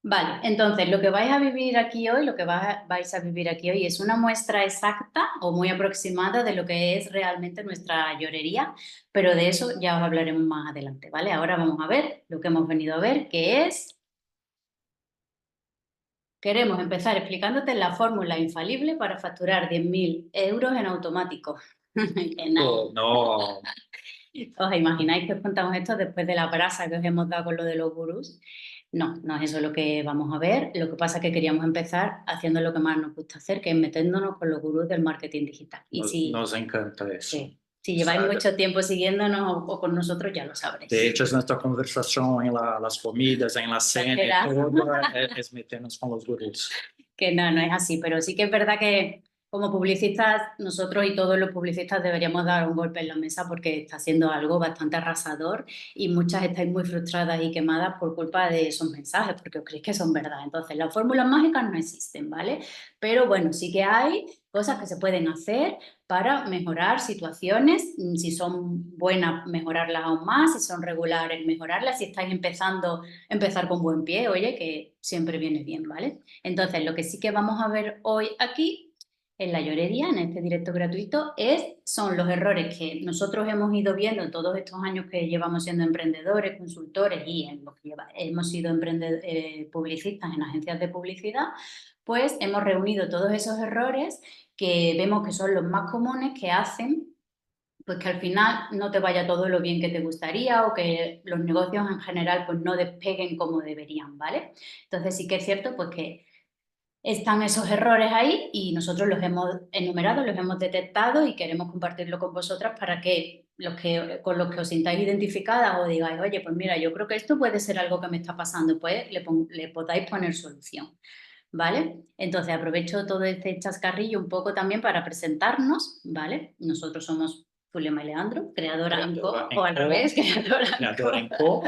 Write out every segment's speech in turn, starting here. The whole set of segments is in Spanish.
Vale, entonces lo que vais a vivir aquí hoy, lo que vais a vivir aquí hoy es una muestra exacta o muy aproximada de lo que es realmente nuestra llorería, pero de eso ya os hablaremos más adelante, ¿vale? Ahora vamos a ver lo que hemos venido a ver, que es, queremos empezar explicándote la fórmula infalible para facturar 10.000 euros en automático. Que nada. Oh, no, ¿Os imagináis que os contamos esto después de la brasa que os hemos dado con lo de los gurús? No, no es eso lo que vamos a ver. Lo que pasa es que queríamos empezar haciendo lo que más nos gusta hacer, que es metiéndonos con los gurús del marketing digital. Y si, nos encanta eso. sí, si O lleváis sea, mucho tiempo siguiéndonos o con nosotros, ya lo de sabréis. hecho, es nuestra conversación en las comidas, en la cena y Exagerado. todo, es meternos con los gurús. Que no, no es así, pero sí que es verdad que como publicistas, nosotros y todos los publicistas deberíamos dar un golpe en la mesa porque está siendo algo bastante arrasador y muchas estáis muy frustradas y quemadas por culpa de esos mensajes, porque os creéis que son verdad. Entonces, las fórmulas mágicas no existen, ¿vale? Pero bueno, sí que hay cosas que se pueden hacer para mejorar situaciones, si son buenas, mejorarlas aún más, si son regulares, mejorarlas, si estáis empezando, empezar con buen pie, oye, que siempre viene bien, ¿vale? Entonces, lo que sí que vamos a ver hoy aquí en la llorería, en este directo gratuito, son los errores que nosotros hemos ido viendo en todos estos años que llevamos siendo emprendedores, consultores y en los que hemos sido publicistas en agencias de publicidad, pues hemos reunido todos esos errores que vemos que son los más comunes que hacen pues que al final no te vaya todo lo bien que te gustaría o que los negocios en general pues no despeguen como deberían, ¿vale? Entonces sí que es cierto pues que están esos errores ahí y nosotros los hemos enumerado, los hemos detectado y queremos compartirlo con vosotras para que con los que os sintáis identificadas o digáis, oye, pues mira, yo creo que esto puede ser algo que me está pasando, pues le podáis poner solución, ¿vale? Entonces aprovecho todo este chascarrillo un poco también para presentarnos, ¿vale? Nosotros somos Zulema y Leandro, creadora Creadora ANCO, o en al Co, revés, creadora creadora ANCO. en Co.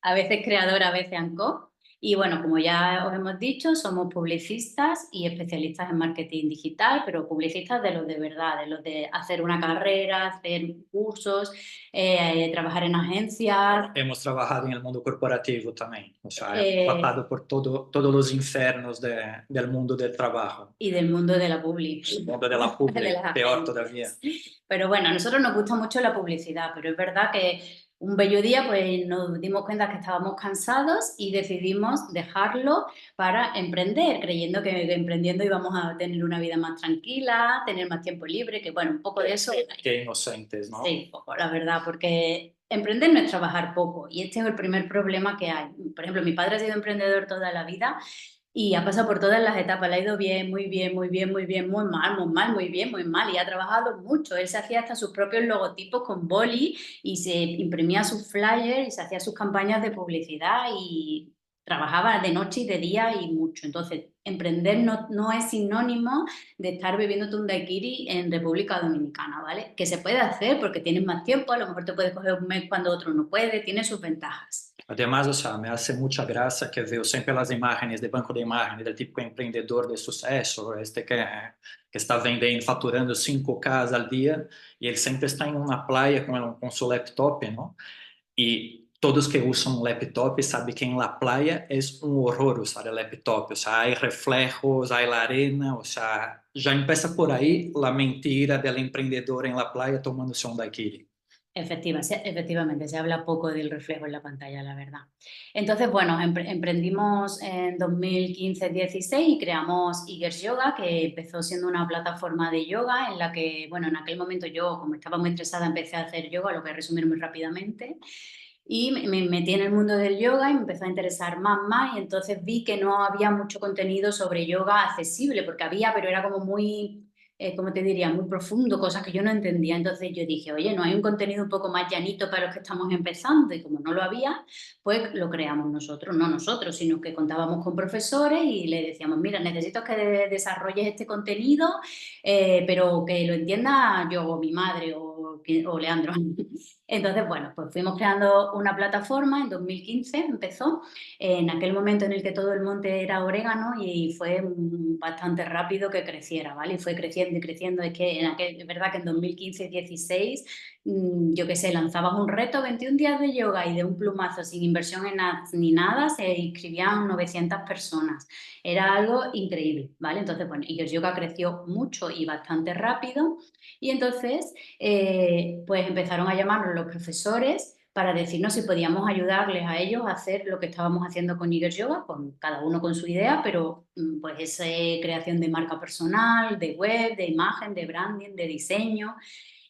A veces creadora, a veces ANCO. Y bueno, como ya os hemos dicho, somos publicistas y especialistas en marketing digital, pero publicistas de los de verdad, de los de hacer una carrera, hacer cursos, trabajar en agencias. Hemos trabajado en el mundo corporativo también. O sea, hemos eh, pasado por todos los infernos del mundo del trabajo. y del mundo de la publi, El mundo de la de publi, las peor agencias. todavía. Pero bueno, a nosotros nos gusta mucho la publicidad, pero es verdad que un bello día pues nos dimos cuenta que estábamos cansados y decidimos dejarlo para emprender, creyendo que emprendiendo íbamos a tener una vida más tranquila, tener más tiempo libre, que bueno, un poco de eso hay. Qué inocentes, ¿no? Sí, poco, la verdad, porque emprender no es trabajar poco y este es el primer problema que hay. Por ejemplo, mi padre ha sido emprendedor toda la vida y ha pasado por todas las etapas, le ha ido bien, muy bien, muy bien, muy bien, muy mal, muy bien, muy mal y ha trabajado mucho. Él se hacía hasta sus propios logotipos con boli y se imprimía sus flyers y se hacía sus campañas de publicidad y trabajaba de noche y de día y mucho. Entonces, emprender no es sinónimo de estar bebiéndote un daiquiri en República Dominicana, ¿vale? Que se puede hacer porque tienes más tiempo, a lo mejor te puedes coger un mes cuando otro no puede, tiene sus ventajas. Además, o sea, me hace mucha gracia que veo siempre las imágenes de banco de imágenes del típico emprendedor de suceso, que está vendendo, faturando 5K al día, y él siempre está en una playa con su laptop, ¿no? Y todos que usan un laptop saben que en la playa es un horror usar el laptop, o sea, hay reflejos, hay la arena, o sea, ya empieza por ahí la mentira del emprendedor en la playa tomándose un daiquiri. Efectivamente, se habla poco del reflejo en la pantalla, la verdad. Entonces, bueno, emprendimos en 2015-16 y creamos Igers Yoga, que empezó siendo una plataforma de yoga en la que, bueno, en aquel momento yo, como estaba muy estresada, empecé a hacer yoga, lo voy a resumir muy rápidamente, y me metí en el mundo del yoga y me empezó a interesar más, y entonces vi que no había mucho contenido sobre yoga accesible, porque había, pero era como muy como te diría, muy profundo, cosas que yo no entendía. Entonces yo dije, oye, ¿no hay un contenido un poco más llanito para los que estamos empezando? Y como no lo había, pues lo creamos nosotros, no nosotros, sino que contábamos con profesores y le decíamos, mira, necesito que desarrolles este contenido, pero que lo entienda yo o mi madre o o Leandro. Entonces, bueno, pues fuimos creando una plataforma, en 2015 empezó, en aquel momento en el que todo el monte era orégano y fue bastante rápido que creciera, ¿vale? Y fue creciendo y creciendo, es que es verdad que en 2015-16, yo qué sé, lanzabas un reto, 21 días de yoga y de un plumazo, sin inversión en ads ni nada, se inscribían 900 personas. Era algo increíble, ¿vale? Entonces, bueno, y el yoga creció mucho y bastante rápido y entonces, pues empezaron a llamarnos los profesores para decirnos si podíamos ayudarles a ellos a hacer lo que estábamos haciendo con Eager Yoga, con cada uno con su idea, pero pues esa creación de marca personal, de web, de imagen, de branding, de diseño.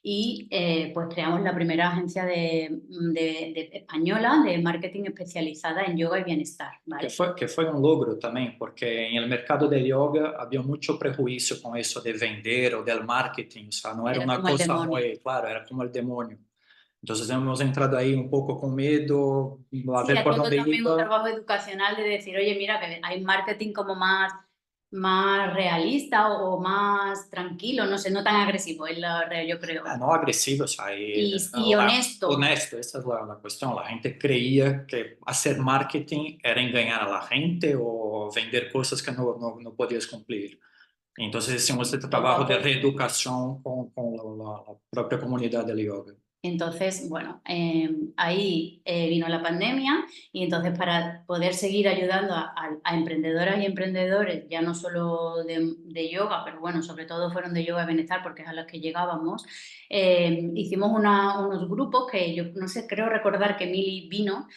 Y pues creamos la primera agencia española de marketing especializada en yoga y bienestar, ¿vale? Que fue un logro también, porque en el mercado del yoga había mucho prejuicio con eso de vender o del marketing, o sea, no era Era una como el cosa demonio. muy, claro, era como el demonio. Entonces hemos entrado ahí un poco con miedo, a Sí, ver por haciendo dónde también un iba. trabajo educacional de decir, oye, mira, que hay marketing como más realista o más tranquilo, no sé, no tan agresivo, es yo creo. No agresivo, o sea, Y honesto. honesto, esa es la cuestión. La gente creía que hacer marketing era engañar a la gente o vender cosas que no podías cumplir. Entonces hicimos este Poco trabajo a de poco. reeducación con la propia comunidad del yoga. Entonces, bueno, ahí vino la pandemia y entonces para poder seguir ayudando a emprendedoras y emprendedores, ya no solo de yoga, pero bueno, sobre todo fueron de yoga y bienestar porque es a los que llegábamos, hicimos unos grupos que yo no sé, creo recordar que Mili vino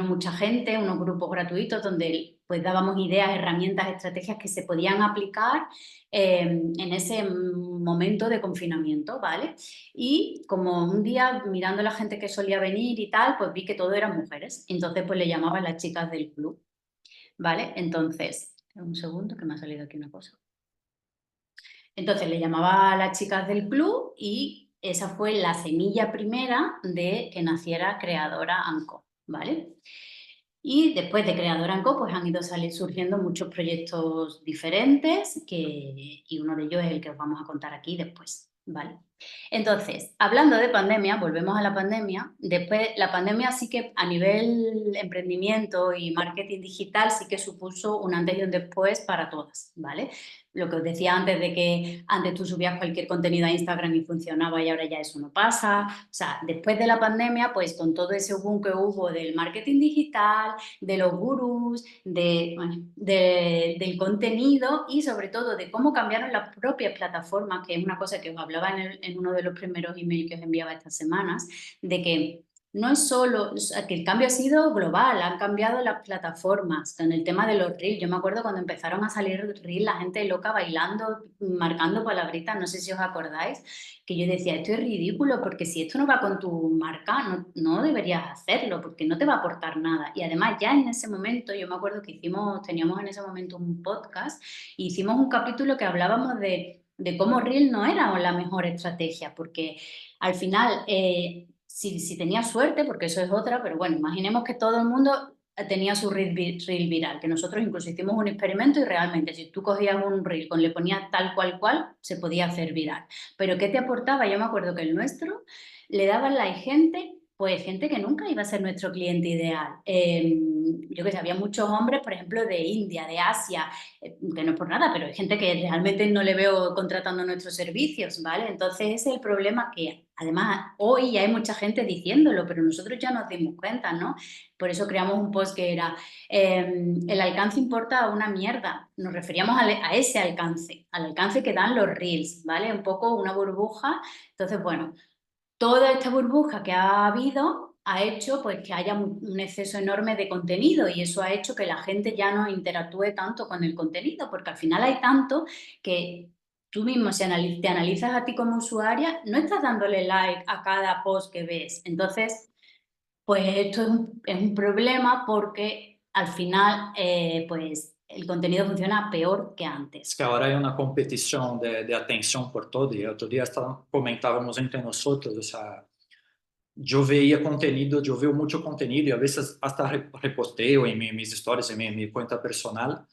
mucha gente, unos grupos gratuitos donde pues dábamos ideas, herramientas, estrategias que se podían aplicar en ese momento de confinamiento, ¿vale? Y como un día mirando a la gente que solía venir y tal, pues vi que todo eran mujeres. Entonces pues le llamaba a las chicas del club, ¿vale? Entonces, un segundo que me ha salido aquí una cosa. Entonces le llamaba a las chicas del club y esa fue la semilla primera de que naciera Creadora Anco, ¿vale? Y después de Creadora en Co, pues han ido surgiendo muchos proyectos diferentes y uno de ellos es el que os vamos a contar aquí después, ¿vale? Entonces, hablando de pandemia, volvemos a la pandemia. Después, la pandemia sí que a nivel emprendimiento y marketing digital sí que supuso un antes y un después para todas, ¿vale? Lo que os decía antes de que antes tú subías cualquier contenido a Instagram y funcionaba y ahora ya eso no pasa. O sea, después de la pandemia, pues con todo ese boom que hubo del marketing digital, de los gurús, del contenido y sobre todo de cómo cambiaron las propias plataformas, que es una cosa que os hablaba en uno de los primeros emails que os enviaba estas semanas, de que no es solo, o sea, que el cambio ha sido global, han cambiado las plataformas con el tema de los reels. Yo me acuerdo cuando empezaron a salir reels, la gente loca bailando, marcando palabritas, no sé si os acordáis, que yo decía, esto es ridículo, porque si esto no va con tu marca, no deberías hacerlo, porque no te va a aportar nada. Y además ya en ese momento, yo me acuerdo que teníamos en ese momento un podcast, e hicimos un capítulo que hablábamos de cómo Reel no era la mejor estrategia, porque al final, si tenías suerte, porque eso es otra, pero bueno, imaginemos que todo el mundo tenía su reel viral, que nosotros incluso hicimos un experimento y realmente si tú cogías un reel, le ponías tal cual, se podía hacer viral. Pero ¿qué te aportaba? Yo me acuerdo que el nuestro le daban like gente, pues gente que nunca iba a ser nuestro cliente ideal. Yo que sé, había muchos hombres, por ejemplo, de India, de Asia, que no es por nada, pero hay gente que realmente no le veo contratando nuestros servicios, ¿vale? Entonces ese es el problema que además hoy ya hay mucha gente diciéndolo, pero nosotros ya nos dimos cuenta, ¿no? Por eso creamos un post que era el alcance importa una mierda. Nos referíamos a ese alcance, al alcance que dan los reels, ¿vale? Un poco una burbuja. Entonces, bueno, toda esta burbuja que ha habido ha hecho pues que haya un exceso enorme de contenido y eso ha hecho que la gente ya no interactúe tanto con el contenido, porque al final hay tanto que tú mismo si te analizas a ti como usuaria, no estás dándole like a cada post que ves. Entonces, pues esto es un problema porque al final pues el contenido funciona peor que Es antes. que ahora hay una competición de atención por todo y otro día comentábamos entre nosotros, o sea, yo veía contenido, yo veo mucho contenido y a veces hasta reposteo en mis stories, en mi cuenta personal,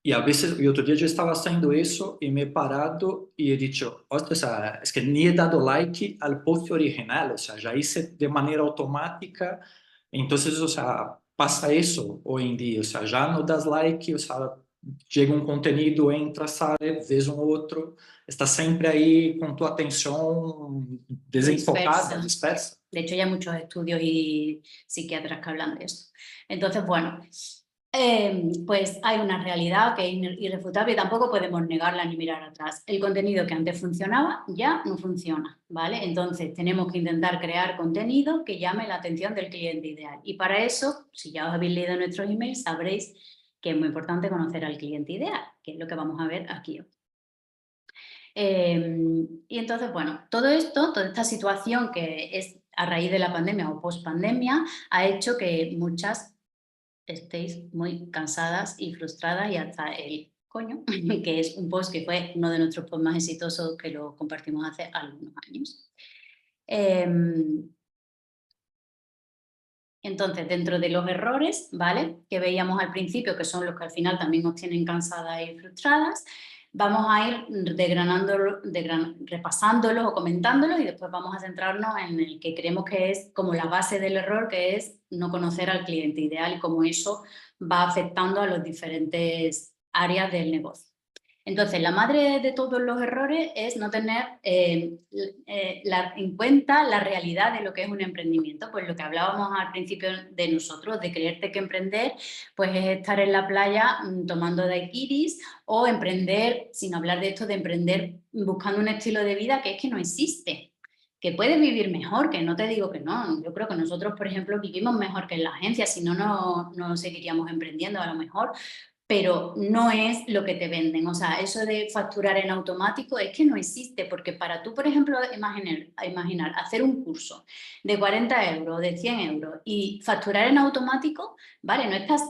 Y a veces, y otro día yo estaba haciendo eso y me he parado y he dicho, "Hostia, o sea, es que ni he dado like al post original, o sea, ya hice de manera automática". Entonces, o sea, pasa eso hoy en día, o sea, ya no das like, o sea, llega un contenido, entra, sale, ves un otro, estás siempre ahí con tu atención desenfocada, dispersa. dispersa. De hecho, ya hay muchos estudios y psiquiatras que hablan de esto. Entonces, bueno, pues hay una realidad que es irrefutable y tampoco podemos negarla ni mirar atrás. El contenido que antes funcionaba ya no funciona, ¿vale? Entonces tenemos que intentar crear contenido que llame la atención del cliente ideal. Y para eso, si ya os habéis leído nuestros emails, sabréis que es muy importante conocer al cliente ideal, que es lo que vamos a ver aquí hoy. Y entonces, bueno, todo esto, toda esta situación que es a raíz de la pandemia o post-pandemia, ha hecho que muchas estéis muy cansadas y frustradas y hasta el coño, que es un post que fue uno de nuestros posts más exitosos que lo compartimos hace algunos años. Entonces, dentro de los errores, ¿vale? Que veíamos al principio, que son los que al final también nos tienen cansadas y frustradas, vamos a ir repasándolos o comentándolos y después vamos a centrarnos en el que creemos que es como la base del error, que es no conocer al cliente ideal y cómo eso va afectando a las diferentes áreas del negocio. Entonces, la madre de todos los errores es no tener en cuenta la realidad de lo que es un emprendimiento. Pues lo que hablábamos al principio de nosotros, de creerte que emprender, pues es estar en la playa tomando daiquiris o emprender, sin hablar de esto, de emprender buscando un estilo de vida que es que no existe. Que puedes vivir mejor, que no te digo que no. Yo creo que nosotros, por ejemplo, vivimos mejor que en la agencia, si no, no seguiríamos emprendiendo a lo mejor, pero no es lo que te venden. O sea, eso de facturar en automático es que no existe, porque para tú, por ejemplo, imaginar hacer un curso de 40 euros, de 100 euros y facturar en automático, ¿vale? No estás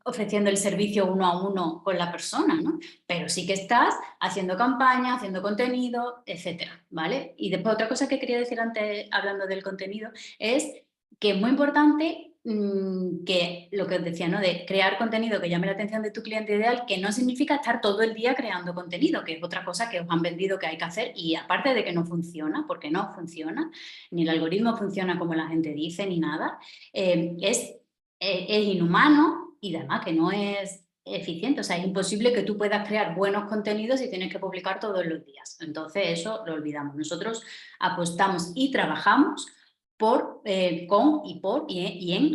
ofreciendo el servicio uno a uno con la persona, ¿no? Pero sí que estás haciendo campañas, haciendo contenido, etcétera, ¿vale? Y después otra cosa que quería decir antes, hablando del contenido, es que es muy importante que lo que os decía, ¿no? De crear contenido que llame la atención de tu cliente ideal, que no significa estar todo el día creando contenido, que es otra cosa que os han vendido que hay que hacer y aparte de que no funciona, porque no funciona, ni el algoritmo funciona como la gente dice, ni nada, es inhumano y además que no es eficiente, o sea, es imposible que tú puedas crear buenos contenidos si tienes que publicar todos los días. Entonces eso lo olvidamos. Nosotros apostamos y trabajamos con y en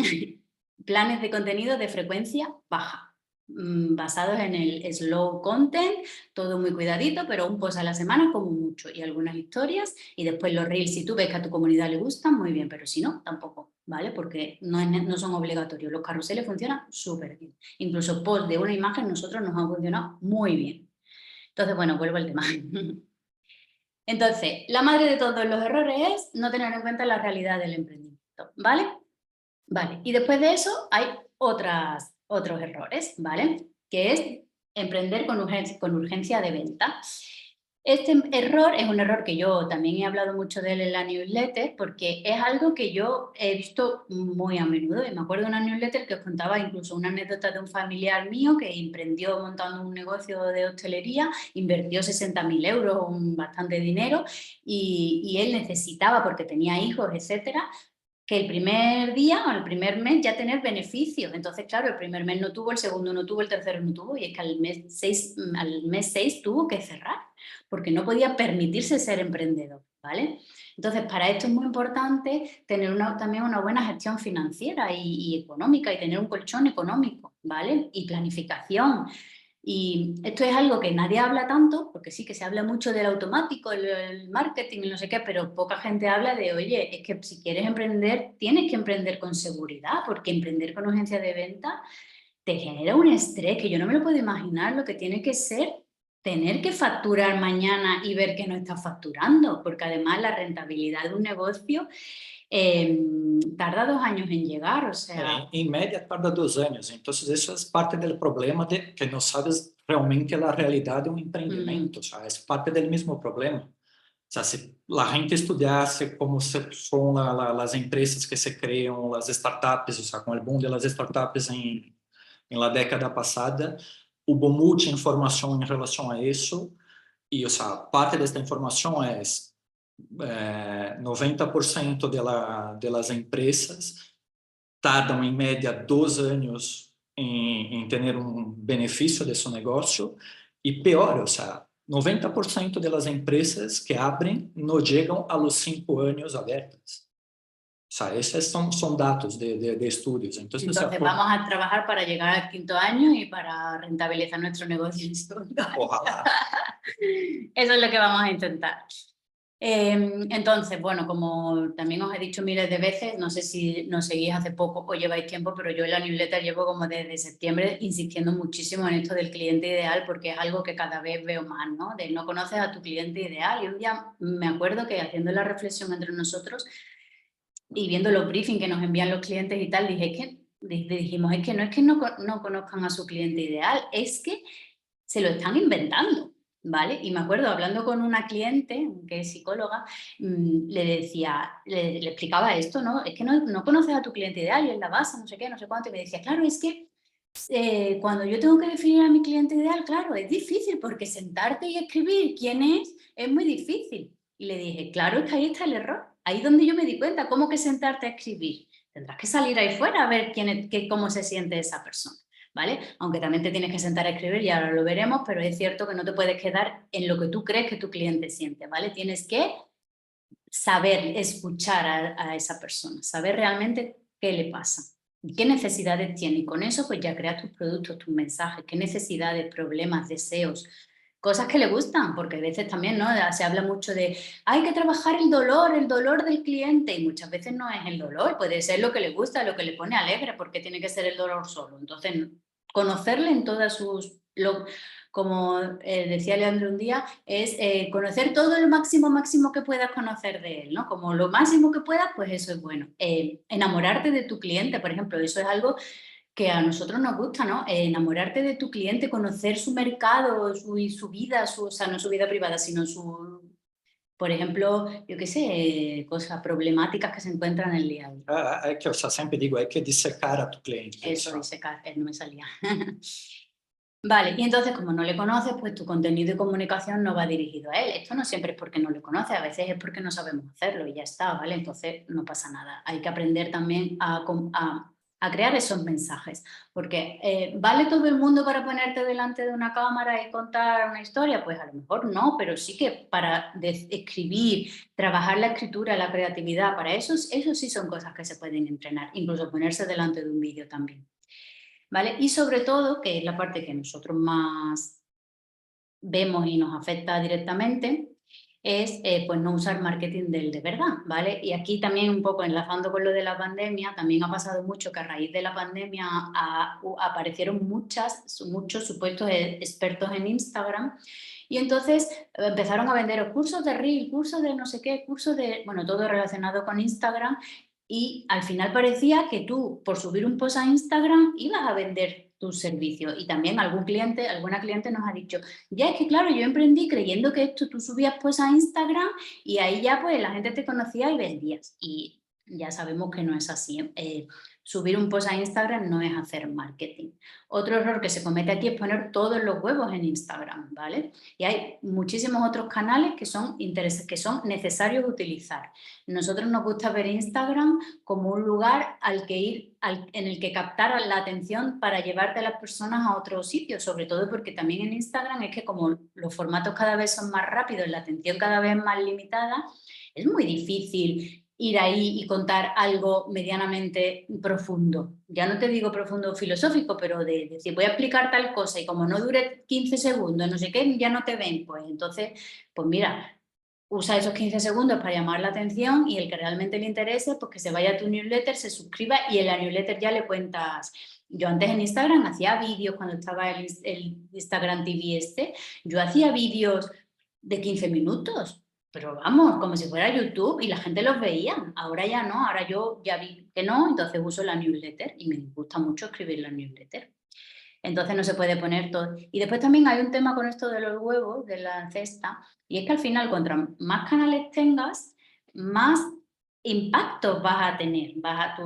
planes de contenido de frecuencia baja, basados en el slow content, todo muy cuidadito, pero un post a la semana como mucho y algunas historias y después los reels, si tú ves que a tu comunidad le gustan, muy bien, pero si no, tampoco, ¿vale? Porque no son obligatorios, los carruseles funcionan súper bien, incluso post de una imagen nosotros nos han funcionado muy bien. Entonces, bueno, vuelvo al tema. Entonces, la madre de todos los errores es no tener en cuenta la realidad del emprendimiento, ¿vale? Vale, y después de eso hay otros errores, ¿vale? Que es emprender con urgencia de venta. Este error es un error que yo también he hablado mucho de él en la newsletter porque es algo que yo he visto muy a menudo y me acuerdo de una newsletter que os contaba incluso una anécdota de un familiar mío que emprendió montando un negocio de hostelería, invirtió 60.000 euros, bastante dinero y él necesitaba porque tenía hijos, etcétera, que el primer día o el primer mes ya tener beneficios. Entonces, claro, el primer mes no tuvo, el segundo no tuvo, el tercero no tuvo, y es que al mes 6 tuvo que cerrar, porque no podía permitirse ser emprendedor, ¿vale? Entonces, para esto es muy importante tener también una buena gestión financiera y económica, y tener un colchón económico, ¿vale? Y planificación. Y esto es algo que nadie habla tanto, porque sí que se habla mucho del automático, el marketing y no sé qué, pero poca gente habla de, oye, es que si quieres emprender, tienes que emprender con seguridad, porque emprender con urgencia de venta te genera un estrés que yo no me lo puedo imaginar lo que tiene que ser tener que facturar mañana y ver que no estás facturando, porque además la rentabilidad de un negocio tarda 2 años en llegar, o sea... En média tarda 2 años, entonces eso es parte del problema de que no sabes realmente la realidad de un emprendimiento, o sea, es parte del mismo problema. O sea, si la gente estudiase cómo son las empresas que se crean, las startups, o sea, con el boom de las startups en la década pasada, hubo mucha información en relación a eso y, o sea, parte de esta información es 90% de las empresas tardan en media 2 años en tener un beneficio de su negocio y peor, o sea, 90% de las empresas que abren no llegan a los 5 años abiertas. O sea, esos son datos de estudios. Entonces, o sea, vamos a trabajar para llegar al 5.º año y para rentabilizar nuestro negocio en el 2.º año. Ojalá. Eso es lo que vamos a intentar. Entonces, bueno, como también os he dicho miles de veces, no sé si nos seguís hace poco o lleváis tiempo, pero yo en la newsletter llevo como desde septiembre insistiendo muchísimo en esto del cliente ideal, porque es algo que cada vez veo más, ¿no? De no conoces a tu cliente ideal. Y un día me acuerdo que haciendo la reflexión entre nosotros y viendo los briefings que nos envían los clientes y tal, dijimos, es que no conozcan a su cliente ideal, es que se lo están inventando, ¿vale? Y me acuerdo hablando con una cliente, que es psicóloga, le decía, le explicaba esto, ¿no? Es que no conoces a tu cliente ideal y es la base, no sé qué, no sé cuánto, y me decía, claro, es que cuando yo tengo que definir a mi cliente ideal, claro, es difícil porque sentarte y escribir quién es muy difícil. Y le dije, claro, es que ahí está el error. Ahí es donde yo me di cuenta, ¿cómo que sentarte a escribir? Tendrás que salir ahí fuera a ver cómo se siente esa persona, ¿vale? Aunque también te tienes que sentar a escribir y ahora lo veremos, pero es cierto que no te puedes quedar en lo que tú crees que tu cliente siente, ¿vale? Tienes que saber escuchar a esa persona, saber realmente qué le pasa. ¿Qué necesidades tiene? Y con eso pues ya creas tus productos, tus mensajes, qué necesidades, problemas, deseos, cosas que le gustan, porque a veces también, ¿no? Se habla mucho de hay que trabajar el dolor del cliente y muchas veces no es el dolor, puede ser lo que le gusta, lo que le pone alegre, porque tiene que ser el dolor solo. Entonces, conocerle en todas sus... como decía Leandro un día, es conocer todo lo máximo que puedas conocer de él, ¿no? Como lo máximo que puedas, pues eso es bueno. Enamorarte de tu cliente, por ejemplo, eso es algo que a nosotros nos gusta, ¿no? Enamorarte de tu cliente, conocer su mercado, su vida, o sea, no su vida privada, sino su, por ejemplo, yo qué sé, cosas problemáticas que se encuentran en el día a día. Es que, o sea, siempre digo, hay que disecar a tu cliente. Eso, O sea, disecar, no me salía. Vale, y entonces como no le conoces, pues tu contenido de comunicación no va dirigido a él. Esto no siempre es porque no le conoces, a veces es porque no sabemos hacerlo y ya está, ¿vale? Entonces no pasa nada. Hay que aprender también a crear esos mensajes, porque ¿vale todo el mundo para ponerte delante de una cámara y contar una historia? Pues a lo mejor no, pero sí que para escribir, trabajar la escritura, la creatividad, para eso sí son cosas que se pueden entrenar, incluso ponerse delante de un vídeo también. ¿Vale? Y sobre todo, que es la parte que nosotros más vemos y nos afecta directamente, es pues no usar marketing del de verdad, ¿vale? Y aquí también un poco enlazando con lo de la pandemia, también ha pasado mucho que a raíz de la pandemia aparecieron muchos supuestos expertos en Instagram y entonces empezaron a vender cursos de Reel, cursos de no sé qué, cursos de, bueno, todo relacionado con Instagram y al final parecía que tú, por subir un post a Instagram, ibas a vender tus servicios. Y también alguna cliente nos ha dicho, ya es que claro, yo emprendí creyendo que esto tú subías posts a Instagram y ahí ya pues la gente te conocía y vendías. Y ya sabemos que no es así. Subir un post a Instagram no es hacer marketing. Otro error que se comete aquí es poner todos los huevos en Instagram, ¿vale? Y hay muchísimos otros canales que son necesarios utilizar. Nosotros nos gusta ver Instagram como un lugar al que ir, en el que captar la atención para llevarte a las personas a otro sitio, sobre todo porque también en Instagram es que como los formatos cada vez son más rápidos, la atención cada vez más limitada, es muy difícil ir ahí y contar algo medianamente profundo. Ya no te digo profundo filosófico, pero de decir, voy a explicar tal cosa y como no dure 15 segundos, no sé qué, ya no te ven. Pues entonces, pues mira, usa esos 15 segundos para llamar la atención y el que realmente le interese, pues que se vaya a tu newsletter, se suscriba y en la newsletter ya le cuentas. Yo antes en Instagram hacía vídeos cuando estaba el Instagram TV yo hacía vídeos de 15 minutos, pero vamos, como si fuera YouTube y la gente los veía. Ahora ya no, ahora yo ya vi que no, entonces uso la newsletter y me gusta mucho escribir la newsletter. Entonces no se puede poner todo. Y después también hay un tema con esto de los huevos, de la cesta, y es que al final, contra más canales tengas, más impacto vas a tener, vas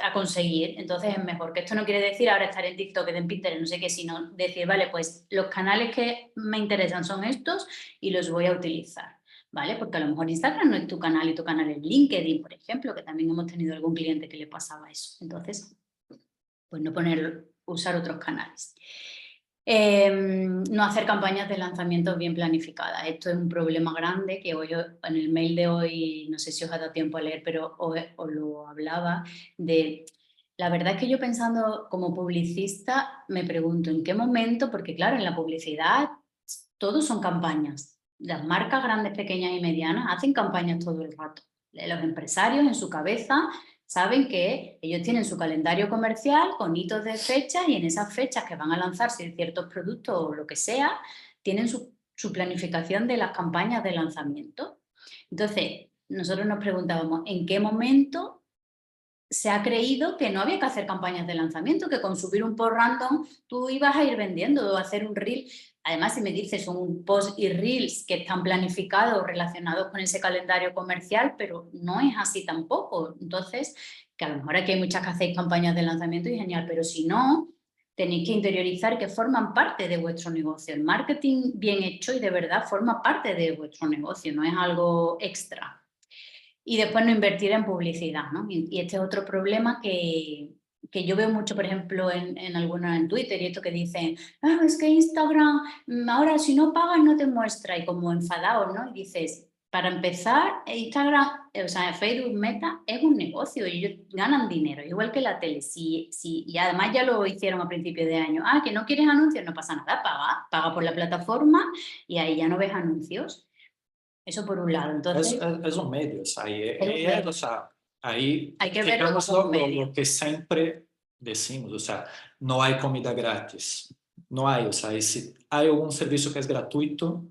a conseguir. Entonces es mejor, que esto no quiere decir ahora estar en TikTok, en Pinterest, no sé qué, sino decir, vale, pues los canales que me interesan son estos y los voy a utilizar, ¿vale? Porque a lo mejor Instagram no es tu canal y tu canal es LinkedIn, por ejemplo, que también hemos tenido algún cliente que le pasaba eso. Entonces, pues no usar otros canales. No hacer campañas de lanzamiento bien planificadas. Esto es un problema grande que hoy en el mail de hoy, no sé si os ha dado tiempo a leer, pero os lo hablaba de... La verdad es que yo pensando como publicista me pregunto en qué momento, porque claro, en la publicidad todos son campañas. Las marcas grandes, pequeñas y medianas hacen campañas todo el rato. Los empresarios en su cabeza saben que ellos tienen su calendario comercial con hitos de fechas y en esas fechas que van a lanzarse ciertos productos o lo que sea, tienen su planificación de las campañas de lanzamiento. Entonces, nosotros nos preguntábamos en qué momento se ha creído que no había que hacer campañas de lanzamiento, que con subir un post random tú ibas a ir vendiendo o hacer un reel. Además, si me dices son un post y reels que están planificados, relacionados con ese calendario comercial, pero no es así tampoco. Entonces, que a lo mejor aquí hay muchas que hacéis campañas de lanzamiento y genial, pero si no, tenéis que interiorizar que forman parte de vuestro negocio. El marketing bien hecho y de verdad forma parte de vuestro negocio, no es algo extra. Y después no invertir en publicidad, ¿no? Y este es otro problema que yo veo mucho, por ejemplo, en Twitter y esto que dicen, es que Instagram, ahora si no pagas no te muestra, y como enfadados, ¿no? Y dices, para empezar, Instagram, o sea, Facebook Meta es un negocio y ellos ganan dinero, igual que la tele. Y además ya lo hicieron a principios de año. Que no quieres anuncios, no pasa nada, paga por la plataforma y ahí ya no ves anuncios. Eso por un lado. Entonces, Es un medio, o sea, medio. o sea, ahí Hay que verlo ficamos como un medio. lo que siempre decimos, o sea, no hay comida gratis, no hay, o sea, y si hay algún servicio que es gratuito,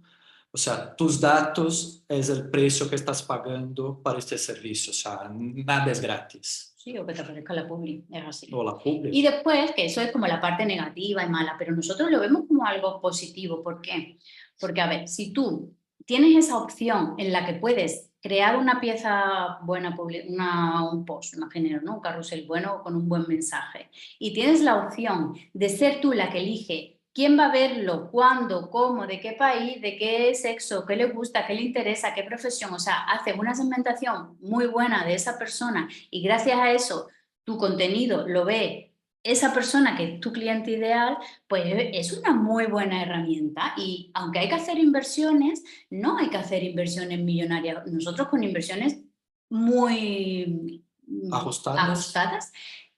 o sea, tus datos es el precio que estás pagando para este servicio, o sea, nada es gratis. Sí, o que te aparezca la publi, es O así. la publi. Y después, que eso es como la parte negativa y mala, pero nosotros lo vemos como algo positivo. ¿Por qué? Porque, a ver, si tú tienes esa opción en la que puedes crear una pieza buena, un post, imagínate, ¿no? Un carrusel bueno con un buen mensaje, y tienes la opción de ser tú la que elige quién va a verlo, cuándo, cómo, de qué país, de qué sexo, qué le gusta, qué le interesa, qué profesión, o sea, haces una segmentación muy buena de esa persona y gracias a eso tu contenido lo ve esa persona que es tu cliente ideal, pues es una muy buena herramienta. Y aunque hay que hacer inversiones, no hay que hacer inversiones millonarias. Nosotros con inversiones muy Ajustadas. ajustadas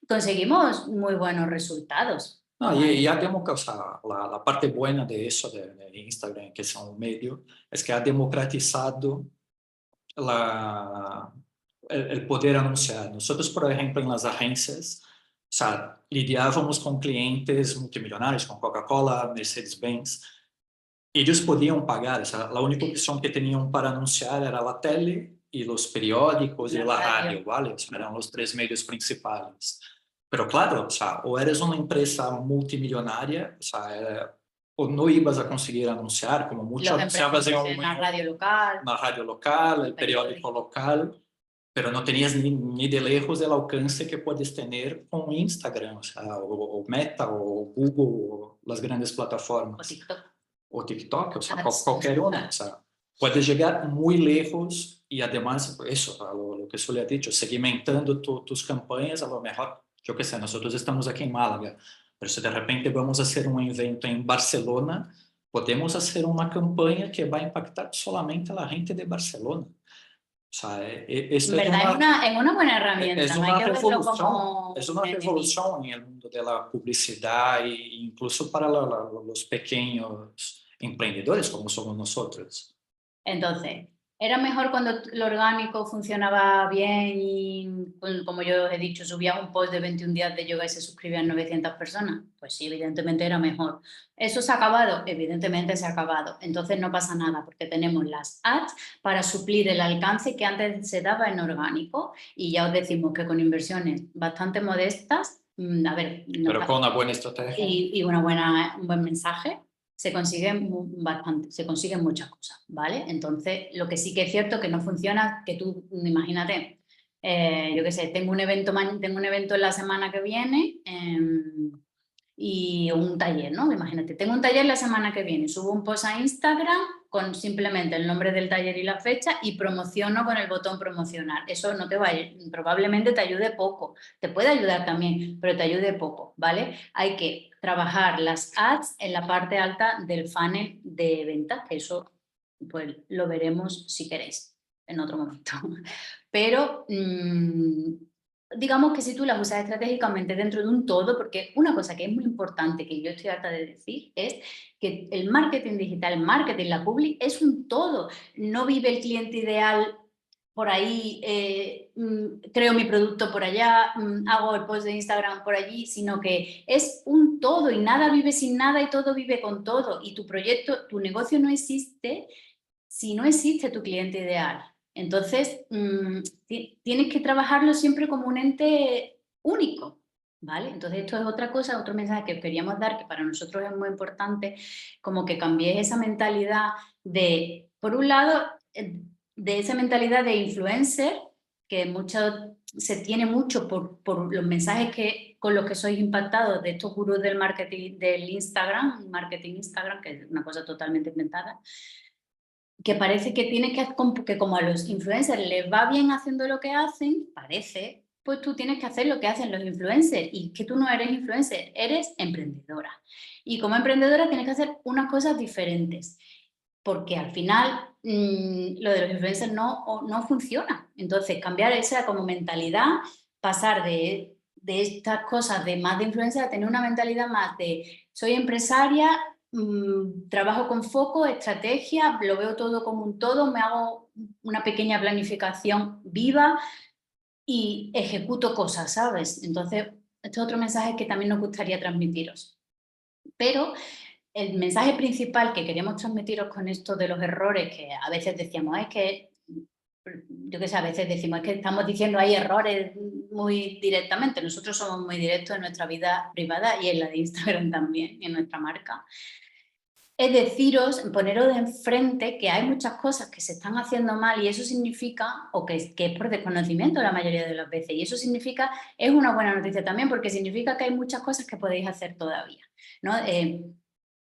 conseguimos muy buenos resultados. No, ¿Vale? y ha o sea, la parte buena de eso, de Instagram, que es un medio, es que ha democratizado la, el poder anunciar. Nosotros, por ejemplo, en las agencias, o sea, lidiábamos con clientes multimillonarios, con Coca-Cola, Mercedes-Benz. Ellos podían pagar, o sea, la única opción que tenían para anunciar era la tele y los periódicos y La la radio. radio, ¿vale? O sea, eran los tres medios principales. Pero claro, o sea, o eres una empresa multimillonaria, o sea, o no ibas a conseguir anunciar, como mucho Los anunciabas en la radio local, una radio local, el periódico periódico. local, pero no tenías ni de lejos el alcance que puedes tener con Instagram, o sea, o Meta, o Google, o las grandes O plataformas, TikTok. o TikTok, o sea, Ads. cualquier una, o sea, puedes llegar muy lejos y además, eso, lo que Sole ha dicho, segmentando tus campañas, a lo mejor, yo qué sé, nosotros estamos aquí en Málaga, pero si de repente vamos a hacer un evento en Barcelona, podemos hacer una campaña que va a impactar solamente a la gente de Barcelona. O sea, En esto verdad es una buena herramienta, es no hay una que verlo revolución, como es una un enemigo. revolución en el mundo de la publicidad e incluso para los pequeños emprendedores como somos nosotros. Entonces, ¿era mejor cuando lo orgánico funcionaba bien y, como yo os he dicho, subía un post de 21 días de yoga y se suscribían 900 personas? Pues sí, evidentemente era mejor. ¿Eso se ha acabado? Evidentemente se ha acabado. Entonces no pasa nada porque tenemos las ads para suplir el alcance que antes se daba en orgánico y ya os decimos que con inversiones bastante modestas, a ver, Pero con una buena estrategia. y un buen mensaje, se consiguen bastante, se consiguen muchas cosas, ¿vale? Entonces, lo que sí que es cierto que no funciona, que tú, imagínate, yo qué sé, tengo un evento en la semana que viene y un taller, ¿no? Imagínate, tengo un taller la semana que viene, subo un post a Instagram con simplemente el nombre del taller y la fecha y promociono con el botón promocionar. Eso no te va a, probablemente te ayude poco, te puede ayudar también, pero te ayude poco, ¿vale? Hay que trabajar las ads en la parte alta del funnel de ventas, que eso pues lo veremos si queréis en otro momento. Pero digamos que si tú las usas estratégicamente dentro de un todo, porque una cosa que es muy importante, que yo estoy harta de decir, es que el marketing digital, el marketing, la publi, es un todo. No vive el cliente ideal por ahí, creo mi producto por allá, hago el post de Instagram por allí, sino que es un todo y nada vive sin nada y todo vive con todo. Y tu proyecto, tu negocio no existe si no existe tu cliente ideal. Entonces, tienes que trabajarlo siempre como un ente único, ¿vale? Entonces, esto es otra cosa, otro mensaje que queríamos dar, que para nosotros es muy importante, como que cambies esa mentalidad de, por un lado, de esa mentalidad de influencer, que se tiene mucho por los mensajes con los que sois impactados de estos gurús del marketing, del Instagram, marketing Instagram, que es una cosa totalmente inventada, que parece que tienes que como a los influencers les va bien haciendo lo que hacen, parece, pues tú tienes que hacer lo que hacen los influencers y que tú no eres influencer, eres emprendedora. Y como emprendedora tienes que hacer unas cosas diferentes, porque al final lo de los influencers no funciona. Entonces cambiar esa como mentalidad, pasar de estas cosas de más de influencer a tener una mentalidad más de soy empresaria, trabajo con foco, estrategia, lo veo todo como un todo, me hago una pequeña planificación viva y ejecuto cosas, ¿sabes? Entonces, este es otro mensaje que también nos gustaría transmitiros. Pero el mensaje principal que queremos transmitiros con esto de los errores, que a veces decíamos, es que, yo qué sé, a veces decimos, es que estamos diciendo hay errores muy directamente. Nosotros somos muy directos en nuestra vida privada y en la de Instagram también, y en nuestra marca. Es deciros, poneros de enfrente que hay muchas cosas que se están haciendo mal y eso significa, o que es por desconocimiento la mayoría de las veces, y eso significa, es una buena noticia también porque significa que hay muchas cosas que podéis hacer todavía, ¿no?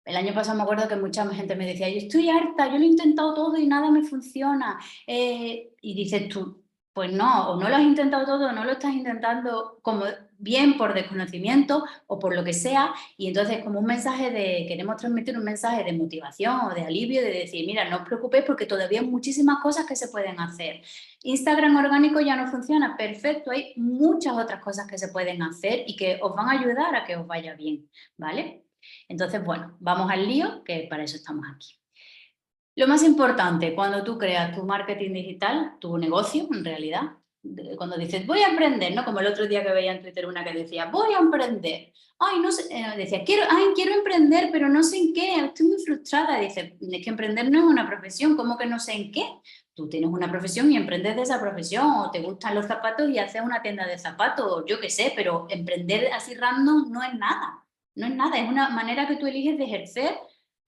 El año pasado me acuerdo que mucha gente me decía, yo estoy harta, yo lo he intentado todo y nada me funciona. Y dices tú, pues no, o no lo has intentado todo, o no lo estás intentando como bien por desconocimiento o por lo que sea. Y entonces como un mensaje queremos transmitir un mensaje de motivación o de alivio, de decir, mira, no os preocupéis porque todavía hay muchísimas cosas que se pueden hacer. Instagram orgánico ya no funciona, perfecto, hay muchas otras cosas que se pueden hacer y que os van a ayudar a que os vaya bien, ¿vale? Entonces, bueno, vamos al lío, que para eso estamos aquí. Lo más importante, cuando tú creas tu marketing digital, tu negocio, en realidad, cuando dices, voy a emprender, ¿no? Como el otro día que veía en Twitter una que decía, voy a emprender. Ay, no sé, decía, quiero emprender, pero no sé en qué, estoy muy frustrada. Dice, es que emprender no es una profesión, ¿cómo que no sé en qué? Tú tienes una profesión y emprendes de esa profesión, o te gustan los zapatos y haces una tienda de zapatos, o yo qué sé, pero emprender así random no es nada. No es nada, es una manera que tú eliges de ejercer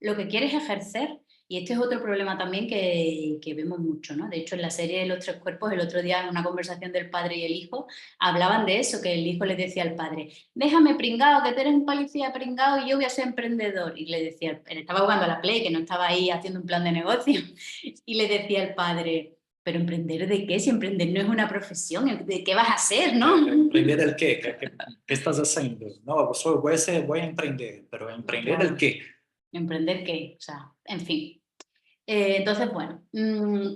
lo que quieres ejercer. Y este es otro problema también que vemos mucho, ¿no? De hecho, en la serie de Los Tres Cuerpos, el otro día en una conversación del padre y el hijo, hablaban de eso, que el hijo le decía al padre, déjame pringado, que tú eres un policía pringado y yo voy a ser emprendedor. Y le decía, él estaba jugando a la Play, que no estaba ahí haciendo un plan de negocio, y le decía al padre, pero ¿emprender de qué? Si emprender no es una profesión, ¿de qué vas a hacer, no? ¿Emprender el qué? ¿Qué estás haciendo? No, voy a emprender, pero ¿emprender Claro. el qué? ¿Emprender qué? O sea, en fin. Entonces, bueno,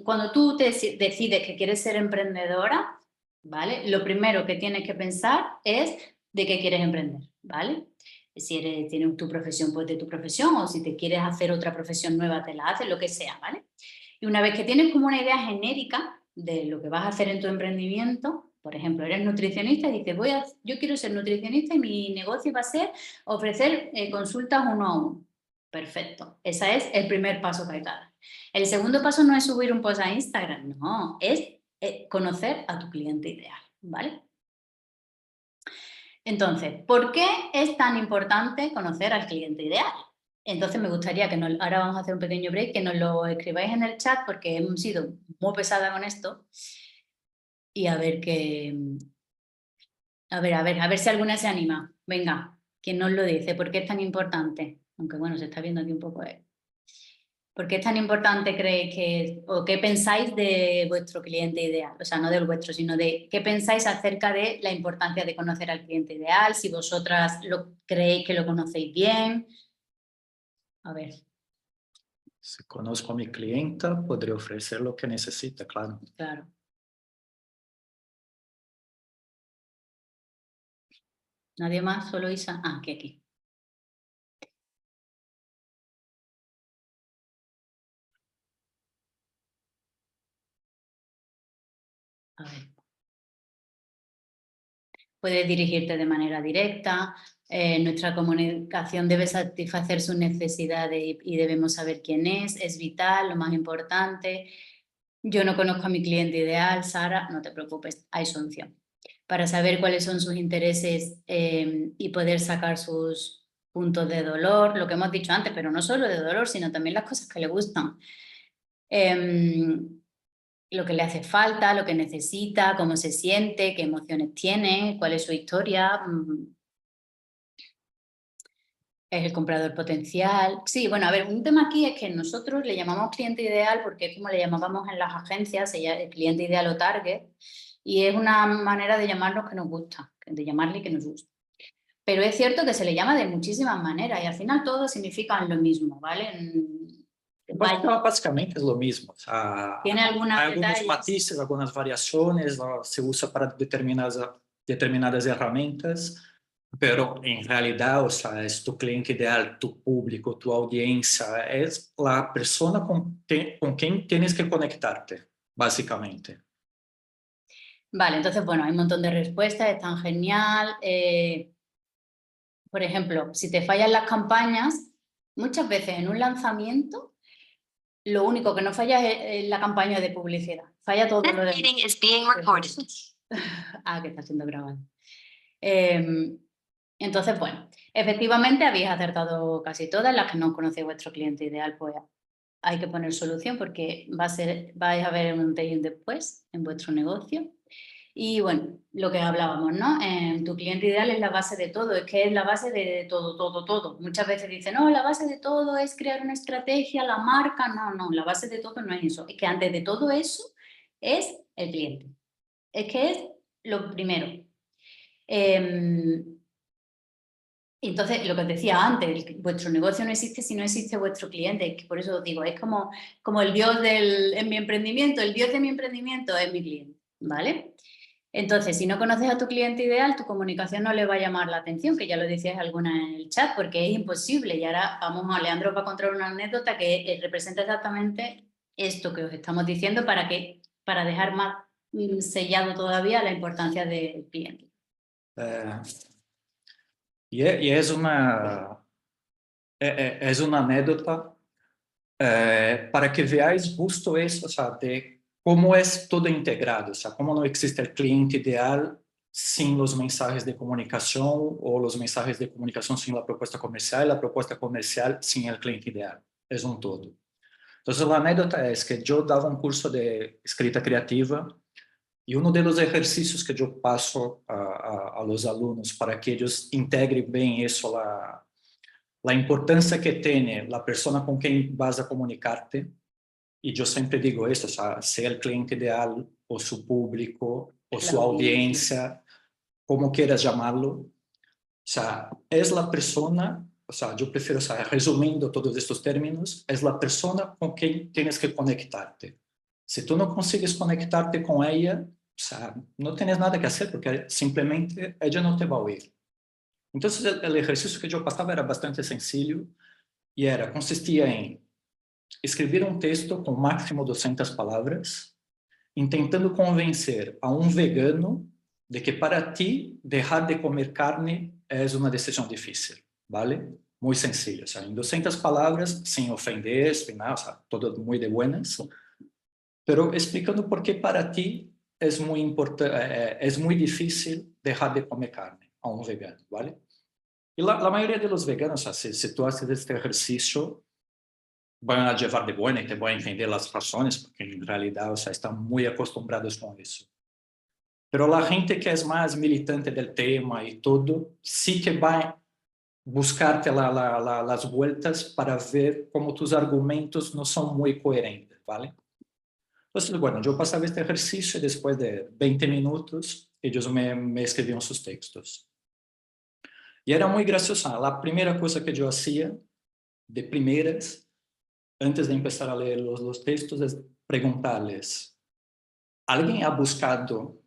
cuando tú decides que quieres ser emprendedora, ¿vale? Lo primero que tienes que pensar es de qué quieres emprender, ¿vale? Si tienes tu profesión, pues de tu profesión, o si te quieres hacer otra profesión nueva, te la haces, lo que sea, ¿vale? Y una vez que tienes como una idea genérica de lo que vas a hacer en tu emprendimiento, por ejemplo, eres nutricionista y dices, yo quiero ser nutricionista y mi negocio va a ser ofrecer consultas uno a uno. Perfecto, ese es el primer paso que hay que dar. El segundo paso no es subir un post a Instagram, no, es conocer a tu cliente ideal, ¿vale? Entonces, ¿por qué es tan importante conocer al cliente ideal? Entonces me gustaría que ahora vamos a hacer un pequeño break, que nos lo escribáis en el chat porque hemos sido muy pesada con esto y a ver qué... a ver si alguna se anima. Venga, ¿quién nos lo dice? ¿Por qué es tan importante? Aunque bueno, se está viendo aquí un poco. ¿Por qué es tan importante creéis que, o qué pensáis de vuestro cliente ideal? O sea, no del vuestro, sino de qué pensáis acerca de la importancia de conocer al cliente ideal, si vosotras creéis que lo conocéis bien. A ver, Si conozco a mi clienta, podré ofrecer lo que necesita, claro. claro. ¿Nadie más? ¿Solo Isa? Ah, aquí. A ver. Puedes dirigirte de manera directa. Nuestra comunicación debe satisfacer sus necesidades y debemos saber quién es vital, lo más importante. Yo no conozco a mi cliente ideal, Sara, no te preocupes, hay solución. Para saber cuáles son sus intereses y poder sacar sus puntos de dolor, lo que hemos dicho antes, pero no solo de dolor, sino también las cosas que le gustan. Lo que le hace falta, lo que necesita, cómo se siente, qué emociones tiene, cuál es su historia, es el comprador potencial. Sí, bueno, a ver, un tema aquí es que nosotros le llamamos cliente ideal porque es como le llamábamos en las agencias, el cliente ideal o target, y es una manera de llamarnos que nos gusta, de llamarle que nos gusta. Pero es cierto que se le llama de muchísimas maneras y al final todo significa lo mismo, ¿vale? Básicamente es lo mismo. Tiene algunos Hay algunos detalles. matices, algunas variaciones, ¿no? Se usa para determinadas herramientas, pero en realidad, o sea, es tu cliente ideal, tu público, tu audiencia, es la persona con quien tienes que conectarte, básicamente. Vale, entonces, bueno, hay un montón de respuestas, están genial. Por ejemplo, si te fallan las campañas, muchas veces en un lanzamiento, lo único que no falla es la campaña de publicidad. Falla todo lo demás. Que está siendo grabado. Entonces, bueno, efectivamente habéis acertado casi todas. Las que no conocéis vuestro cliente ideal, pues hay que poner solución porque vais a ver un antes y un después en vuestro negocio. Y bueno, lo que hablábamos, ¿no? Tu cliente ideal es la base de todo, es que es la base de todo, todo, todo. Muchas veces dicen, no, la base de todo es crear una estrategia, la marca. No, no, la base de todo no es eso. Es que antes de todo eso es el cliente. Es que es lo primero. Entonces, lo que os decía antes, vuestro negocio no existe si no existe vuestro cliente. Que por eso os digo, es como el dios en mi emprendimiento, el dios de mi emprendimiento es mi cliente, ¿vale? Entonces, si no conoces a tu cliente ideal, tu comunicación no le va a llamar la atención, que ya lo decías alguna en el chat, porque es imposible. Y ahora vamos a Leandro va a contar una anécdota que representa exactamente esto que os estamos diciendo para dejar más sellado todavía la importancia del cliente. Y es una anécdota para que veáis justo eso, o sea, de cómo es todo integrado, o sea, cómo no existe el cliente ideal sin los mensajes de comunicación o los mensajes de comunicación sin la propuesta comercial sin el cliente ideal. Es un todo. Entonces, la anécdota es que yo daba un curso de escrita creativa y uno de los ejercicios que yo paso a los alumnos para que ellos integren bien eso, la importancia que tiene la persona con quien vas a comunicarte, y yo siempre digo eso, o sea, sea el cliente ideal o su público o su audiencia, como quieras llamarlo, o sea, es la persona, o sea, yo prefiero, o sea, resumiendo todos estos términos, es la persona con quien tienes que conectarte. Si tú no consigues conectarte con ella, o sea, no tienes nada que hacer porque simplemente ella no te va a oír. Entonces, el ejercicio que yo pasaba era bastante sencillo y consistía en escrever um texto com máximo 200 palavras, intentando convencer a um vegano de que para ti deixar de comer carne é uma decisão difícil, ¿vale? Muy sencillo, o sea, en 200 palabras, sin ofender, sin nada, o sea, todo muy de buenas, pero explicando por qué para ti es muy importante, es muy difícil dejar de comer carne a un vegano, ¿vale? Y la mayoría de los veganos, o sea, si tú haces este ejercicio, van a llevar de buena y te van a entender las razones, porque en realidad, o sea, están muy acostumbrados con eso. Pero la gente que es más militante del tema y todo, sí que va a buscarte las vueltas para ver cómo tus argumentos no son muy coherentes, ¿vale? Entonces, bueno, yo pasaba este ejercicio y después de 20 minutos, ellos me escribían sus textos. Y era muy gracioso. La primera cosa que yo hacía, de primeras, antes de empezar a leer los textos, es preguntarles, ¿alguien ha buscado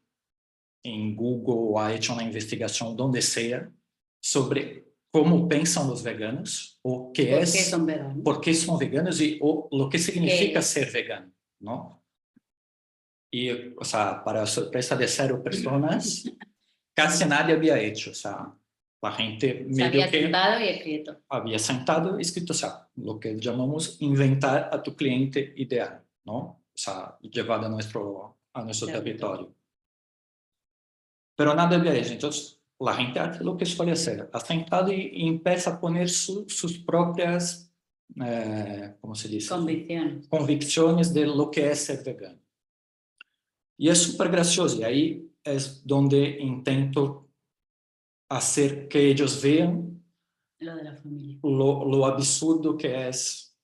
en Google o ha hecho una investigación donde sea sobre cómo piensan los veganos o qué ¿Por qué es, son veganos? por qué son veganos y o lo que significa ¿Qué es? ser vegano, ¿no? Y, o sea, para sorpresa de 0 personas, casi nadie había hecho, o sea, la gente Se medio había que sentado y escrito. había sentado y escrito, o sea, lo que llamamos inventar a tu cliente ideal, ¿no? O sea, llevado a nuestro territorio. Pero nada había hecho. Entonces, la gente hace lo que suele hacer. Ha sentado y empieza a poner sus propias, ¿cómo se dice? Convicciones. Convicciones de lo que es ser vegano. Y es súper gracioso. Y ahí es donde intento hacer que ellos vean Lo de la familia. lo absurdo que es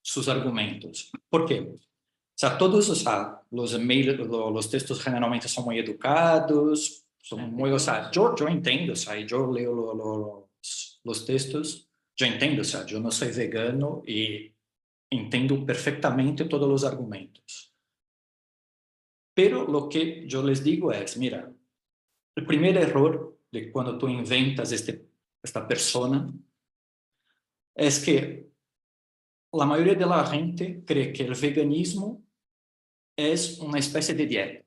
sus argumentos. ¿Por qué? O sea, todos, o sea, los emails, los textos generalmente son muy educados, son muy, o sea, yo entiendo, o sea, yo leo los textos, yo entiendo, o sea, yo no soy vegano y entiendo perfectamente todos los argumentos. Pero lo que yo les digo es, mira, el primer error de cuando tú inventas esta persona es que la mayoría de la gente cree que el veganismo es una especie de dieta,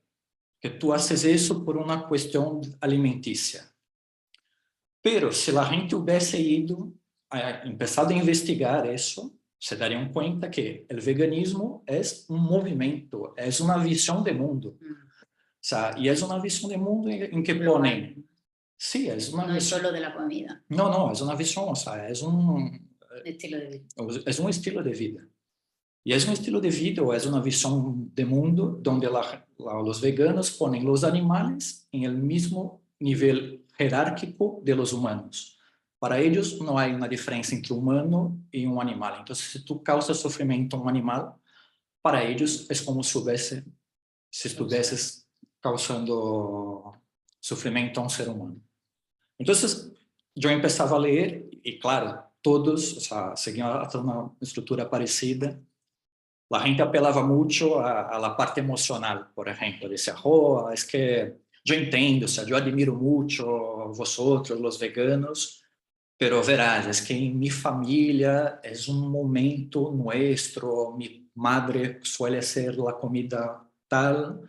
que tú haces eso por una cuestión alimenticia. Pero si la gente hubiese ido a empezado a investigar eso, se darían cuenta que el veganismo es un movimiento, es una visión de mundo. O sea, y es una visión de mundo en que ponen... Sí, es una No es visión... solo de la comida. No, es una visión, o sea, Estilo de vida. es un estilo de vida. Y es un estilo de vida o es una visión de mundo donde los veganos ponen los animales en el mismo nivel jerárquico de los humanos. Para ellos no hay una diferencia entre humano y un animal. Entonces, si tú causas sufrimiento a un animal, para ellos es como si estuvieses causando sufrimiento a un ser humano. Entonces, yo empezaba a leer y claro, todos, o sea, seguían una estructura parecida. La gente apelaba mucho a la parte emocional, por ejemplo. Decía, oh, es que yo entiendo, o sea, yo admiro mucho a vosotros, los veganos, pero verás, es que en mi familia es un momento nuestro, mi madre suele hacer la comida tal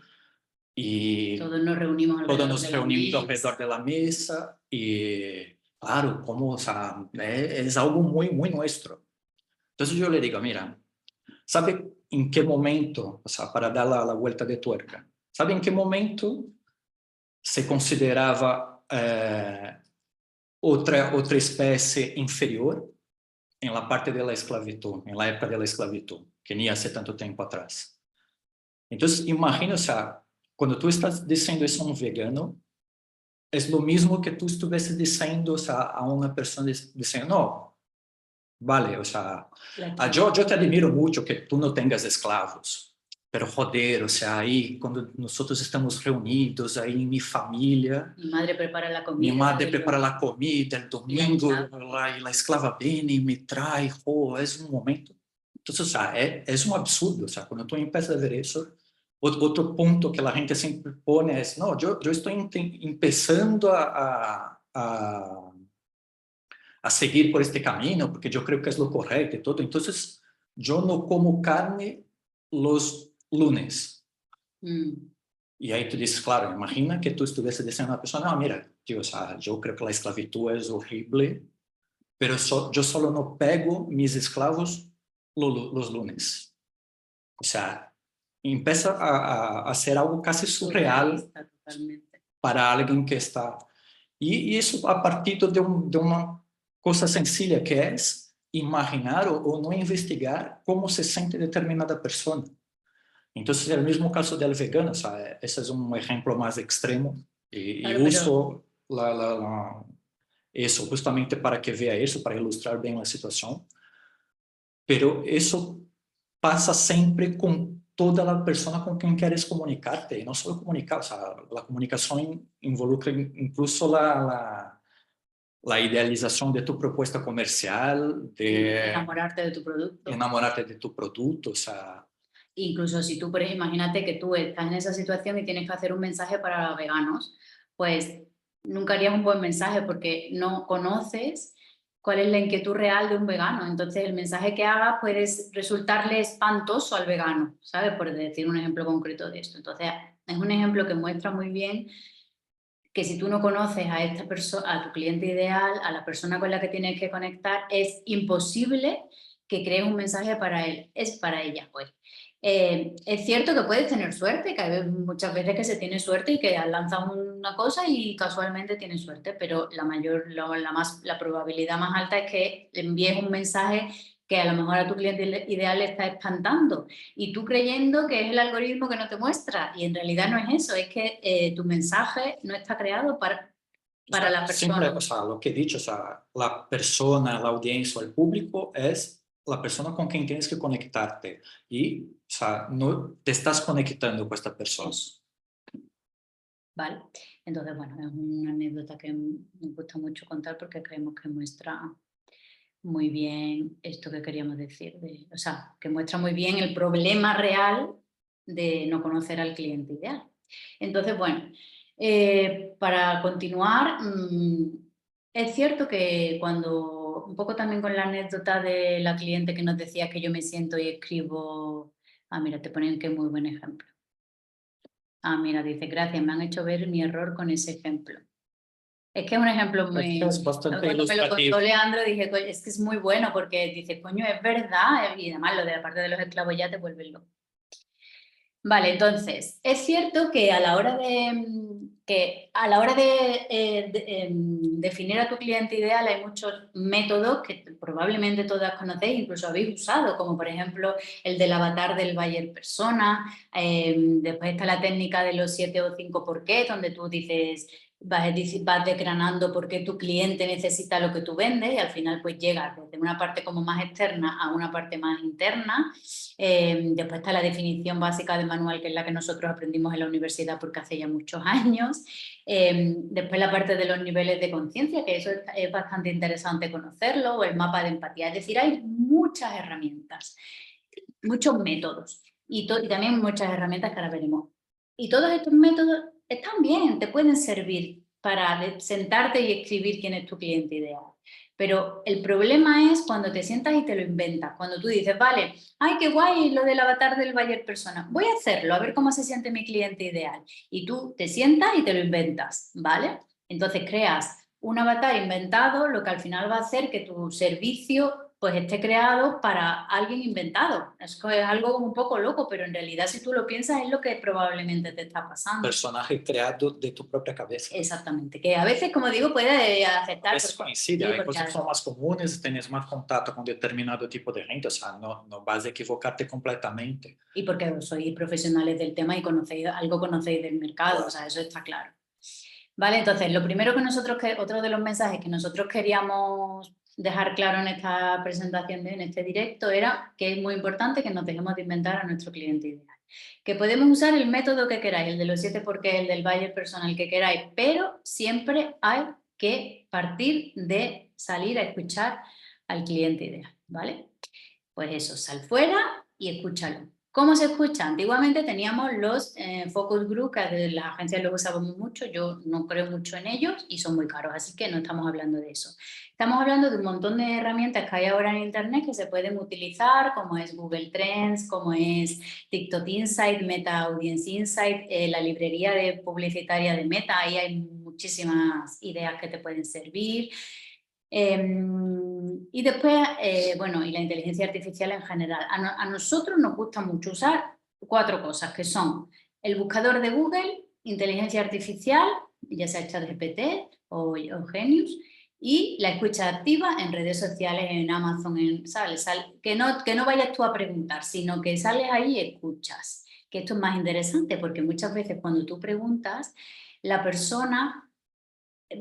y Todos nos reunimos todos alrededor nos de la reunimos mesa. alrededor de la mesa y claro, como, o sea, es algo muy, muy nuestro. Entonces yo le digo, mira, ¿sabe en qué momento, o sea, para dar la vuelta de tuerca, ¿sabe en qué momento se consideraba otra especie inferior? En la parte de la esclavitud, en la época de la esclavitud, que ni hace tanto tiempo atrás. Entonces, imagina, o sea, cuando tú estás diciendo eso a un vegano, es lo mismo que tú estuvieses diciendo, o sea, a una persona diciendo, no, vale, o sea, yo te admiro mucho que tú no tengas esclavos, pero joder, o sea, ahí cuando nosotros estamos reunidos ahí en mi familia, Mi madre prepara la mi comida. madre prepara la comida, el domingo la esclava viene y me trae, oh, es un momento. Entonces, o sea, es un absurdo, o sea, cuando tú empiezas a ver eso, otro punto que la gente siempre pone es, no, yo estoy empezando a seguir por este camino, porque yo creo que es lo correcto y todo. Entonces, yo no como carne los lunes. Y ahí tú dices, claro, imagina que tú estuvieses diciendo a una persona, no, mira, tío, o sea, yo creo que la esclavitud es horrible, pero yo solo no pego mis esclavos los lunes. O sea, empieza a ser algo casi surreal para alguien que está... Y eso a partir de una cosa sencilla que es imaginar o no investigar cómo se siente determinada persona. Entonces, el mismo caso del vegano, o sea, ese es un ejemplo más extremo y Claro, pero uso eso justamente para que vea eso, para ilustrar bien la situación. Pero eso pasa siempre con toda la persona con quien quieres comunicarte, y no solo comunicar, o sea, la comunicación involucra incluso la idealización de tu propuesta comercial, de enamorarte de tu producto. enamorarte de tu producto, o sea, Incluso si tú, por ejemplo, imagínate que tú estás en esa situación y tienes que hacer un mensaje para veganos, pues nunca harías un buen mensaje porque no conoces cuál es la inquietud real de un vegano. Entonces el mensaje que hagas puede resultarle espantoso al vegano, ¿sabes? Por decir un ejemplo concreto de esto. Entonces es un ejemplo que muestra muy bien que si tú no conoces a esta persona, a tu cliente ideal, a la persona con la que tienes que conectar, es imposible que crees un mensaje para él, es para ella, pues. Es cierto que puedes tener suerte, que hay muchas veces que se tiene suerte y que has lanzado una cosa y casualmente tienes suerte, pero la probabilidad más alta es que envíes un mensaje que a lo mejor a tu cliente ideal le está espantando y tú creyendo que es el algoritmo que no te muestra y en realidad no es eso, es que tu mensaje no está creado o para sea, la siempre, persona. o sea, lo que he dicho, o sea, la persona, la audiencia o el público es la persona con quien tienes que conectarte y, o sea, no te estás conectando con esta persona. Eso, ¿vale? Entonces, bueno, es una anécdota que me gusta mucho contar porque creemos que muestra muy bien esto que queríamos decir, o sea, que muestra muy bien el problema real de no conocer al cliente ideal. Entonces, bueno, para continuar, es cierto que cuando, un poco también con la anécdota de la cliente que nos decía que yo me siento y escribo, mira, te ponen que muy buen ejemplo. Mira, dice, gracias, me han hecho ver mi error con ese ejemplo. Es que es un ejemplo Es que muy... es bastante Cuando me lo ilustrativo. contó Leandro dije, "Coño, es que es muy bueno porque dice, coño, es verdad, y además lo de la parte de los esclavos ya te vuelve loco. Vale, entonces, es cierto que a la hora de, definir a tu cliente ideal hay muchos métodos que probablemente todas conocéis, incluso habéis usado, como por ejemplo el del avatar del buyer persona, después está la técnica de los 7 o 5 por qué, donde tú dices, vas desgranando por qué tu cliente necesita lo que tú vendes y al final pues llegas desde una parte como más externa a una parte más interna. Después está la definición básica del manual, que es la que nosotros aprendimos en la universidad porque hace ya muchos años. Después la parte de los niveles de conciencia, que eso es bastante interesante conocerlo, o el mapa de empatía. Es decir, hay muchas herramientas, muchos métodos y también muchas herramientas que ahora veremos. Y todos estos métodos están bien, te pueden servir para sentarte y escribir quién es tu cliente ideal. Pero el problema es cuando te sientas y te lo inventas. Cuando tú dices, vale, ay, qué guay lo del avatar del buyer persona, voy a hacerlo, a ver cómo se siente mi cliente ideal. Y tú te sientas y te lo inventas, ¿vale? Entonces creas un avatar inventado, lo que al final va a hacer que tu servicio pues esté creado para alguien inventado. Es algo un poco loco, pero en realidad si tú lo piensas es lo que probablemente te está pasando. Personaje creado de tu propia cabeza. Exactamente, que a veces, como digo, puede afectar. A veces coincide, hay porque cosas que son más comunes, tienes más contacto con determinado tipo de gente, o sea, no vas a equivocarte completamente. y porque sois profesionales del tema y algo conocéis del mercado, o sea, eso está claro. Vale, entonces, lo primero que otro de los mensajes que nosotros queríamos dejar claro en esta presentación, en este directo, era que es muy importante que nos dejemos de inventar a nuestro cliente ideal. Que podemos usar el método que queráis, el de los 7 por qué, el del buyer personal que queráis, pero siempre hay que partir de salir a escuchar al cliente ideal, ¿vale? Pues eso, sal fuera y escúchalo. ¿Cómo se escucha? Antiguamente teníamos los focus group, que las agencias lo usábamos mucho, yo no creo mucho en ellos y son muy caros, así que no estamos hablando de eso. Estamos hablando de un montón de herramientas que hay ahora en Internet que se pueden utilizar, como es Google Trends, como es TikTok Insight, Meta Audience Insight, la librería publicitaria de Meta, ahí hay muchísimas ideas que te pueden servir. Y después, bueno, y la inteligencia artificial en general. A nosotros nos gusta mucho usar 4 cosas, que son el buscador de Google, inteligencia artificial ya sea ChatGPT o Genius, y la escucha activa en redes sociales, en Amazon, ¿sabes? Que no vayas tú a preguntar, sino que sales ahí y escuchas. Que esto es más interesante porque muchas veces cuando tú preguntas, la persona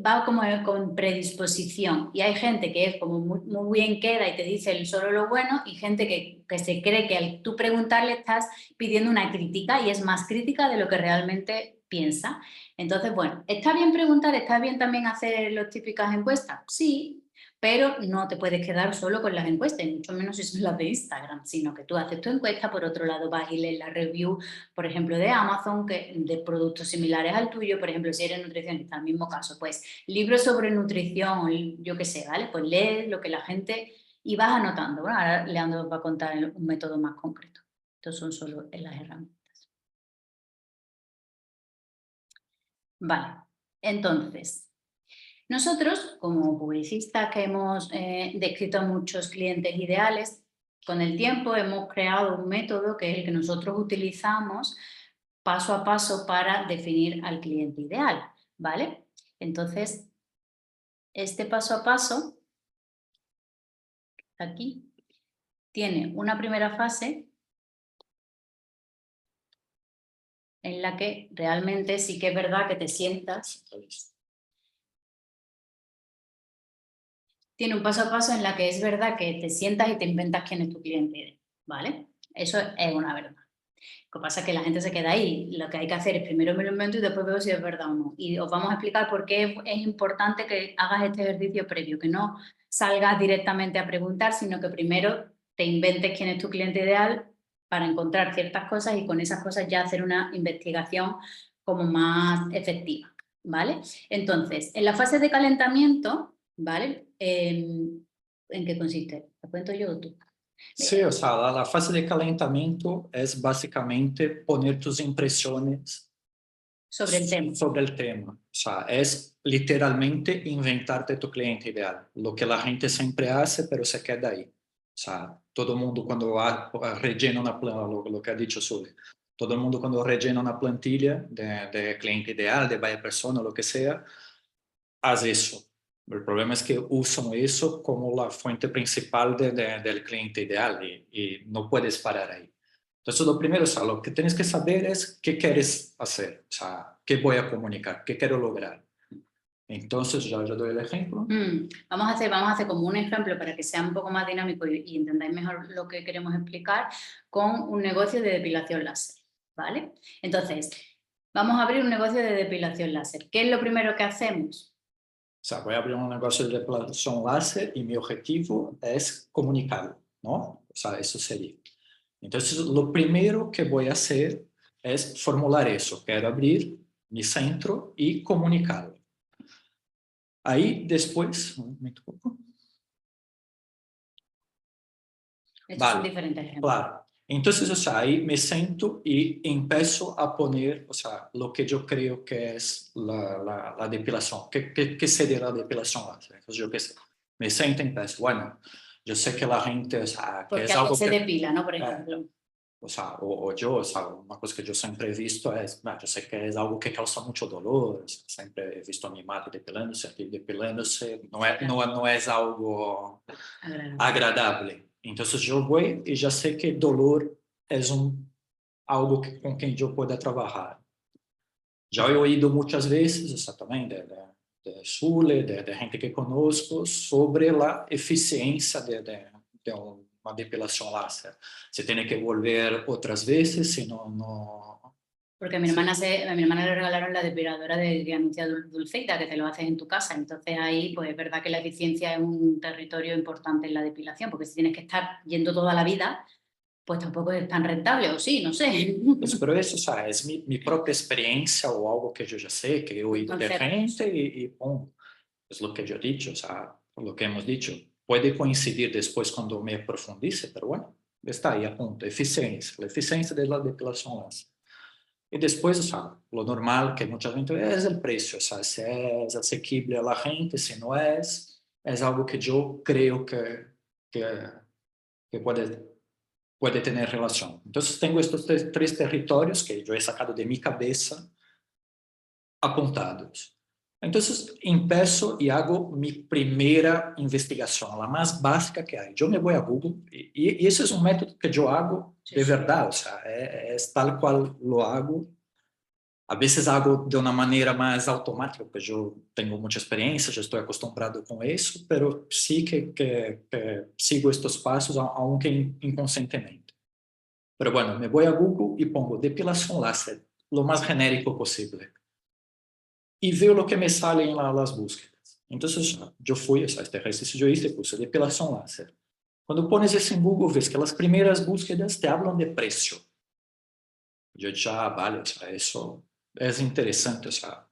va como con predisposición y hay gente que es como muy bien queda y te dice solo lo bueno y gente que se cree que al tú preguntarle estás pidiendo una crítica y es más crítica de lo que realmente piensa. Entonces, bueno, ¿está bien preguntar? ¿Está bien también hacer las típicas encuestas? Sí, pero no te puedes quedar solo con las encuestas, y mucho menos si son las de Instagram, sino que tú haces tu encuesta, por otro lado vas y lees la review, por ejemplo, de Amazon, de productos similares al tuyo, por ejemplo, si eres nutricionista, el mismo caso, pues libros sobre nutrición, yo qué sé, ¿vale? Pues lees lo que la gente y vas anotando. Bueno, ahora Leandro os va a contar un método más concreto. Estos son solo las herramientas. Vale, entonces, nosotros, como publicistas que hemos descrito a muchos clientes ideales, con el tiempo hemos creado un método que es el que nosotros utilizamos paso a paso para definir al cliente ideal, ¿vale? Entonces, este paso a paso, aquí, tiene una primera fase en la que realmente sí que es verdad que te sientas. Tiene un paso a paso en la que es verdad que te sientas y te inventas quién es tu cliente, ¿vale? Eso es una verdad. Lo que pasa es que la gente se queda ahí. Lo que hay que hacer es primero me lo invento y después veo si es verdad o no. Y os vamos a explicar por qué es importante que hagas este ejercicio previo, que no salgas directamente a preguntar, sino que primero te inventes quién es tu cliente ideal para encontrar ciertas cosas y con esas cosas ya hacer una investigación como más efectiva, ¿vale? Entonces, en la fase de calentamiento, ¿vale? ¿En qué consiste? ¿Lo cuento yo o tú? Sí, o sea, la fase de calentamiento es básicamente poner tus impresiones Sobre el tema. sobre el tema. O sea, es literalmente inventarte tu cliente ideal. Lo que la gente siempre hace, pero se queda ahí. O sea, todo el mundo cuando rellena una plantilla, lo que ha dicho Sule, todo el mundo cuando rellena una plantilla de cliente ideal, de vaya persona, lo que sea, haz eso. El problema es que usan eso como la fuente principal del cliente ideal y no puedes parar ahí. Entonces, lo primero, o sea, lo que tienes que saber es qué quieres hacer, o sea, qué voy a comunicar, qué quiero lograr. Entonces, ya doy el ejemplo. Vamos a hacer como un ejemplo para que sea un poco más dinámico y entendáis mejor lo que queremos explicar con un negocio de depilación láser, ¿vale? Entonces, vamos a abrir un negocio de depilación láser. ¿Qué es lo primero que hacemos? O sea, voy a abrir un negocio de depilación láser y mi objetivo es comunicarlo, ¿no? O sea, eso sería. Entonces, lo primero que voy a hacer es formular eso. Quiero abrir mi centro y comunicarlo. Ahí después, un momento, Estos son vale, diferentes ejemplos. claro. Entonces, o sea, ahí me siento y empiezo a poner, o sea, lo que yo creo que es la depilación. ¿Qué sería la depilación láser? Entonces, yo qué sé, me siento y empiezo, bueno, yo sé que la gente, o sea, que Porque es a qué algo se que... depila, ¿no? Por ejemplo. O sea, o yo, o sea, una cosa que yo siempre he visto es, yo sé que es algo que causa mucho dolor, siempre he visto a mi madre depilándose, no es algo agradable. Entonces yo voy y ya sé que dolor es algo con quien yo pueda trabajar. Ya he oído muchas veces, o sea, también de Sule, de gente que conozco, sobre la eficiencia de una depilación láser. Se tiene que volver otras veces, si no... Porque a mi hermana le regalaron la depiladora que anuncia Dulceida, que te lo haces en tu casa. Entonces ahí, pues es verdad que la eficiencia es un territorio importante en la depilación, porque si tienes que estar yendo toda la vida, pues tampoco es tan rentable, o sí, no sé. Pues, pero eso, o sea, es mi propia experiencia o algo que yo ya sé, que he oído de gente y pum, es lo que yo he dicho, o sea, lo que hemos dicho. Puede coincidir después cuando me profundice, pero bueno, está ahí a punto. Eficiencia, la eficiencia de la depilación láser. Y después, o sea, lo normal que mucha gente ve es el precio, o sea, si es asequible a la gente, si no es algo que yo creo que puede tener relación. Entonces tengo estos tres territorios que yo he sacado de mi cabeza apuntados. Entonces empiezo y hago mi primera investigación, la más básica que hay. Yo me voy a Google y ese es un método que yo hago de verdad, o sea, es tal cual lo hago. A veces hago de una manera más automática, pues yo tengo mucha experiencia, yo estoy acostumbrado con eso, pero sí que sigo estos pasos, aunque inconscientemente. Pero bueno, me voy a Google y pongo depilación láser, lo más genérico posible. Y veo lo que me sale en las búsquedas. Entonces, yo fui, o sea, este ejercicio yo hice, puse depilación láser. Cuando pones eso en Google, ves que las primeras búsquedas te hablan de precio. Yo ya, vale, o sea, eso es interesante, o sea.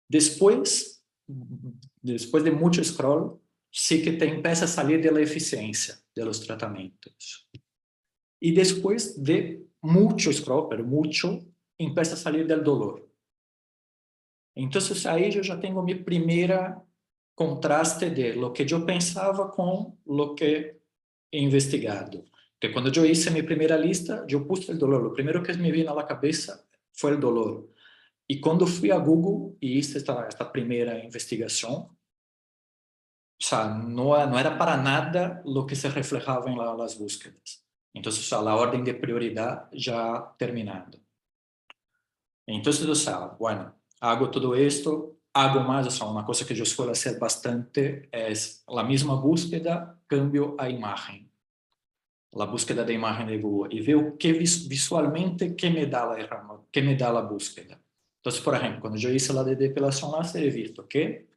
Después, después de mucho scroll, sí que te empieza a salir de la eficiencia de los tratamientos. Y después de mucho scroll, pero mucho, empieza a salir del dolor. Entonces ahí yo ya tengo mi primera contraste de lo que yo pensaba con lo que he investigado. Que cuando yo hice mi primera lista, yo puse el dolor. Lo primero que me vino a la cabeza fue el dolor. Y cuando fui a Google y hice esta primera investigación, o sea, no era para nada lo que se reflejaba en las búsquedas. Entonces, a la orden de prioridad ya terminando. Entonces, o sea, bueno, hago todo esto, hago más, o sea, una cosa que yo suelo hacer bastante es la misma búsqueda, cambio a imagen. La búsqueda de imagen de Google y veo que visualmente qué me da qué me da la búsqueda. Entonces, por ejemplo, cuando yo hice la de depilación láser, he visto que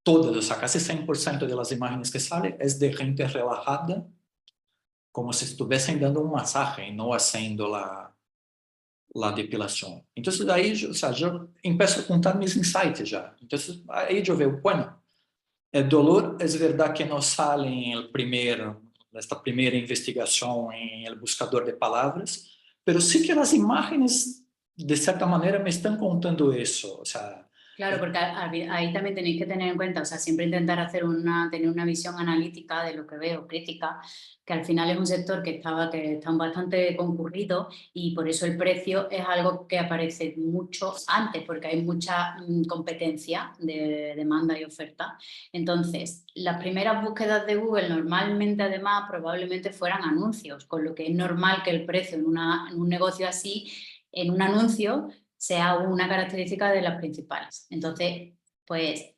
todas, o sea, casi 100% de las imágenes que sale es de gente relajada, como si estuviesen dando un masaje y no haciendo la depilación. Entonces, ahí, o sea, yo empiezo a contar mis insights ya. Entonces, ahí yo veo, bueno, el dolor es verdad que no sale en esta primera investigación en el buscador de palabras, pero sí que las imágenes, de cierta manera, me están contando eso. O sea, Claro, porque ahí también tenéis que tener en cuenta, o sea, siempre intentar tener una visión analítica de lo que veo, crítica, que al final es un sector que está bastante concurrido y por eso el precio es algo que aparece mucho antes, porque hay mucha competencia de demanda y oferta. Entonces, las primeras búsquedas de Google normalmente además probablemente fueran anuncios, con lo que es normal que el precio en un negocio así, en un anuncio, sea una característica de las principales. Entonces, pues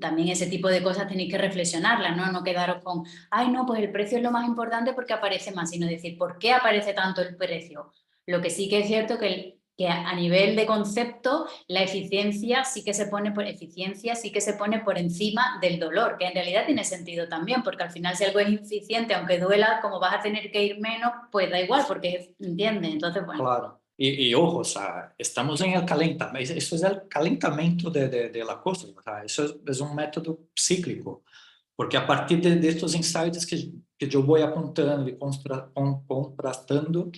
también ese tipo de cosas tenéis que reflexionarlas, ¿no? No quedaros con, ay, no, pues el precio es lo más importante porque aparece más, sino decir, ¿por qué aparece tanto el precio? Lo que sí que es cierto que a nivel de concepto, la eficiencia sí que se pone por encima del dolor, que en realidad tiene sentido también, porque al final si algo es eficiente, aunque duela, como vas a tener que ir menos, pues da igual, porque entiende. Entonces, bueno. claro. Y ojo, o sea, estamos en el calentamiento, eso es el calentamiento de la cosa, o sea, eso es un método cíclico, porque a partir de estos insights que yo voy apuntando y contrastando,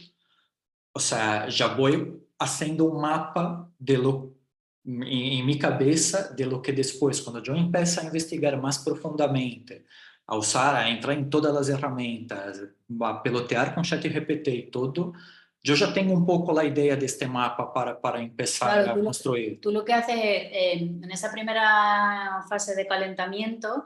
o sea, ya voy haciendo un mapa de lo en mi cabeza de lo que después, cuando yo empiezo a investigar más profundamente, a usar, a entrar en todas las herramientas, a pelotear con ChatGPT y todo, yo ya tengo un poco la idea de este mapa para empezar Claro, a construir. tú lo que haces es, en esa primera fase de calentamiento,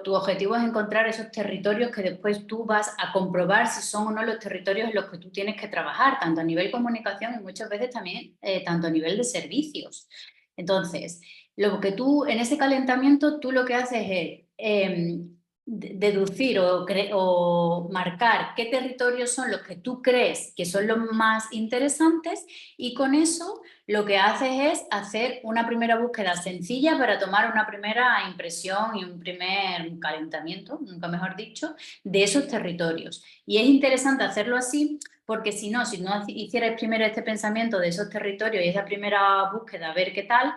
tu objetivo es encontrar esos territorios que después tú vas a comprobar si son o no los territorios en los que tú tienes que trabajar, tanto a nivel comunicación y muchas veces también tanto a nivel de servicios. Entonces, lo que tú, en ese calentamiento, tú lo que haces es deducir o marcar qué territorios son los que tú crees que son los más interesantes y con eso lo que haces es hacer una primera búsqueda sencilla para tomar una primera impresión y un primer calentamiento, nunca mejor dicho, de esos territorios. Y es interesante hacerlo así porque si no hicierais primero este pensamiento de esos territorios y esa primera búsqueda, a ver qué tal,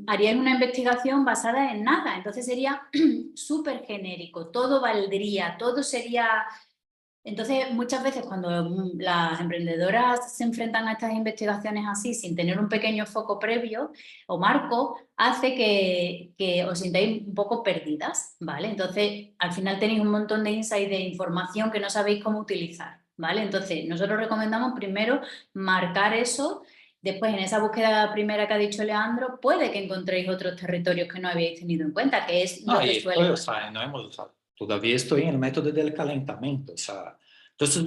haríais una investigación basada en nada. Entonces sería súper genérico, todo valdría, todo sería... Entonces, muchas veces cuando las emprendedoras se enfrentan a estas investigaciones así, sin tener un pequeño foco previo o marco, hace que os sintáis un poco perdidas, ¿vale? Entonces, al final tenéis un montón de insight de información que no sabéis cómo utilizar, ¿vale? Entonces, nosotros recomendamos primero marcar eso Después, en esa búsqueda primera que ha dicho Leandro, puede que encontréis otros territorios que no habíais tenido en cuenta, que es lo No, que y suele estoy, o pasar. sea, no hemos, o sea, todavía estoy en el método del calentamiento, o sea, entonces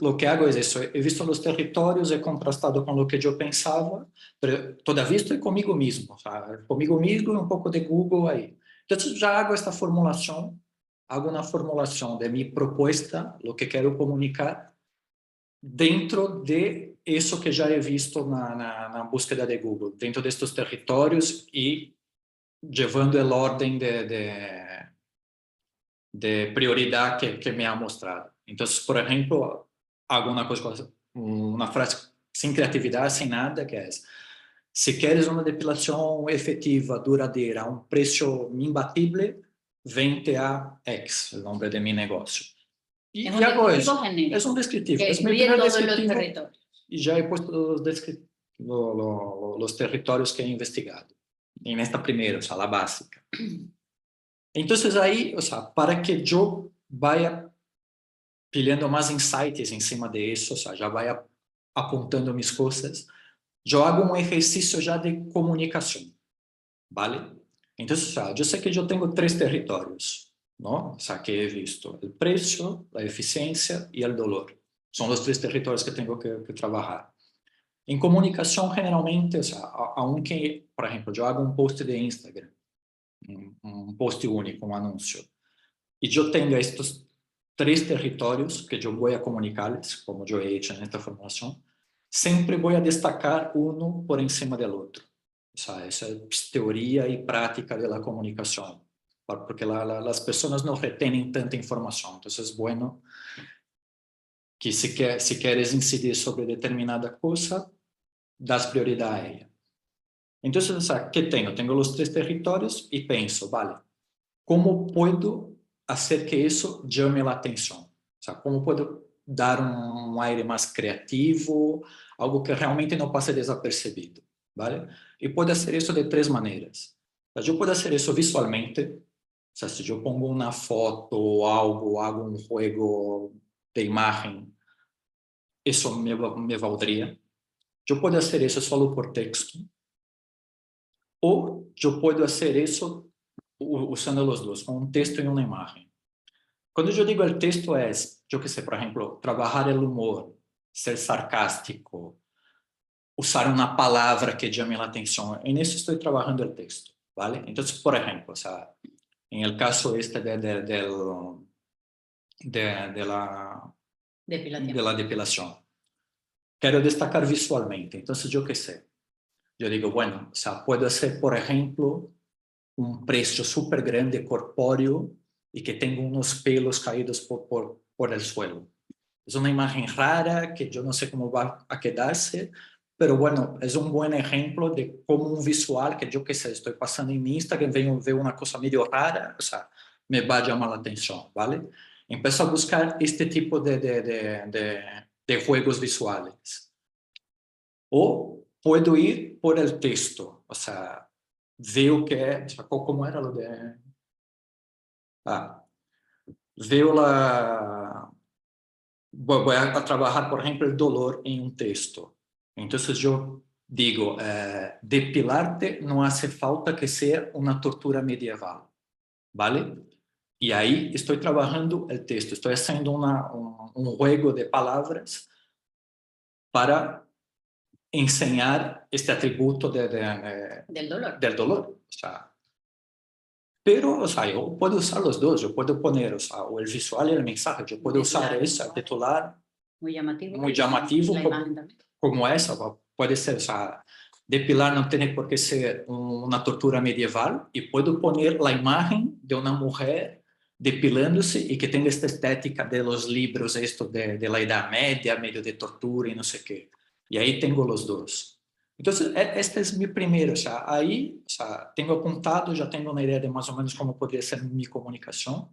lo que hago es eso, he visto los territorios, he contrastado con lo que yo pensaba, pero todavía estoy conmigo mismo, o sea, conmigo mismo y un poco de Google ahí. Entonces ya hago esta formulación, hago una formulación de mi propuesta, lo que quiero comunicar, dentro de eso que ya he visto na búsqueda de Google, dentro de estos territorios y llevando el orden de prioridad que me ha mostrado. Entonces, por ejemplo, hago una frase sin creatividad, sin nada, que es, si quieres una depilación efectiva, duradera, a un precio imbatible, vente a X, el nombre de mi negocio. Es Y un hago descriptivo eso. Es un genérico, descriptivo. que Es mi incluye primer todos los descriptivo territorios. y ya he puesto los territorios que he investigado. En esta primera, o sea, la básica. Entonces ahí, o sea, para que yo vaya pillando más insights encima de eso, o sea, ya vaya apuntando mis cosas, yo hago un ejercicio ya de comunicación, ¿vale? Entonces, o sea, yo sé que yo tengo 3 territorios, ¿no? O sea, que he visto, el precio, la eficiencia y el dolor. Son los 3 territorios que tengo que trabajar. En comunicación, generalmente, o sea, aunque, por ejemplo, yo hago un post de Instagram, un post único, un anuncio, y yo tenga estos 3 territorios que yo voy a comunicarles, como yo he hecho en esta formación, siempre voy a destacar uno por encima del otro. O sea, esa es teoría y práctica de la comunicación, porque las personas no retienen tanta información. Entonces es bueno que si quieres incidir sobre determinada cosa, das prioridad a ella. Entonces, o sea, ¿qué tengo? Tengo los 3 territorios y pienso, vale, ¿cómo puedo hacer que eso llame la atención? O sea, ¿cómo puedo dar un aire más creativo, algo que realmente no pase desapercibido? ¿Vale? Y puedo hacer eso de 3 maneras. O sea, yo puedo hacer eso visualmente, o sea, si yo pongo una foto o algo, hago un juego de imagen, eso me valdría. Yo puedo hacer eso solo por texto, o yo puedo hacer eso usando los dos, con un texto y una imagen. Cuando yo digo el texto es, yo qué sé, por ejemplo, trabajar el humor, ser sarcástico, usar una palabra que llame la atención. En eso estoy trabajando el texto, ¿vale? Entonces, por ejemplo, o sea, en el caso este Depilación. de la depilación, quiero destacar visualmente. Entonces, yo qué sé, yo digo, bueno, o sea, puedo hacer, por ejemplo, un precio súper grande, corpóreo, y que tenga unos pelos caídos por el suelo. Es una imagen rara que yo no sé cómo va a quedarse, pero bueno, es un buen ejemplo de cómo un visual que yo qué sé, estoy pasando en mi Instagram, veo una cosa medio rara, o sea, me va a llamar la atención, ¿vale? Empiezo a buscar este tipo de juegos visuales. O puedo ir por el texto, o sea, veo que, o sea, ¿cómo era lo de? Ah, veo voy a trabajar, por ejemplo, el dolor en un texto. Entonces yo digo, depilarte no hace falta que sea una tortura medieval, ¿vale? Y ahí estoy trabajando el texto, estoy haciendo un juego de palabras para enseñar este atributo Del dolor. del dolor. O sea, pero, o sea, yo puedo usar los dos, yo puedo poner, o sea, o el visual y el mensaje, yo puedo usar Titular, ese titular muy llamativo. muy Y llamativo la imagen también. como esa, puede ser, o sea, depilar no tiene por qué ser una tortura medieval y puedo poner la imagen de una mujer depilándose y que tenga esta estética de los libros, esto de la Edad Media, medio de tortura y no sé qué. Y ahí tengo los dos. Entonces, este es mi primero, o sea, ahí, o sea, tengo apuntado, ya tengo una idea de más o menos cómo podría ser mi comunicación.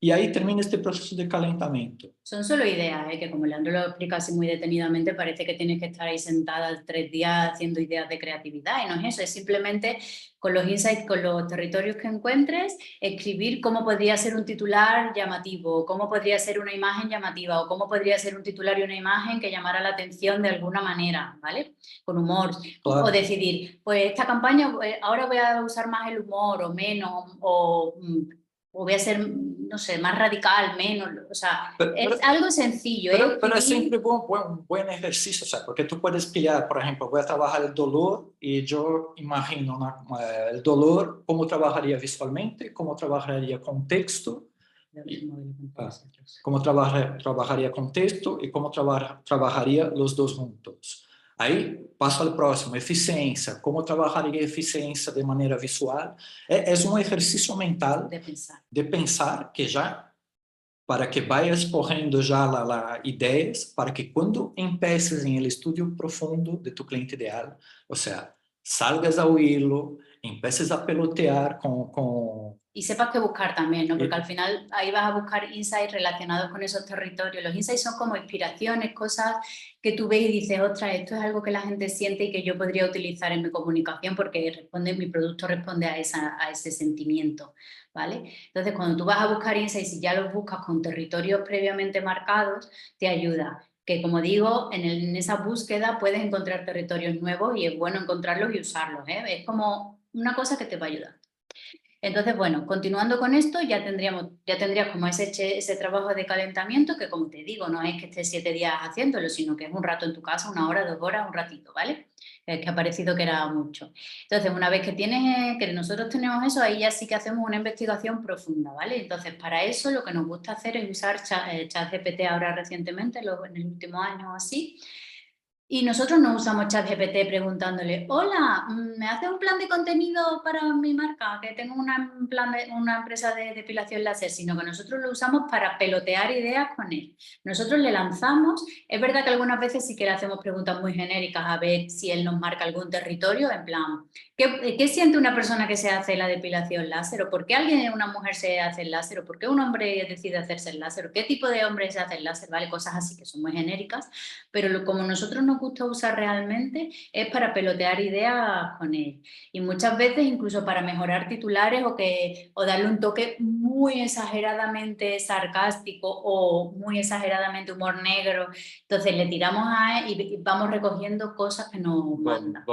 y ahí termina este proceso de calentamiento. Son solo ideas, que como Leandro lo explica así muy detenidamente, parece que tienes que estar ahí sentada 3 días haciendo ideas de creatividad, y no es eso, es simplemente con los insights, con los territorios que encuentres, escribir cómo podría ser un titular llamativo, cómo podría ser una imagen llamativa, o cómo podría ser un titular y una imagen que llamara la atención de alguna manera, ¿vale? Con humor. Claro. O decidir, pues esta campaña, ahora voy a usar más el humor o menos, o voy a ser, no sé, más radical, menos, o sea, es algo sencillo. Pero es siempre un buen ejercicio, o sea, porque tú puedes pillar, por ejemplo, voy a trabajar el dolor y yo imagino el dolor, cómo trabajaría visualmente, cómo trabajaría con texto, cómo trabajaría con texto y cómo trabajaría los dos juntos. Aí passo ao próximo, eficiência. Como trabalharia a eficiência de maneira visual? É um exercício mental de pensar que já, para que vayas correndo já ideias, para que quando empeces em el estudio profundo de tu cliente ideal, ou seja, salgas ao hilo, empeces a pelotear con y sepas qué buscar también, ¿no? Porque al final ahí vas a buscar insights relacionados con esos territorios. Los insights son como inspiraciones, cosas que tú ves y dices, ostras, esto es algo que la gente siente y que yo podría utilizar en mi comunicación porque mi producto responde a ese sentimiento, ¿vale? Entonces, cuando tú vas a buscar insights y ya los buscas con territorios previamente marcados, te ayuda. Que como digo, en esa búsqueda puedes encontrar territorios nuevos y es bueno encontrarlos y usarlos, ¿eh? Es como una cosa que te va a ayudar. Entonces, bueno, continuando con esto, ya tendrías como ese trabajo de calentamiento que, como te digo, no es que estés 7 días haciéndolo, sino que es un rato en tu casa, 1 hora, 2 horas, un ratito, ¿vale? Es que ha parecido que era mucho. Entonces, una vez que nosotros tenemos eso, ahí ya sí que hacemos una investigación profunda, ¿vale? Entonces, para eso lo que nos gusta hacer es usar ChatGPT ahora recientemente, en el último año o así. Y nosotros no usamos ChatGPT preguntándole, hola, ¿me hace un plan de contenido para mi marca? Que tengo una empresa de depilación láser, sino que nosotros lo usamos para pelotear ideas con él. Nosotros le lanzamos, es verdad que algunas veces sí que le hacemos preguntas muy genéricas a ver si él nos marca algún territorio, en plan, ¿qué siente una persona que se hace la depilación láser? ¿O por qué una mujer se hace el láser? ¿O por qué un hombre decide hacerse el láser? ¿O qué tipo de hombre se hace el láser? ¿Vale? Cosas así que son muy genéricas, pero como nosotros nos gusta usar realmente es para pelotear ideas con él. Y muchas veces incluso para mejorar titulares o darle un toque muy exageradamente sarcástico o muy exageradamente humor negro. Entonces le tiramos a él y vamos recogiendo cosas que nos mandan.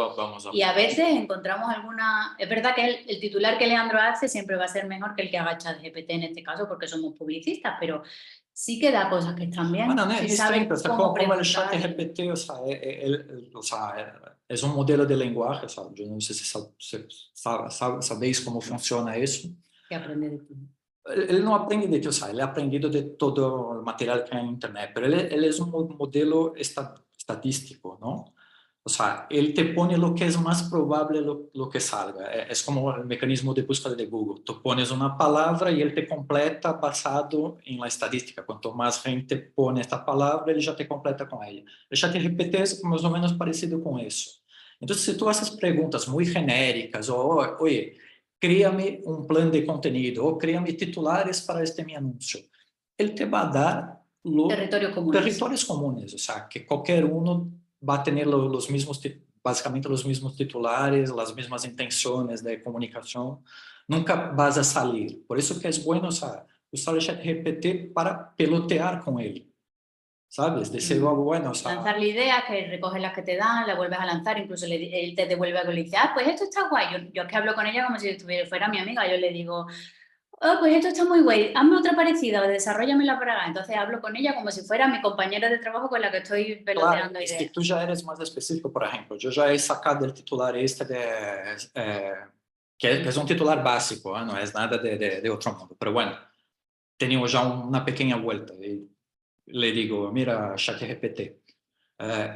Y a veces encontramos alguna... Es verdad que el titular que Leandro hace siempre va a ser mejor que el que haga ChatGPT en este caso porque somos publicistas, pero sí que da cosas que están bien. Bueno, Si es sabes simple, o sea, cómo como el preguntar. chat GPT, o sea, es un modelo de lenguaje, ¿sabes? Yo no sé si sabéis cómo funciona eso. Que aprende de ti. Él no aprende de ti, o sea, él ha aprendido de todo el material que hay en Internet, pero él es un modelo estadístico, ¿no? O sea, él te pone lo que es más probable lo que salga. Es como el mecanismo de búsqueda de Google. Tú pones una palabra y él te completa basado en la estadística. Cuanto más gente pone esta palabra, él ya te completa con ella. El ChatGPT es más o menos parecido con eso. Entonces, si tú haces preguntas muy genéricas, o, oye, cría-me un plan de contenido, o cría-me titulares para este mi anuncio, él te va a dar territorios comunes, o sea, que cualquier uno va a tener básicamente los mismos titulares, las mismas intenciones de comunicación, nunca vas a salir. Por eso que es bueno, o sea, usar el ChatGPT para pelotear con él, ¿sabes? Decir algo bueno, o sea... Lanzarle ideas, que recoges las que te dan, las vuelves a lanzar, incluso él te devuelve algo y le dice, pues esto está guay. Yo es que hablo con ella como si fuera mi amiga, yo le digo... pues esto está muy guay, hazme otra parecida o desarróllamela para acá. Entonces hablo con ella como si fuera mi compañera de trabajo con la que estoy peloteando ideas. Es que tú ya eres más específico, por ejemplo. Yo ya he sacado el titular que es un titular básico, no es nada de otro mundo. Pero bueno, tenemos ya una pequeña vuelta. Y le digo, mira, ChatGPT,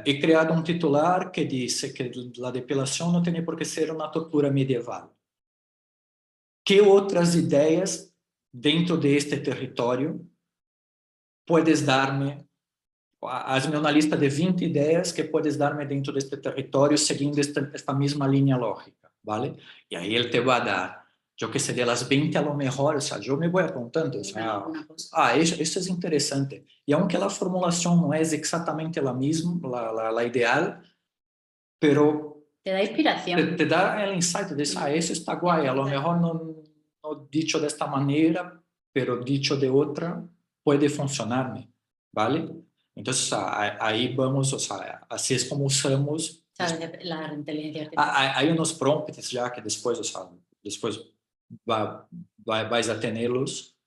he creado un titular que dice que la depilación no tiene por qué ser una tortura medieval. ¿Qué otras ideas dentro de este territorio puedes darme? Hazme una lista de 20 ideas que puedes darme dentro de este territorio siguiendo esta misma línea lógica, ¿vale? Y ahí él te va a dar yo qué sé, de las 20 a lo mejor, o sea, yo me voy apuntando, o sea, Una cosa. eso es interesante. Y aunque la formulación no es exactamente la misma, la ideal, pero Te da inspiración. te da el insight de decir, eso está guay, a lo mejor no dicho de esta manera, pero dicho de otra, puede funcionarme, ¿vale? Entonces, ahí vamos, o sea, así es como usamos. ¿Sabes? La inteligencia artificial. Hay unos prompts ya que después, o sea, después vais a tenerlos,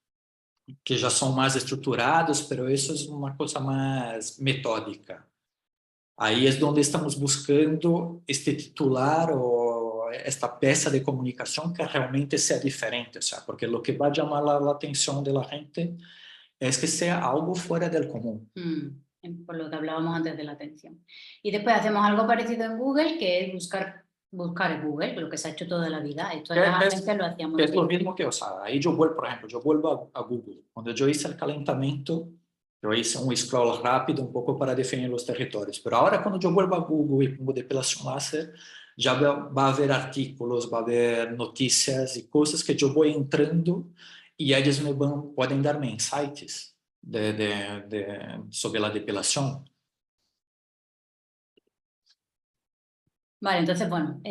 que ya son más estructurados, pero eso es una cosa más metódica. Ahí es donde estamos buscando este titular o esta pieza de comunicación que realmente sea diferente, o sea, porque lo que va a llamar la atención de la gente es que sea algo fuera del común. Por lo que hablábamos antes de la atención. Y después hacemos algo parecido en Google, que es buscar en Google, lo que se ha hecho toda la vida. Esto en las agencias lo hacíamos Es lo siempre. mismo que, o sea, ahí yo vuelvo, por ejemplo, yo vuelvo a Google. Cuando yo hice el calentamiento, yo hice un scroll rápido un poco para definir los territorios. Pero ahora cuando yo vuelvo a Google y pongo depilación láser, ya va a haber artículos, va a haber noticias y cosas que yo voy entrando y ellos pueden darme insights sobre la depilación. Vale, entonces, bueno,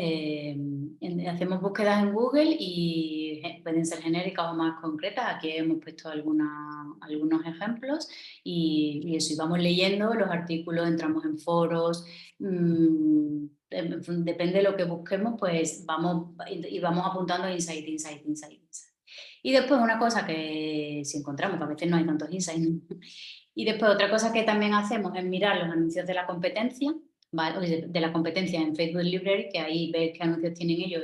hacemos búsquedas en Google y pueden ser genéricas o más concretas. Aquí hemos puesto algunos ejemplos y eso, y vamos leyendo los artículos, entramos en foros, depende de lo que busquemos, pues vamos apuntando insight. Y después una cosa que si encontramos, que a veces no hay tantos insights, y después otra cosa que también hacemos es mirar los anuncios de la competencia, ¿vale? De la competencia en Facebook Library, que ahí ves qué anuncios tienen ellos,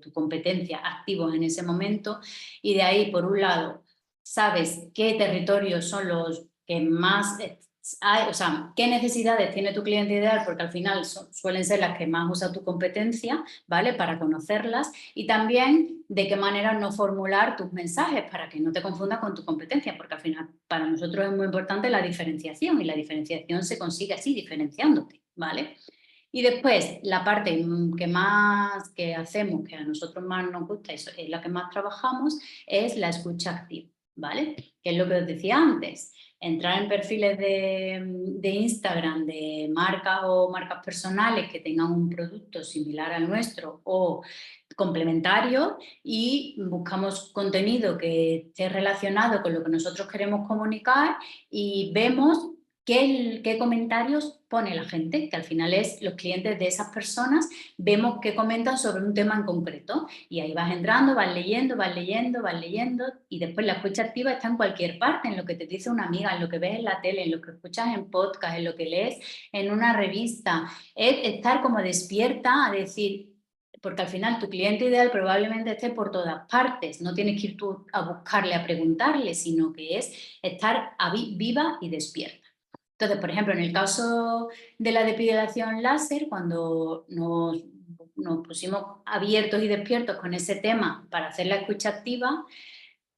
tu competencia activos en ese momento, y de ahí, por un lado, sabes qué territorios son los que más hay, o sea, qué necesidades tiene tu cliente ideal, porque al final suelen ser las que más usa tu competencia, ¿vale? Para conocerlas, y también de qué manera no formular tus mensajes para que no te confundas con tu competencia, porque al final para nosotros es muy importante la diferenciación, y la diferenciación se consigue así, diferenciándote, ¿vale? Y después, la parte que hacemos, que a nosotros más nos gusta, es la que más trabajamos, es la escucha activa, ¿vale? Que es lo que os decía antes. Entrar en perfiles de Instagram de marcas o marcas personales que tengan un producto similar al nuestro o complementario, y buscamos contenido que esté relacionado con lo que nosotros queremos comunicar y vemos qué comentarios pone la gente, que al final es los clientes de esas personas, vemos qué comentan sobre un tema en concreto, y ahí vas entrando, vas leyendo, y después la escucha activa está en cualquier parte, en lo que te dice una amiga, en lo que ves en la tele, en lo que escuchas en podcast, en lo que lees en una revista, es estar como despierta a decir, porque al final tu cliente ideal probablemente esté por todas partes, no tienes que ir tú a buscarle, a preguntarle, sino que es estar viva y despierta. Entonces, por ejemplo, en el caso de la depilación láser, cuando nos pusimos abiertos y despiertos con ese tema para hacer la escucha activa,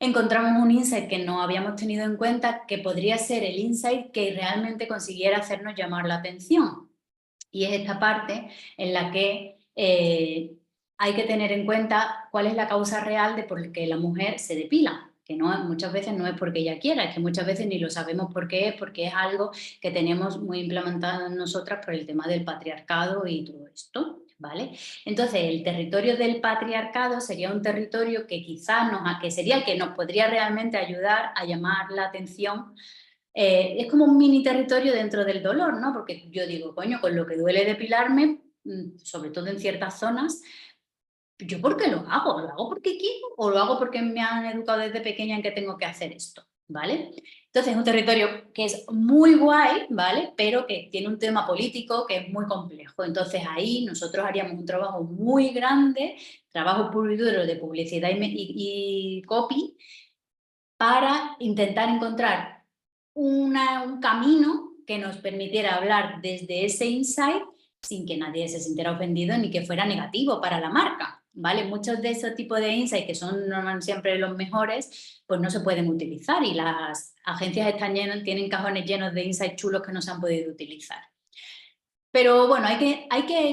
encontramos un insight que no habíamos tenido en cuenta, que podría ser el insight que realmente consiguiera hacernos llamar la atención. Y es esta parte en la que hay que tener en cuenta cuál es la causa real de por qué la mujer se depila, que no, muchas veces no es porque ella quiera, es que muchas veces ni lo sabemos por qué es, porque es algo que tenemos muy implementado en nosotras por el tema del patriarcado y todo esto, ¿vale? Entonces, el territorio del patriarcado sería un territorio que quizás que sería el que nos podría realmente ayudar a llamar la atención. Es como un mini territorio dentro del dolor, ¿no? Porque yo digo, coño, con lo que duele depilarme, sobre todo en ciertas zonas, ¿yo por qué lo hago? ¿Lo hago porque quiero o lo hago porque me han educado desde pequeña en que tengo que hacer esto? ¿Vale? Entonces es un territorio que es muy guay, ¿vale? Pero que tiene un tema político que es muy complejo. Entonces ahí nosotros haríamos un trabajo muy grande, trabajo puro y duro de publicidad y copy, para intentar encontrar un camino que nos permitiera hablar desde ese insight sin que nadie se sintiera ofendido ni que fuera negativo para la marca, ¿vale? Muchos de esos tipos de insights, que son normalmente siempre los mejores, pues no se pueden utilizar, y las agencias tienen cajones llenos de insights chulos que no se han podido utilizar. Pero bueno,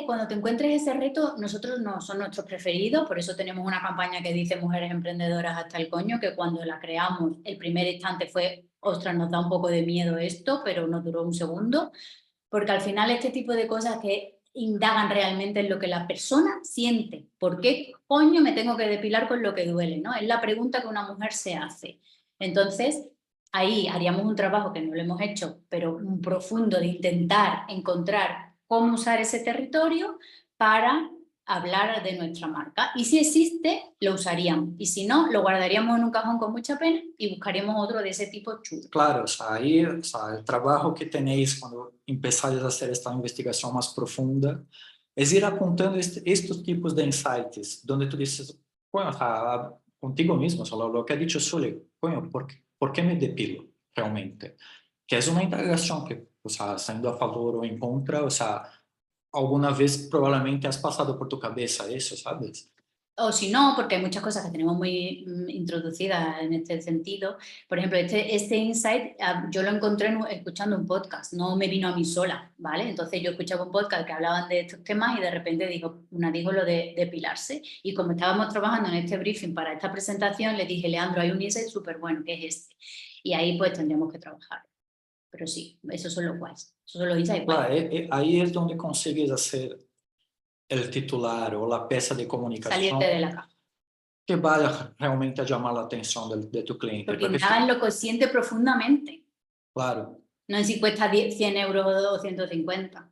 cuando te encuentres ese reto, nosotros no son nuestros preferidos, por eso tenemos una campaña que dice Mujeres Emprendedoras hasta el coño, que cuando la creamos, el primer instante fue, ostras, nos da un poco de miedo esto, pero nos duró un segundo, porque al final este tipo de cosas que indagan realmente en lo que la persona siente. ¿Por qué coño me tengo que depilar con lo que duele? ¿No? Es la pregunta que una mujer se hace. Entonces, ahí haríamos un trabajo que no lo hemos hecho, pero un profundo de intentar encontrar cómo usar ese territorio para hablar de nuestra marca. Y si existe, lo usaríamos. Y si no, lo guardaríamos en un cajón con mucha pena y buscaríamos otro de ese tipo chulo. Claro, o sea, ahí, o sea, el trabajo que tenéis cuando empezáis a hacer esta investigación más profunda es ir apuntando estos tipos de insights, donde tú dices, bueno, o sea, contigo mismo, o sea, lo que ha dicho Sule, bueno, por qué me depilo realmente? Que es una indagación que, o sea, siendo a favor o en contra, o sea, alguna vez probablemente has pasado por tu cabeza eso, ¿sabes? O si no, porque hay muchas cosas que tenemos muy introducidas en este sentido. Por ejemplo, este insight yo lo encontré escuchando un podcast, no me vino a mí sola, ¿vale? Entonces yo escuchaba un podcast que hablaban de estos temas y de repente dijo lo de depilarse. Y como estábamos trabajando en este briefing para esta presentación, le dije, Leandro, hay un insight súper bueno, que es este. Y ahí pues tendríamos que trabajar. Pero sí, esos son los guays, esos son los insights guays. Claro, ahí es donde consigues hacer el titular o la pieza de Salirte de comunicación la caja. que vaya realmente a llamar la atención de tu cliente. Porque Porque, indaga en lo consciente profundamente. claro, No es si cuesta 100 euros o 150,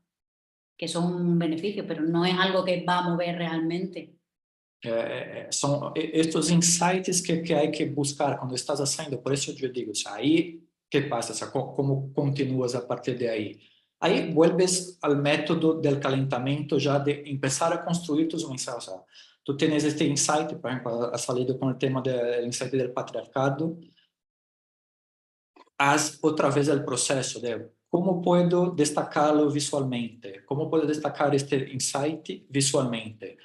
que son un beneficio, pero no es algo que va a mover realmente. son estos insights que hay que buscar cuando estás haciendo. Por eso yo digo, o sea, ahí, ¿qué pasa? O sea, ¿cómo continúas a partir de ahí? Ahí vuelves al método del calentamiento ya de empezar a construir tus mensajes. O sea, tú tienes este insight, por ejemplo, has salido con el tema del insight del patriarcado, haz otra vez el proceso de cómo puedo destacarlo visualmente, cómo puedo destacar este insight visualmente,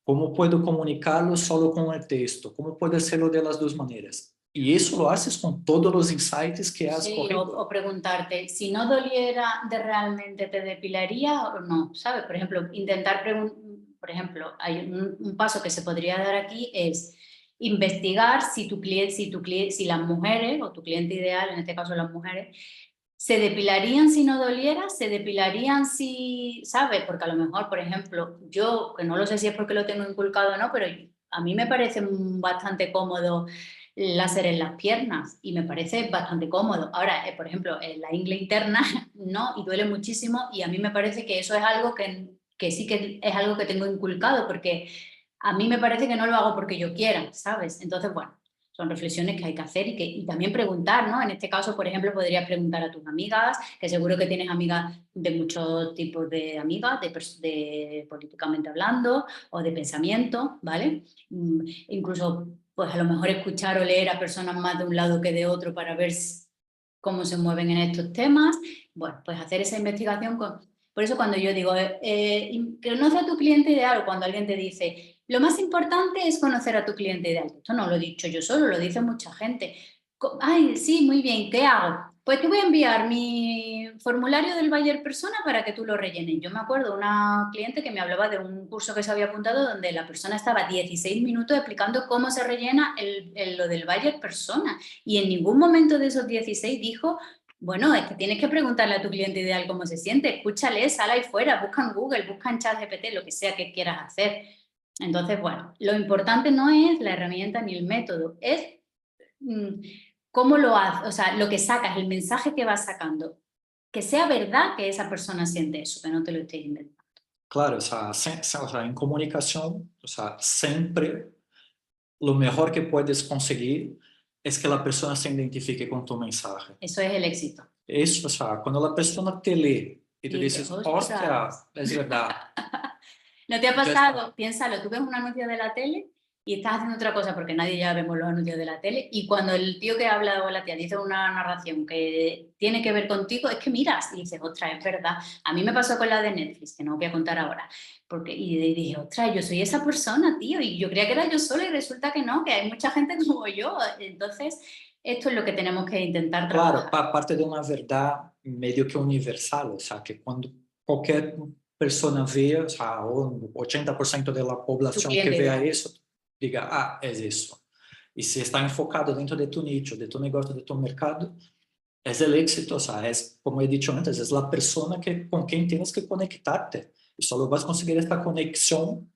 cómo puedo comunicarlo solo con el texto, cómo puedo hacerlo de las dos maneras. Y eso lo haces con todos los insights que has Sí, corrido. o preguntarte, si no doliera, ¿de realmente te depilaría o no? ¿Sabes? Por ejemplo, por ejemplo, hay un paso que se podría dar aquí es investigar si si las mujeres o tu cliente ideal, en este caso las mujeres, ¿se depilarían si no doliera? ¿Se depilarían si, sabes? Porque a lo mejor, por ejemplo, yo, que no lo sé si es porque lo tengo inculcado o no, pero a mí me parece bastante cómodo láser en las piernas y me parece bastante cómodo. Ahora, por ejemplo, en la ingle interna no, y duele muchísimo y a mí me parece que eso es algo que sí que es algo que tengo inculcado porque a mí me parece que no lo hago porque yo quiera, ¿sabes? Entonces, bueno, son reflexiones que hay que hacer y también preguntar, ¿no? En este caso, por ejemplo, podrías preguntar a tus amigas, que seguro que tienes amigas de muchos tipos de amigas, de políticamente hablando o de pensamiento, ¿vale? Incluso, pues a lo mejor escuchar o leer a personas más de un lado que de otro para ver cómo se mueven en estos temas. Bueno, pues hacer esa investigación con... Por eso cuando yo digo, conoce a tu cliente ideal, o cuando alguien te dice, lo más importante es conocer a tu cliente ideal. Esto no lo he dicho yo solo, lo dice mucha gente. Ay, sí, muy bien, ¿qué hago? Pues te voy a enviar mi formulario del Buyer Persona para que tú lo rellenes. Yo me acuerdo de una cliente que me hablaba de un curso que se había apuntado donde la persona estaba 16 minutos explicando cómo se rellena lo del Buyer Persona. Y en ningún momento de esos 16 dijo, bueno, es que tienes que preguntarle a tu cliente ideal cómo se siente, escúchale, sal ahí fuera, busca en Google, busca en ChatGPT, lo que sea que quieras hacer. Entonces, bueno, lo importante no es la herramienta ni el método, es cómo lo haces, o sea, lo que sacas, el mensaje que vas sacando. Que sea verdad que esa persona siente eso, que no te lo estés inventando. Claro, o sea, o sea, en comunicación, o sea, siempre lo mejor que puedes conseguir es que la persona se identifique con tu mensaje. Eso es el éxito. Eso, o sea, cuando la persona te lee y tú Y dices, dices, hostia, ostras. es verdad, ¿No te ha ya está. pasado? Piénsalo, tú ves un anuncio de la tele y estás haciendo otra cosa porque nadie ya vemos los anuncios de la tele y cuando el tío que habla o la tía dice una narración que tiene que ver contigo, es que miras y dices, ostras, es verdad. A mí me pasó con la de Netflix, que no voy a contar ahora, y dije, ostras, yo soy esa persona, tío, y yo creía que era yo sola y resulta que no, que hay mucha gente como yo. Entonces, esto es lo que tenemos que intentar Claro, trabajar. parte de una verdad medio que universal, o sea, que cualquier persona vea, o sea, un 80% de la población que vea eso, diga, ah, es eso. Y si está enfocado dentro de tu nicho, de tu negocio, de tu mercado, es el éxito, o sea, es, como he dicho antes, es la persona con quien tienes que conectarte. Y solo vas a conseguir esta conexión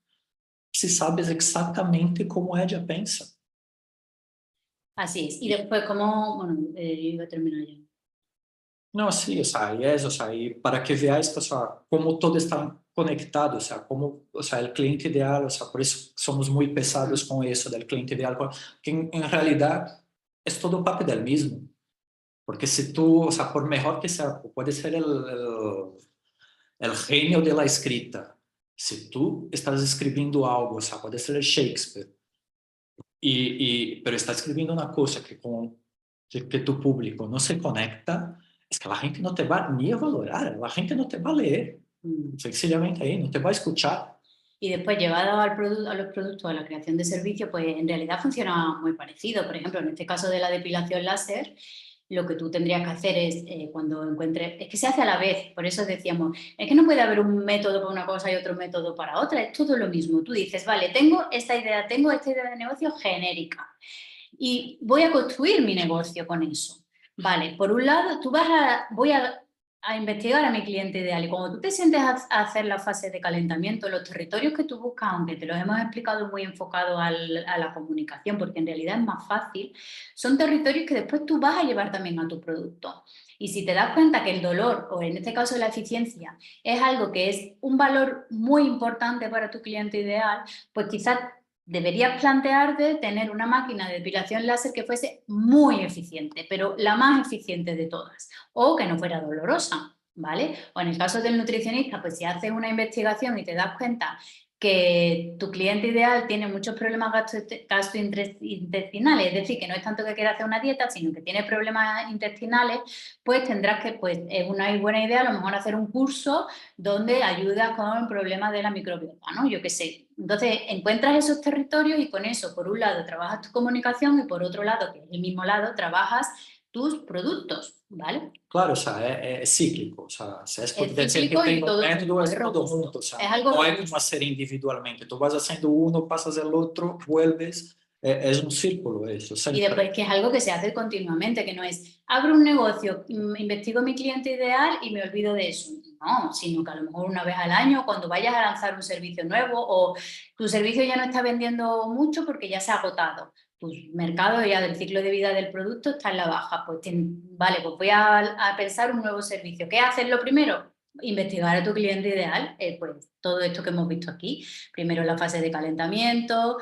si sabes exactamente cómo ella piensa. Así es. Y después, ¿cómo? Bueno, yo iba a terminar ya. No, sí, o sea, y eso, o sea, y para que veáis, o sea, cómo todo está conectado, o sea, cómo, o sea, el cliente ideal, o sea, por eso somos muy pesados con eso del cliente ideal, que en realidad es todo parte del mismo. Porque si tú, o sea, por mejor que sea, puede ser el genio de la escrita. Si tú estás escribiendo algo, o sea, puede ser Shakespeare, pero está escribiendo una cosa que tu público no se conecta, es que la gente no te va ni a valorar, la gente no te va a leer, sencillamente ahí, no te va a escuchar. Y después, llevado a los productos, a la creación de servicios, pues en realidad funciona muy parecido. Por ejemplo, en este caso de la depilación láser, lo que tú tendrías que hacer es, cuando encuentres, es que se hace a la vez, por eso decíamos, es que no puede haber un método para una cosa y otro método para otra, es todo lo mismo. Tú dices, vale, tengo esta idea de negocio genérica y voy a construir mi negocio con eso. Vale, por un lado, voy a investigar a mi cliente ideal y cuando tú te sientes a hacer la fase de calentamiento, los territorios que tú buscas, aunque te los hemos explicado muy enfocados a la comunicación, porque en realidad es más fácil, son territorios que después tú vas a llevar también a tu producto. Y si te das cuenta que el dolor, o en este caso la eficiencia, es algo que es un valor muy importante para tu cliente ideal, pues quizás deberías plantearte tener una máquina de depilación láser que fuese muy eficiente, pero la más eficiente de todas, o que no fuera dolorosa, ¿vale? O en el caso del nutricionista, pues si haces una investigación y te das cuenta que tu cliente ideal tiene muchos problemas gastrointestinales, es decir, que no es tanto que quiera hacer una dieta, sino que tiene problemas intestinales, pues tendrás que, pues es una buena idea a lo mejor hacer un curso donde ayudas con problemas de la microbiota, ¿no? Yo qué sé. Entonces, encuentras esos territorios y con eso, por un lado, trabajas tu comunicación y por otro lado, que es el mismo lado, trabajas tus productos, ¿vale? Claro, o sea, es cíclico, o sea, si es por Es decir que cíclico y tengo todo método, es todo robusto. junto, o sea, Es algo no hay robusto. como hacer individualmente, tú vas haciendo uno, pasas el otro, vuelves, es un círculo eso, Y siempre. después que es algo que se hace continuamente, que no es abro un negocio, investigo mi cliente ideal y me olvido de eso. No, sino que a lo mejor una vez al año, cuando vayas a lanzar un servicio nuevo o tu servicio ya no está vendiendo mucho porque ya se ha agotado. Tu mercado ya del ciclo de vida del producto está en la baja. Pues vale, pues voy a pensar un nuevo servicio. ¿Qué haces lo primero? Investigar a tu cliente ideal, pues todo esto que hemos visto aquí. Primero la fase de calentamiento,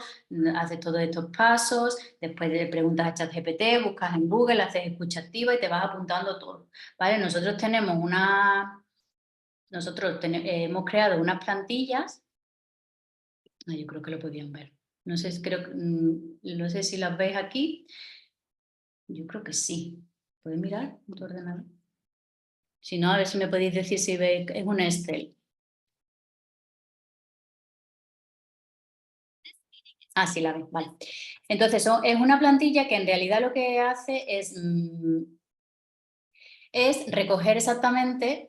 haces todos estos pasos, después le preguntas a ChatGPT, buscas en Google, haces escucha activa y te vas apuntando todo, ¿vale? Hemos creado unas plantillas, yo creo que lo podían ver, no sé, no sé si las veis aquí, yo creo que sí, ¿puedes mirar en tu ordenador? Si no, a ver si me podéis decir si veis, es un Excel. Ah, sí, la ves, vale. Entonces, es una plantilla que en realidad lo que hace es recoger exactamente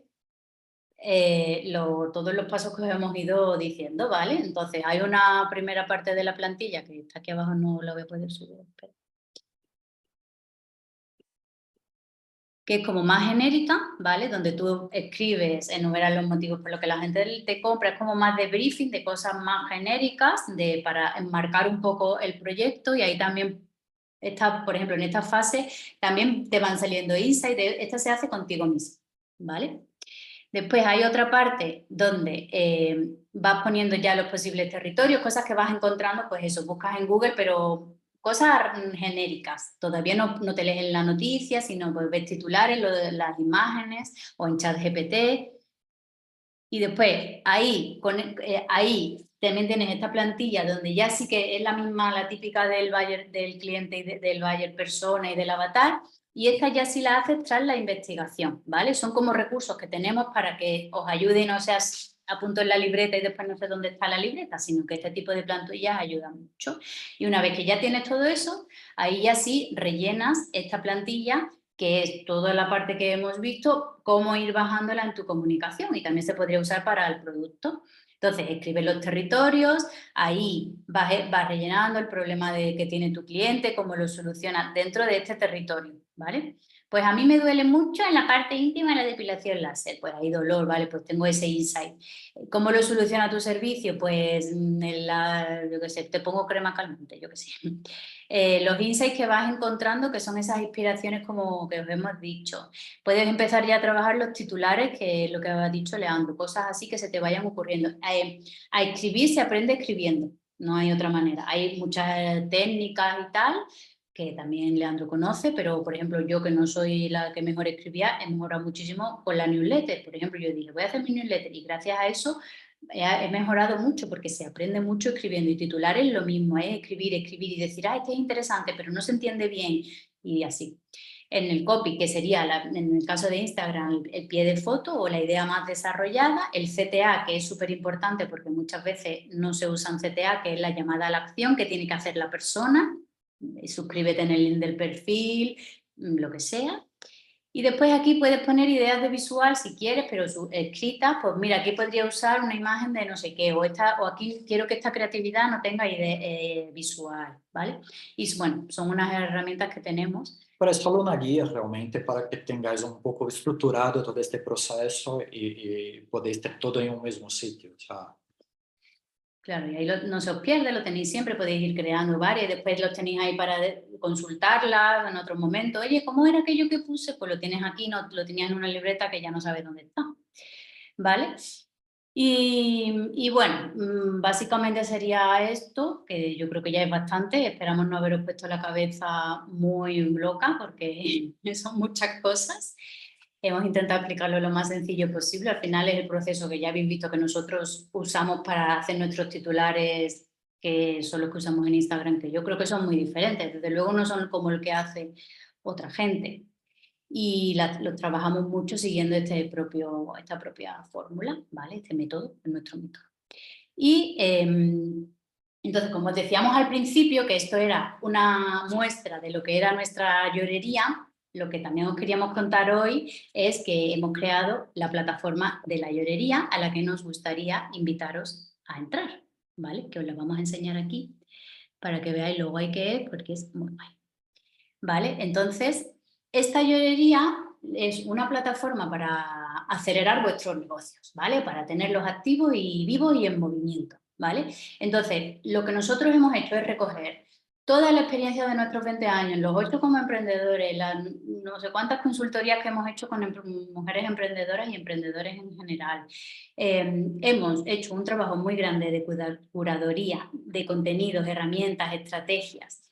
todos los pasos que os hemos ido diciendo, ¿vale? Entonces, hay una primera parte de la plantilla que está aquí abajo, no la voy a poder subir, espera, que es como más genérica, ¿vale? Donde tú escribes, enumeras los motivos por los que la gente te compra, es como más de briefing, de cosas más genéricas, para enmarcar un poco el proyecto y ahí también está, por ejemplo, en esta fase también te van saliendo insights, esta se hace contigo mismo, ¿vale? Después hay otra parte donde vas poniendo ya los posibles territorios, cosas que vas encontrando, pues eso, buscas en Google, pero cosas genéricas. Todavía no te lees en la noticia, sino pues ves titulares, las imágenes o en ChatGPT. Y después ahí también tienes esta plantilla donde ya sí que es la misma, la típica del buyer, del cliente, y del buyer persona y del avatar, y esta ya sí la haces tras la investigación, ¿vale? Son como recursos que tenemos para que os ayude y no seas apunto en la libreta y después no sé dónde está la libreta, sino que este tipo de plantillas ayudan mucho. Y una vez que ya tienes todo eso, ahí ya sí rellenas esta plantilla que es toda la parte que hemos visto, cómo ir bajándola en tu comunicación, y también se podría usar para el producto. Entonces, escribes los territorios, ahí vas rellenando el problema que tiene tu cliente, cómo lo soluciona dentro de este territorio, ¿vale? Pues a mí me duele mucho en la parte íntima de la depilación láser, pues hay dolor, ¿vale? Pues tengo ese insight. ¿Cómo lo soluciona tu servicio? Pues yo qué sé, te pongo crema calmante, yo qué sé. Los insights que vas encontrando, que son esas inspiraciones como que os hemos dicho. Puedes empezar ya a trabajar los titulares, que es lo que ha dicho Leandro, cosas así que se te vayan ocurriendo. A escribir se aprende escribiendo, no hay otra manera. Hay muchas técnicas y tal, que también Leandro conoce, pero por ejemplo yo, que no soy la que mejor escribía, he mejorado muchísimo con la newsletter. Por ejemplo, yo dije, voy a hacer mi newsletter, y gracias a eso he mejorado mucho, porque se aprende mucho escribiendo, y titulares lo mismo, es escribir y decir, este es interesante, pero no se entiende bien, y así. En el copy, que sería, en el caso de Instagram, el pie de foto o la idea más desarrollada, el CTA, que es súper importante porque muchas veces no se usa un CTA, que es la llamada a la acción que tiene que hacer la persona. Suscríbete en el link del perfil, lo que sea. Y después aquí puedes poner ideas de visual si quieres, pero escritas, pues mira, aquí podría usar una imagen de no sé qué, o aquí quiero que esta creatividad no tenga idea visual, ¿vale? Y bueno, son unas herramientas que tenemos. Pero es solo una guía realmente para que tengáis un poco estructurado todo este proceso y podéis tener todo en un mismo sitio. O sea, Claro, y ahí no se os pierde, lo tenéis siempre, podéis ir creando varias, y después los tenéis ahí para consultarlas en otro momento. Oye, ¿cómo era aquello que puse? Pues lo tienes aquí, no, lo tenías en una libreta que ya no sabes dónde está, ¿vale? Y bueno, básicamente sería esto, que yo creo que ya es bastante. Esperamos no haberos puesto la cabeza muy loca, porque son muchas cosas. Hemos intentado explicarlo lo más sencillo posible. Al final es el proceso que ya habéis visto que nosotros usamos para hacer nuestros titulares, que son los que usamos en Instagram, que yo creo que son muy diferentes. Desde luego no son como el que hace otra gente. Y lo trabajamos mucho siguiendo esta propia fórmula, ¿vale? Este método, nuestro método. Y entonces, como os decíamos al principio, que esto era una muestra de lo que era nuestra llorería, lo que también os queríamos contar hoy es que hemos creado la plataforma de la llorería, a la que nos gustaría invitaros a entrar, ¿vale? Que os la vamos a enseñar aquí para que veáis lo guay que es, porque es muy guay. ¿Vale? Entonces, esta llorería es una plataforma para acelerar vuestros negocios, ¿vale? Para tenerlos activos y vivos y en movimiento, ¿vale? Entonces, lo que nosotros hemos hecho es recoger toda la experiencia de nuestros 20 años, los 8 como emprendedores, las no sé cuántas consultorías que hemos hecho con mujeres emprendedoras y emprendedores en general. Hemos hecho un trabajo muy grande de curaduría de contenidos, herramientas, estrategias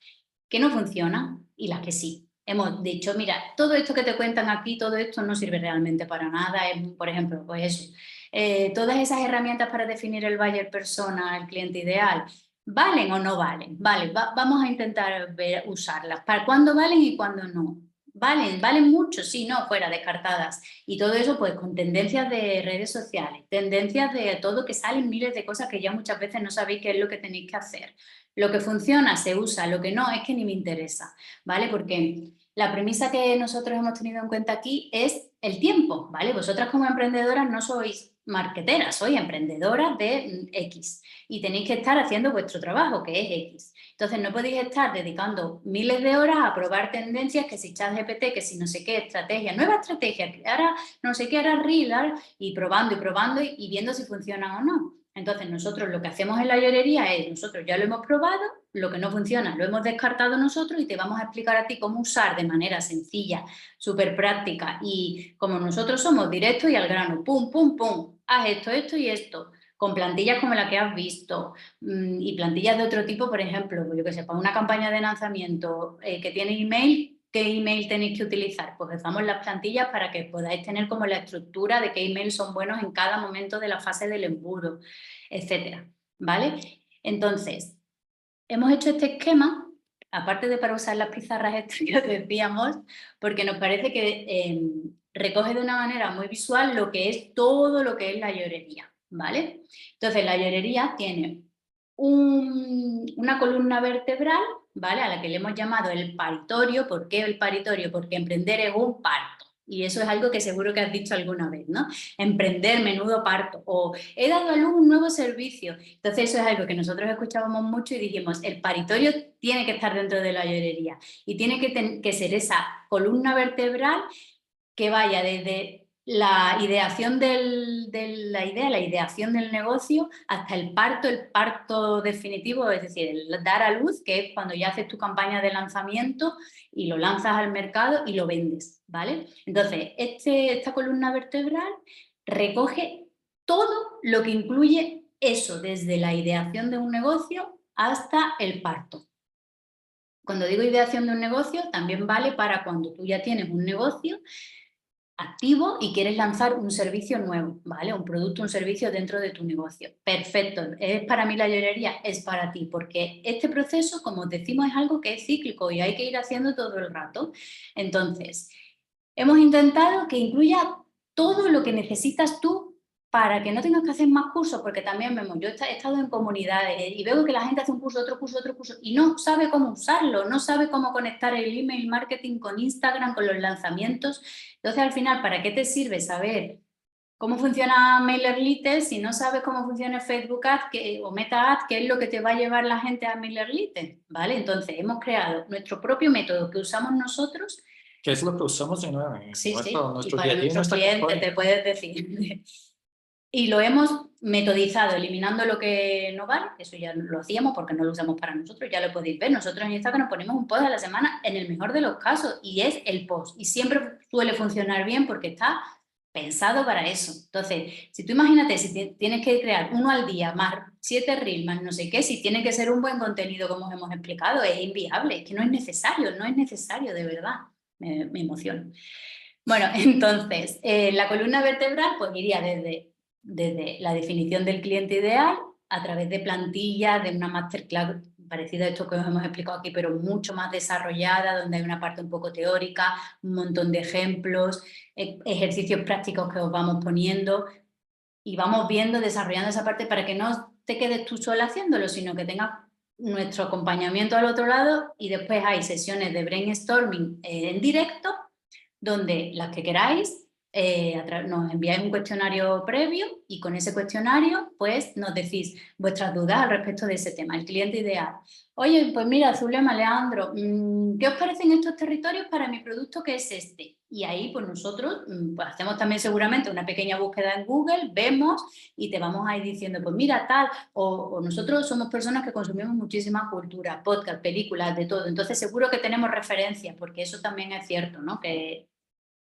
que no funcionan y las que sí. Hemos dicho, mira, todo esto que te cuentan aquí, todo esto no sirve realmente para nada. Por ejemplo, pues eso, todas esas herramientas para definir el buyer persona, el cliente ideal, ¿valen o no valen? Vale, vamos a intentar usarlas. ¿Para cuándo valen y cuándo no? Valen mucho, sí, no, fuera, descartadas. Y todo eso pues con tendencias de redes sociales, tendencias de todo, que salen miles de cosas que ya muchas veces no sabéis qué es lo que tenéis que hacer. Lo que funciona se usa, lo que no es que ni me interesa, ¿vale? Porque la premisa que nosotros hemos tenido en cuenta aquí es el tiempo, ¿vale? Vosotras como emprendedoras no sois marketeras, sois emprendedoras de X, y tenéis que estar haciendo vuestro trabajo, que es X. Entonces no podéis estar dedicando miles de horas a probar tendencias, que si ChatGPT, que si no sé qué estrategia, nueva estrategia, que ahora no sé qué, ahora Reel, y probando y viendo si funcionan o no. Entonces nosotros lo que hacemos en la llorería es, nosotros ya lo hemos probado, lo que no funciona lo hemos descartado nosotros, y te vamos a explicar a ti cómo usar de manera sencilla, súper práctica, y como nosotros somos directos y al grano, pum, pum, pum, haz esto, esto y esto, con plantillas como la que has visto, y plantillas de otro tipo, por ejemplo, yo que sé, para una campaña de lanzamiento que tiene email. ¿Qué email tenéis que utilizar? Pues os damos las plantillas para que podáis tener como la estructura de qué emails son buenos en cada momento de la fase del embudo, etcétera, ¿vale? Entonces, hemos hecho este esquema, aparte de para usar las pizarras estas que os decíamos, porque nos parece que recoge de una manera muy visual lo que es todo lo que es la llorería, ¿vale? Entonces, la llorería tiene una columna vertebral, ¿vale? A la que le hemos llamado el paritorio. ¿Por qué el paritorio? Porque emprender es un parto. Y eso es algo que seguro que has dicho alguna vez, ¿no? Emprender, menudo parto. O he dado a luz un nuevo servicio. Entonces eso es algo que nosotros escuchábamos mucho y dijimos, el paritorio tiene que estar dentro de la llorería y tiene que ser esa columna vertebral que vaya desde la ideación la ideación del negocio, hasta el parto definitivo, es decir, el dar a luz, que es cuando ya haces tu campaña de lanzamiento y lo lanzas al mercado y lo vendes, ¿vale? Entonces, esta columna vertebral recoge todo lo que incluye eso, desde la ideación de un negocio hasta el parto. Cuando digo ideación de un negocio, también vale para cuando tú ya tienes un negocio activo y quieres lanzar un servicio nuevo, ¿vale? Un producto, un servicio dentro de tu negocio. Perfecto. ¿Es para mí la llorería? Es para ti, porque este proceso, como decimos, es algo que es cíclico y hay que ir haciendo todo el rato. Entonces, hemos intentado que incluya todo lo que necesitas tú para que no tengas que hacer más cursos, porque también vemos, yo he estado en comunidades y veo que la gente hace un curso, otro curso, otro curso, y no sabe cómo usarlo, no sabe cómo conectar el email marketing con Instagram, con los lanzamientos. Entonces, al final, ¿para qué te sirve saber cómo funciona MailerLite si no sabes cómo funciona Facebook Ads o Meta Ads, que es lo que te va a llevar la gente a MailerLite? ¿Vale? Entonces, hemos creado nuestro propio método que usamos nosotros. Que es lo que usamos en Sí, y nuestro para día a día y nuestros nuestra clientes campaña. te puedes decir. Y lo hemos metodizado, eliminando lo que no vale, eso ya lo hacíamos porque no lo usamos para nosotros, ya lo podéis ver. Nosotros en Instagram nos ponemos un post a la semana en el mejor de los casos y es el post. Y siempre suele funcionar bien porque está pensado para eso. Entonces, si tú imagínate, si tienes que crear uno al día, más 7 reels, más no sé qué, si tiene que ser un buen contenido como os hemos explicado, es inviable, es que no es necesario, de verdad. Me emociono. Bueno, entonces, la columna vertebral pues iría desde la definición del cliente ideal a través de plantillas, de una masterclass parecida a esto que os hemos explicado aquí, pero mucho más desarrollada, donde hay una parte un poco teórica, un montón de ejemplos, ejercicios prácticos que os vamos poniendo y vamos viendo, desarrollando esa parte para que no te quedes tú sola haciéndolo, sino que tengas nuestro acompañamiento al otro lado y después hay sesiones de brainstorming en directo donde las que queráis nos enviáis un cuestionario previo y con ese cuestionario pues nos decís vuestras dudas al respecto de ese tema, el cliente ideal. Oye, pues mira, Zulema, Leandro, ¿qué os parecen estos territorios para mi producto que es este? Y ahí pues nosotros pues hacemos también seguramente una pequeña búsqueda en Google, vemos y te vamos a ir diciendo, pues mira tal, o nosotros somos personas que consumimos muchísima cultura, podcast, películas, de todo, entonces seguro que tenemos referencias, porque eso también es cierto, ¿no? Que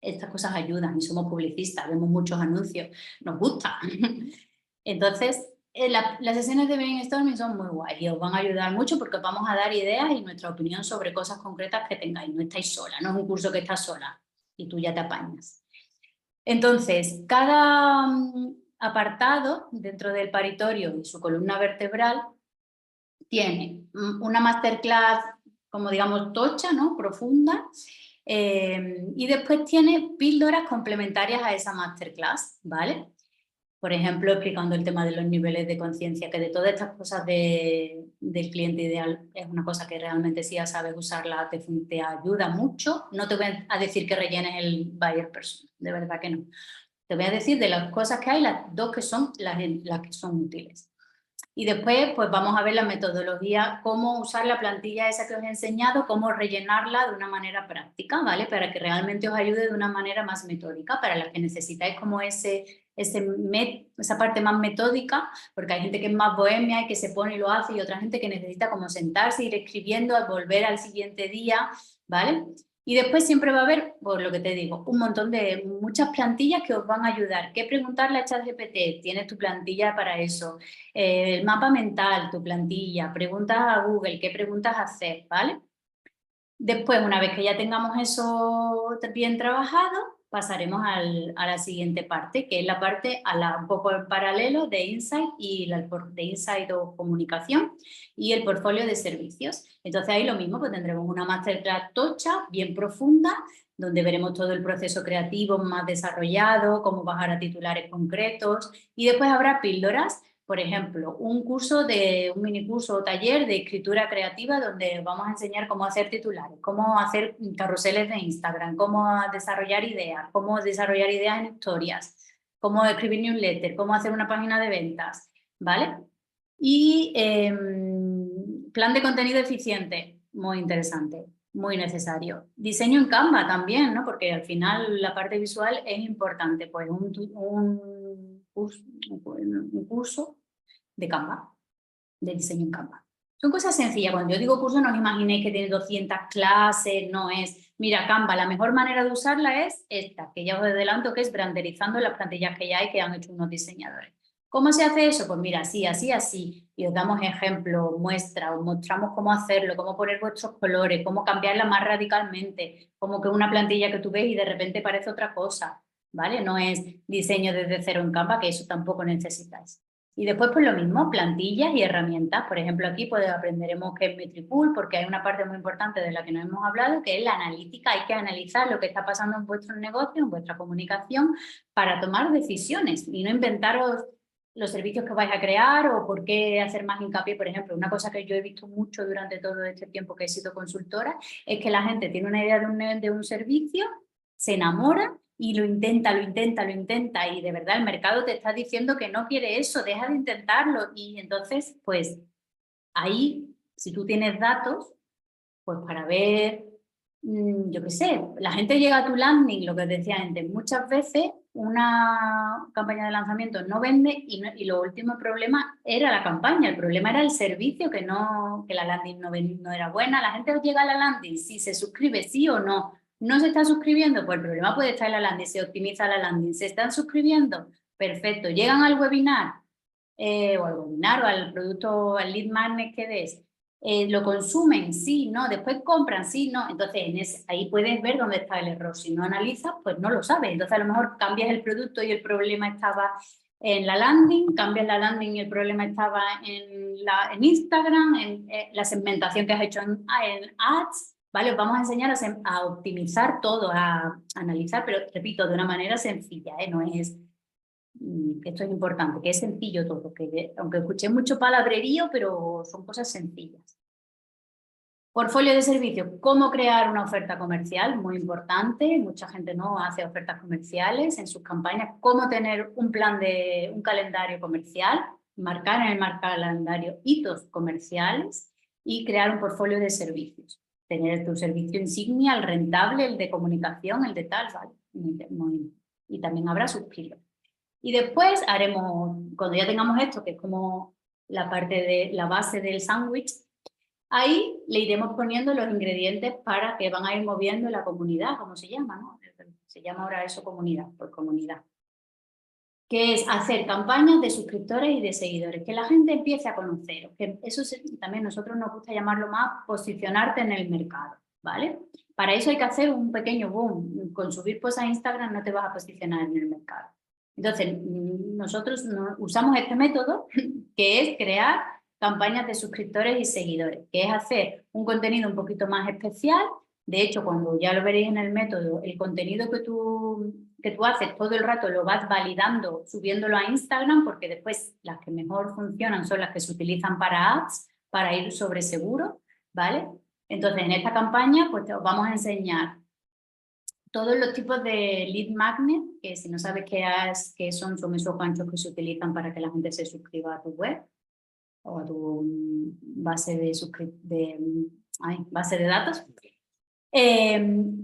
estas cosas ayudan y somos publicistas, vemos muchos anuncios, nos gusta. Entonces, las sesiones de brainstorming son muy guays y os van a ayudar mucho porque os vamos a dar ideas y nuestra opinión sobre cosas concretas que tengáis. No estáis sola, no es un curso que estás sola y tú ya te apañas. Entonces, cada apartado dentro del paritorio y su columna vertebral tiene una masterclass, como digamos, tocha, ¿no? Profunda, y después tiene píldoras complementarias a esa masterclass, ¿vale? Por ejemplo, explicando el tema de los niveles de conciencia, que de todas estas cosas del cliente ideal es una cosa que realmente si ya sabes usarla te ayuda mucho. No te voy a decir que rellenes el buyer persona, de verdad que no. Te voy a decir de las cosas que hay, las dos que son las que son útiles. Y después, pues vamos a ver la metodología, cómo usar la plantilla esa que os he enseñado, cómo rellenarla de una manera práctica, ¿vale? Para que realmente os ayude de una manera más metódica, para las que necesitáis como esa parte más metódica, porque hay gente que es más bohemia y que se pone y lo hace, y otra gente que necesita como sentarse, ir escribiendo, volver al siguiente día, ¿vale? Y después siempre va a haber, por lo que te digo, un montón de muchas plantillas que os van a ayudar. ¿Qué preguntarle a ChatGPT? Tienes tu plantilla para eso. El mapa mental, tu plantilla, preguntas a Google, qué preguntas hacer, ¿vale? Después, una vez que ya tengamos eso bien trabajado, pasaremos a la siguiente parte, que es la parte un poco en paralelo de Insight de Insight o comunicación y el portfolio de servicios. Entonces ahí lo mismo, pues tendremos una masterclass tocha, bien profunda, donde veremos todo el proceso creativo más desarrollado, cómo bajar a titulares concretos y después habrá píldoras por ejemplo, un mini curso o taller de escritura creativa donde vamos a enseñar cómo hacer titulares, cómo hacer carruseles de Instagram, cómo desarrollar ideas en historias, cómo escribir newsletter, cómo hacer una página de ventas, ¿vale? Y plan de contenido eficiente, muy interesante, muy necesario. Diseño en Canva también, ¿no? Porque al final la parte visual es importante, pues un curso de Canva, de diseño en Canva. Son cosas sencillas. Cuando yo digo curso, no os imaginéis que tiene 200 clases, no es. Mira, Canva, la mejor manera de usarla es esta, que ya os adelanto, que es branderizando las plantillas que ya hay, que han hecho unos diseñadores. ¿Cómo se hace eso? Pues mira, así, así, así. Y os damos ejemplos, muestras, os mostramos cómo hacerlo, cómo poner vuestros colores, cómo cambiarla más radicalmente, como que una plantilla que tú ves y de repente parece otra cosa, ¿vale? No es diseño desde cero en Canva, que eso tampoco necesitáis. Y después, pues lo mismo, plantillas y herramientas. Por ejemplo, aquí pues aprenderemos qué es Metricool, porque hay una parte muy importante de la que no hemos hablado, que es la analítica. Hay que analizar lo que está pasando en vuestro negocio, en vuestra comunicación, para tomar decisiones y no inventaros los servicios que vais a crear o por qué hacer más hincapié. Por ejemplo, una cosa que yo he visto mucho durante todo este tiempo que he sido consultora es que la gente tiene una idea de un servicio, se enamora y lo intenta y de verdad el mercado te está diciendo que no quiere eso, deja de intentarlo y entonces pues ahí si tú tienes datos pues para ver, yo qué sé, la gente llega a tu landing, lo que decía antes, muchas veces una campaña de lanzamiento no vende y lo último problema era la campaña, el problema era el servicio, que la landing no era buena, la gente llega a la landing, si se suscribe sí o no, no se está suscribiendo, pues el problema puede estar en la landing, se optimiza la landing, se están suscribiendo, perfecto, llegan al webinar o al producto, al lead magnet que des, lo consumen, sí, no, después compran, sí, no, entonces ahí puedes ver dónde está el error, si no analizas, pues no lo sabes, entonces a lo mejor cambias el producto y el problema estaba en la landing, cambias la landing y el problema estaba en Instagram, en la segmentación que has hecho en ads, ¿vale? Os vamos a enseñar a optimizar todo, a analizar, pero repito, de una manera sencilla, no es... Esto es importante, que es sencillo todo, que aunque escuché mucho palabrerío, pero son cosas sencillas. Portfolio de servicios, cómo crear una oferta comercial, muy importante, mucha gente no hace ofertas comerciales en sus campañas, cómo tener un calendario comercial, marcar en el calendario hitos comerciales y crear un portfolio de servicios. Tener tu servicio insignia, el rentable, el de comunicación, el de tal, ¿vale? Y también habrá sus píldoras. Y después haremos, cuando ya tengamos esto, que es como la parte de la base del sándwich, ahí le iremos poniendo los ingredientes para que van a ir moviendo la comunidad, como se llama, ¿no? Se llama ahora eso comunidad, pues comunidad. Que es hacer campañas de suscriptores y de seguidores, que la gente empiece a conoceros, que eso también nosotros nos gusta llamarlo más posicionarte en el mercado, ¿vale? Para eso hay que hacer un pequeño boom, con subir posts a Instagram no te vas a posicionar en el mercado. Entonces, nosotros usamos este método, que es crear campañas de suscriptores y seguidores, que es hacer un contenido un poquito más especial. De hecho, cuando ya lo veréis en el método, el contenido que tú haces todo el rato lo vas validando, subiéndolo a Instagram, porque después las que mejor funcionan son las que se utilizan para ads, para ir sobre seguro, ¿vale? Entonces, en esta campaña, pues os vamos a enseñar todos los tipos de lead magnet, que si no sabes qué son esos ganchos que se utilizan para que la gente se suscriba a tu web o a tu base de datos.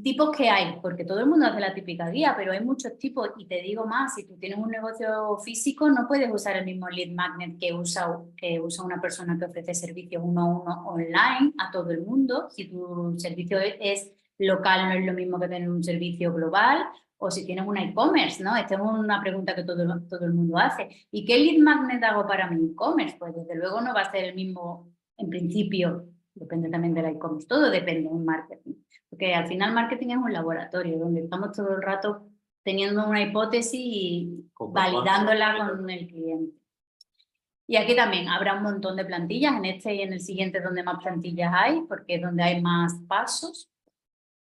Tipos que hay, porque todo el mundo hace la típica guía, pero hay muchos tipos y te digo más, si tú tienes un negocio físico no puedes usar el mismo lead magnet que usa una persona que ofrece servicios uno a uno online a todo el mundo. Si tu servicio es local no es lo mismo que tener un servicio global, o si tienes un e-commerce, ¿no? Esta es una pregunta que todo el mundo hace. ¿Y qué lead magnet hago para mi e-commerce? Pues desde luego no va a ser el mismo en principio, depende también del e-commerce, todo depende de un marketing. Porque al final marketing es un laboratorio donde estamos todo el rato teniendo una hipótesis y validándola con el cliente. Y aquí también habrá un montón de plantillas, en este y en el siguiente donde más plantillas hay, porque es donde hay más pasos.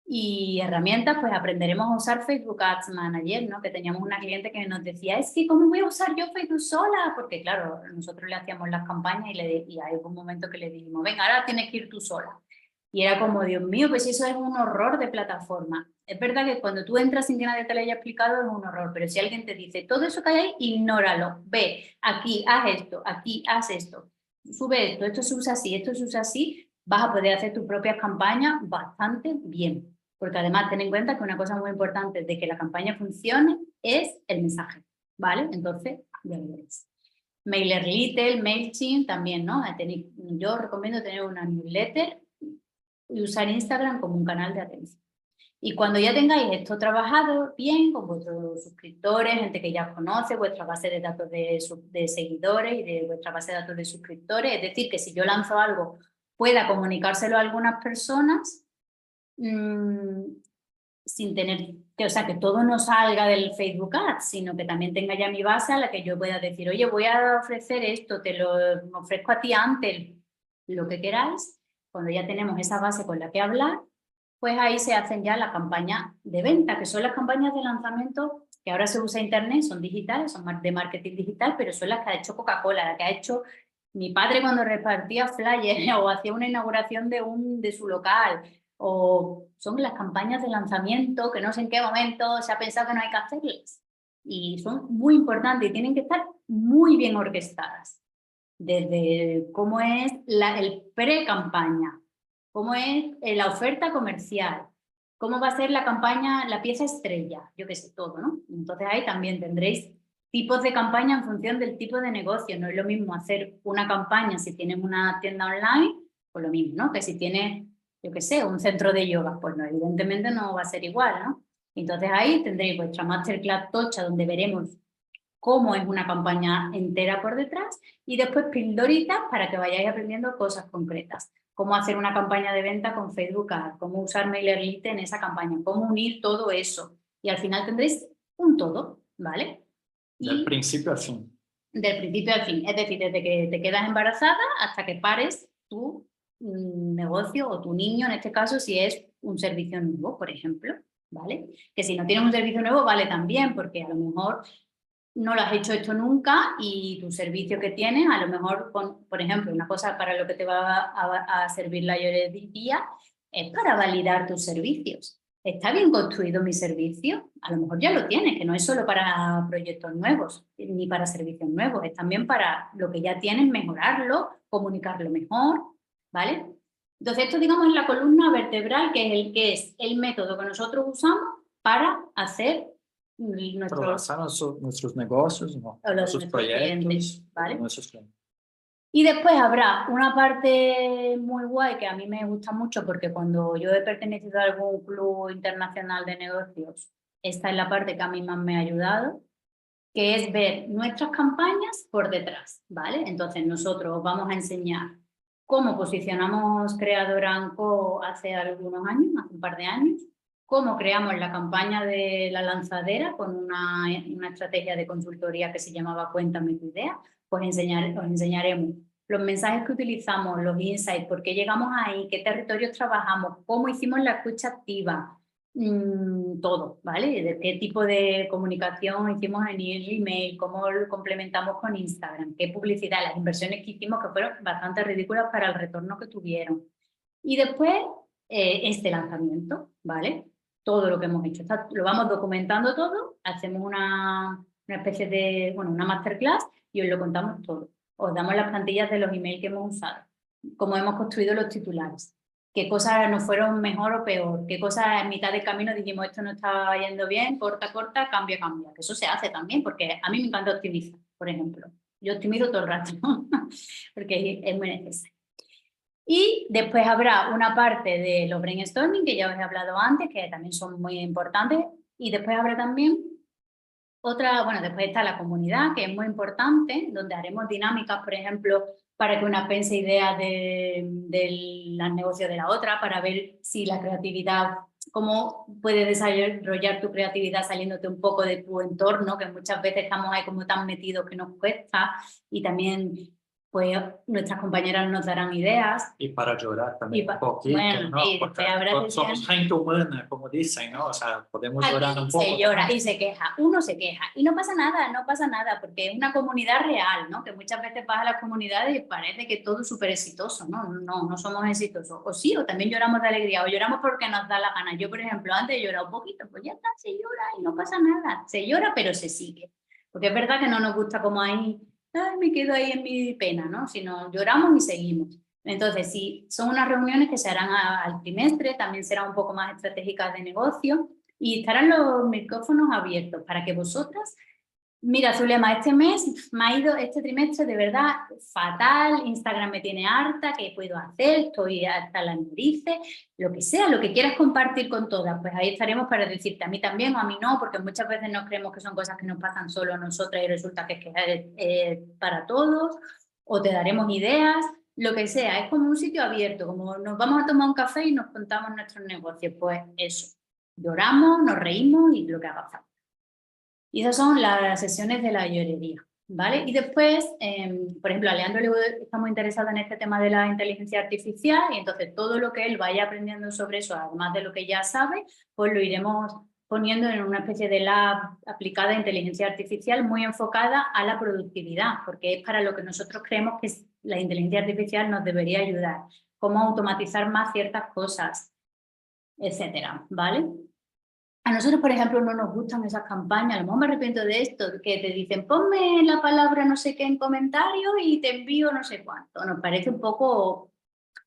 Y herramientas, pues aprenderemos a usar Facebook Ads Manager, ¿no? Que teníamos una cliente que nos decía, es que ¿cómo voy a usar yo Facebook sola? Porque claro, nosotros le hacíamos las campañas y hay un momento que le dijimos, venga, ahora tienes que ir tú sola. Y era como, Dios mío, pues eso es un horror de plataforma. Es verdad que cuando tú entras sin que nadie te lo haya explicado es un horror, pero si alguien te dice, todo eso que hay ahí, ignóralo. Ve, aquí, haz esto, sube esto, esto se usa así, esto se usa así, vas a poder hacer tus propias campañas bastante bien. Porque además ten en cuenta que una cosa muy importante de que la campaña funcione es el mensaje, ¿vale? Entonces, ya lo veréis. MailerLite, MailChimp también, ¿no? Yo recomiendo tener una newsletter y usar Instagram como un canal de atención. Y cuando ya tengáis esto trabajado bien con vuestros suscriptores, gente que ya os conoce, vuestra base de datos de seguidores y de vuestra base de datos de suscriptores, es decir, que si yo lanzo algo pueda comunicárselo a algunas personas, sin tener que, o sea, que todo no salga del Facebook Ads, sino que también tenga ya mi base a la que yo pueda decir, oye, voy a ofrecer esto, te lo ofrezco a ti antes, lo que queráis. Cuando ya tenemos esa base con la que hablar, pues ahí se hacen ya la campaña de venta, que son las campañas de lanzamiento que ahora se usa internet, son digitales, son de marketing digital, pero son las que ha hecho Coca-Cola, las que ha hecho mi padre cuando repartía flyers o hacía una inauguración de su local, o son las campañas de lanzamiento que no sé en qué momento se ha pensado que no hay que hacerlas. Y son muy importantes y tienen que estar muy bien orquestadas. Desde cómo es el pre-campaña, cómo es la oferta comercial, cómo va a ser la campaña, la pieza estrella, yo qué sé, todo, ¿no? Entonces ahí también tendréis tipos de campaña en función del tipo de negocio. No es lo mismo hacer una campaña si tienes una tienda online, pues lo mismo, ¿no? Que si tienes, yo qué sé, un centro de yoga, pues no, evidentemente no va a ser igual, ¿no? Entonces ahí tendréis vuestra masterclass tocha donde veremos cómo es una campaña entera por detrás y después pildoritas para que vayáis aprendiendo cosas concretas. Cómo hacer una campaña de venta con Facebook Ads, cómo usar MailerLite en esa campaña, cómo unir todo eso. Y al final tendréis un todo, ¿vale? Del Y principio al fin. del principio al fin, es decir, desde que te quedas embarazada hasta que pares tu negocio o tu niño, en este caso, si es un servicio nuevo, por ejemplo, ¿vale? Que si no tienes un servicio nuevo, vale también, porque a lo mejor no lo has hecho esto nunca y tu servicio que tienes, a lo mejor, por ejemplo, una cosa para lo que te va a servir la llorería es para validar tus servicios. ¿Está bien construido mi servicio? A lo mejor ya lo tienes, que no es solo para proyectos nuevos ni para servicios nuevos, es también para lo que ya tienes, mejorarlo, comunicarlo mejor, ¿vale? Entonces, esto, digamos, es la columna vertebral, que es el método que nosotros usamos para hacer Para lanzar nuestros negocios, ¿no? o los de Nuestros nuestros clientes, proyectos, ¿vale? nuestros clientes. Y después habrá una parte muy guay que a mí me gusta mucho porque cuando yo he pertenecido a algún club internacional de negocios, esta es la parte que a mí más me ha ayudado, que es ver nuestras campañas por detrás, ¿vale? Entonces nosotros os vamos a enseñar cómo posicionamos Creadora & Co hace algunos años, hace un par de años, cómo creamos la campaña de la lanzadera con una estrategia de consultoría que se llamaba Cuéntame tu idea, pues os enseñaremos los mensajes que utilizamos, los insights, por qué llegamos ahí, qué territorios trabajamos, cómo hicimos la escucha activa, todo, ¿vale? De qué tipo de comunicación hicimos en el email, cómo lo complementamos con Instagram, qué publicidad, las inversiones que hicimos que fueron bastante ridículas para el retorno que tuvieron. Y después este lanzamiento, ¿vale? Todo lo que hemos hecho. Lo vamos documentando todo, hacemos una especie de, bueno, una masterclass y os lo contamos todo. Os damos las plantillas de los emails que hemos usado, cómo hemos construido los titulares, qué cosas nos fueron mejor o peor, qué cosas en mitad de camino dijimos esto no está yendo bien, corta, cambia. Que eso se hace también, porque a mí me encanta optimizar, por ejemplo. Yo optimizo todo el rato, porque es muy necesario. Y después habrá una parte de los brainstorming, que ya os he hablado antes, que también son muy importantes. Y después habrá también otra, bueno, después está la comunidad, que es muy importante, donde haremos dinámicas, por ejemplo, para que una pense ideas del negocio de la otra, para ver si la creatividad, cómo puedes desarrollar tu creatividad saliéndote un poco de tu entorno, que muchas veces estamos ahí como tan metidos que nos cuesta, y también pues nuestras compañeras nos darán ideas. Y para llorar también un poquito, bueno, ¿no? y Porque después habrá somos gente humana, como dicen, ¿no? O sea, podemos llorar un poco. se llora y se queja, uno se queja y no pasa nada, no pasa nada, porque es una comunidad real, ¿no? Que muchas veces vas a las comunidades y parece que todo es súper exitoso, ¿no? No, no somos exitosos. O sí, o también lloramos de alegría, o lloramos porque nos da la gana. Yo, por ejemplo, antes he llorado un poquito, pues ya está, se llora y no pasa nada. Se llora, pero se sigue. Porque es verdad que no nos gusta como ahí, ay, me quedo ahí en mi pena, ¿no? Sino lloramos y seguimos. Entonces, sí, son unas reuniones que se harán al trimestre, también serán un poco más estratégicas de negocio y estarán los micrófonos abiertos para que vosotras, mira, Zulema, este mes me ha ido, este trimestre de verdad fatal, Instagram me tiene harta, ¿qué puedo hacer? Estoy hasta las narices, lo que sea, lo que quieras compartir con todas, pues ahí estaremos para decirte a mí también o a mí no, porque muchas veces nos creemos que son cosas que nos pasan solo a nosotras y resulta que es para todos, o te daremos ideas, lo que sea, es como un sitio abierto, como nos vamos a tomar un café y nos contamos nuestros negocios, pues eso, lloramos, nos reímos y lo que haga falta. Y esas son las sesiones de la llorería, ¿vale? Y después, por ejemplo, a Leandro está muy interesado en este tema de la inteligencia artificial y entonces todo lo que él vaya aprendiendo sobre eso, además de lo que ya sabe, pues lo iremos poniendo en una especie de lab aplicada a inteligencia artificial muy enfocada a la productividad, porque es para lo que nosotros creemos que la inteligencia artificial nos debería ayudar, cómo automatizar más ciertas cosas, etcétera, ¿vale? A nosotros, por ejemplo, no nos gustan esas campañas, a lo mejor me arrepiento de esto, que te dicen, ponme la palabra no sé qué en comentarios y te envío no sé cuánto. Nos parece un poco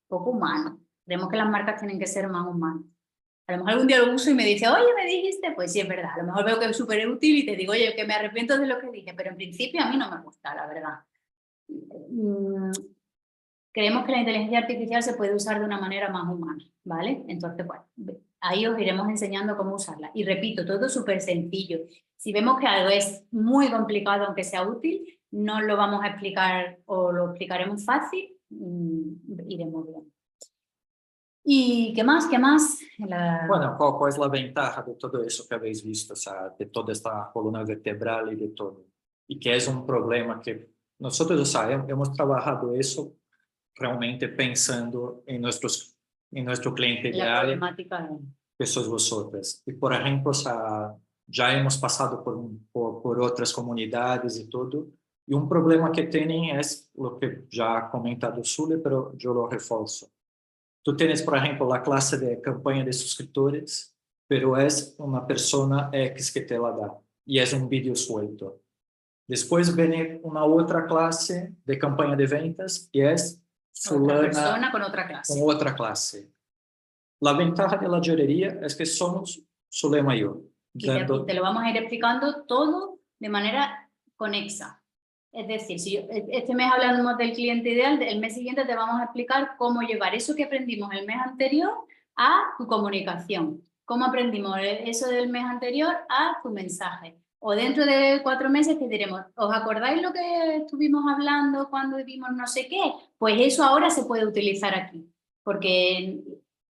humano. Creemos que las marcas tienen que ser más humanas. A lo mejor algún día lo uso y me dice, oye, me dijiste, pues sí, es verdad. A lo mejor veo que es súper útil y te digo, oye, que me arrepiento de lo que dije, pero en principio a mí no me gusta, la verdad. Creemos que la inteligencia artificial se puede usar de una manera más humana, ¿vale? Entonces, bueno, ahí os iremos enseñando cómo usarla. Y repito, todo súper sencillo. Si vemos que algo es muy complicado, aunque sea útil, no lo vamos a explicar o lo explicaremos fácil, iremos bien. ¿Y qué más? ¿Qué más? Bueno, ¿cuál es la ventaja de todo eso que habéis visto? O sea, de toda esta columna vertebral y de todo. Y que es un problema que nosotros, o sea, hemos trabajado eso realmente pensando en nuestro cliente La ideal, problemática. que sois vosotras. Y, por ejemplo, o sea, ya hemos pasado por otras comunidades y todo, y un problema que tienen es lo que ya ha comentado Sule, pero yo lo refuerzo. Tú tienes, por ejemplo, la clase de campaña de suscriptores, pero es una persona X que te la da, y es un vídeo suelto. Después viene una otra clase de campaña de ventas, y es Otra fulana persona con otra clase. con otra clase. La ventaja de la llorería es que somos Zulema y yo. Y te lo vamos a ir explicando todo de manera conexa. Es decir, si este mes hablamos del cliente ideal, el mes siguiente te vamos a explicar cómo llevar eso que aprendimos el mes anterior a tu comunicación. Cómo aprendimos eso del mes anterior a tu mensaje. O dentro de 4 meses te diremos, ¿os acordáis lo que estuvimos hablando cuando vimos no sé qué? Pues eso ahora se puede utilizar aquí. Porque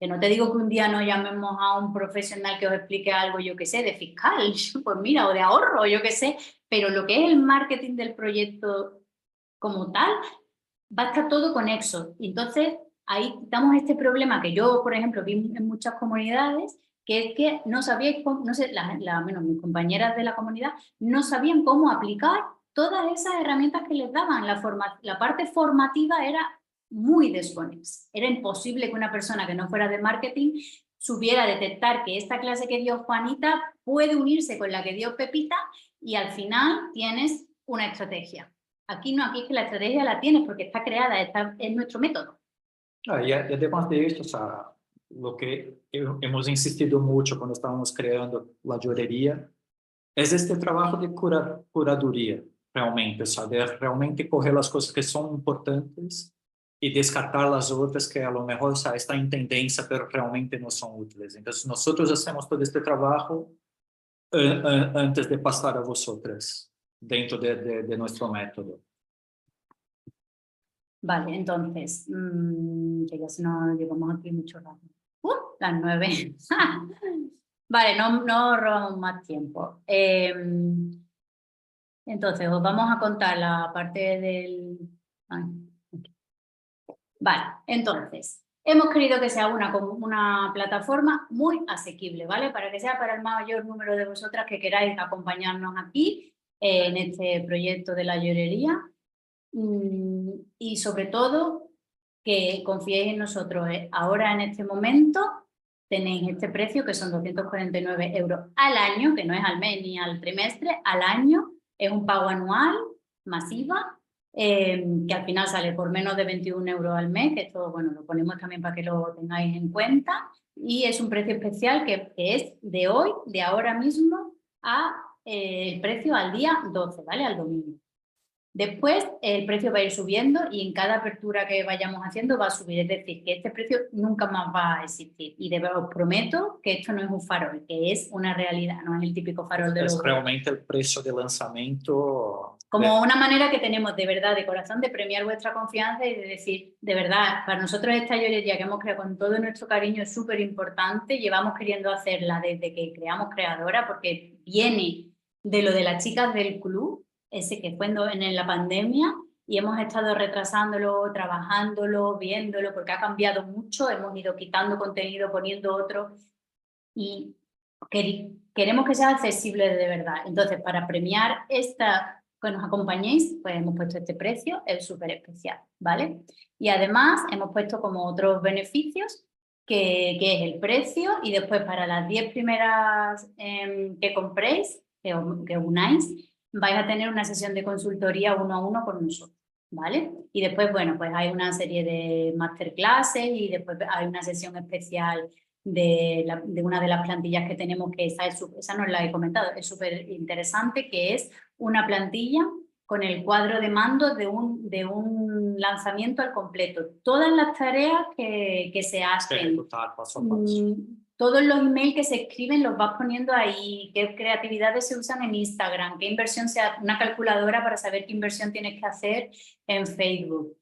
que no te digo que un día no llamemos a un profesional que os explique algo, yo qué sé, de fiscal, pues mira, o de ahorro, yo qué sé, pero lo que es el marketing del proyecto como tal, va a estar todo conexo. Y entonces ahí quitamos este problema que yo, por ejemplo, vi en muchas comunidades, que es que no sabíais cómo, no sé, menos mis compañeras de la comunidad, no sabían cómo aplicar todas esas herramientas que les daban. La parte formativa era muy desconexa. Era imposible que una persona que no fuera de marketing supiera detectar que esta clase que dio Juanita puede unirse con la que dio Pepita y al final tienes una estrategia. Aquí no, aquí es que la estrategia la tienes porque está creada, es nuestro método. Y además de esto, o sea, lo que hemos insistido mucho cuando estábamos creando la llorería es este trabajo de curaduría, realmente, o sea, de realmente coger las cosas que son importantes y descartar las otras que a lo mejor, o sea, están en tendencia, pero realmente no son útiles. Entonces, nosotros hacemos todo este trabajo antes de pasar a vosotras dentro de nuestro método. Vale, entonces, que ya se nos llevamos aquí mucho rato. Las 9. Vale, no robamos más tiempo. Entonces, os vamos a contar la parte Ay, aquí. Vale, entonces, hemos querido que sea una plataforma muy asequible, ¿vale? Para que sea para el mayor número de vosotras que queráis acompañarnos aquí en este proyecto de la llorería. Y sobre todo, que confiéis en nosotros. Ahora, en este momento, tenéis este precio, que son 249 euros al año, que no es al mes ni al trimestre, al año. Es un pago anual, masiva, que al final sale por menos de 21 euros al mes, que esto, bueno, lo ponemos también para que lo tengáis en cuenta. Y es un precio especial que es de hoy, de ahora mismo, a el precio al día 12, ¿vale? Al domingo. Después el precio va a ir subiendo y en cada apertura que vayamos haciendo va a subir. Es decir, que este precio nunca más va a existir. Y de verdad os prometo que esto no es un farol, que es una realidad, no es el típico farol de Es los web. realmente el precio de lanzamiento. Como una manera que tenemos de verdad, de corazón, de premiar vuestra confianza y de decir, de verdad, para nosotros esta llorería que hemos creado con todo nuestro cariño es súper importante. Llevamos queriendo hacerla desde que creamos Creadora, porque viene de lo de las chicas del club, ese que fue en la pandemia, y hemos estado retrasándolo, trabajándolo, viéndolo, porque ha cambiado mucho, hemos ido quitando contenido, poniendo otro, y queremos que sea accesible de verdad. Entonces, para premiar que nos acompañéis, pues hemos puesto este precio, es súper especial, ¿vale? Y además hemos puesto como otros beneficios, que es el precio, y después para las 10 primeras que compréis, que unáis, vais a tener una sesión de consultoría 1 a 1 con nosotros, ¿vale? Y después, bueno, pues hay una serie de masterclasses y después hay una sesión especial de una de las plantillas que tenemos, que esa no la he comentado, es súper interesante, que es una plantilla con el cuadro de mando de un lanzamiento al completo. Todas las tareas que se hacen, Ejecutar paso a paso. todos los emails que se escriben los vas poniendo ahí, qué creatividades se usan en Instagram, qué inversión una calculadora para saber qué inversión tienes que hacer en Facebook.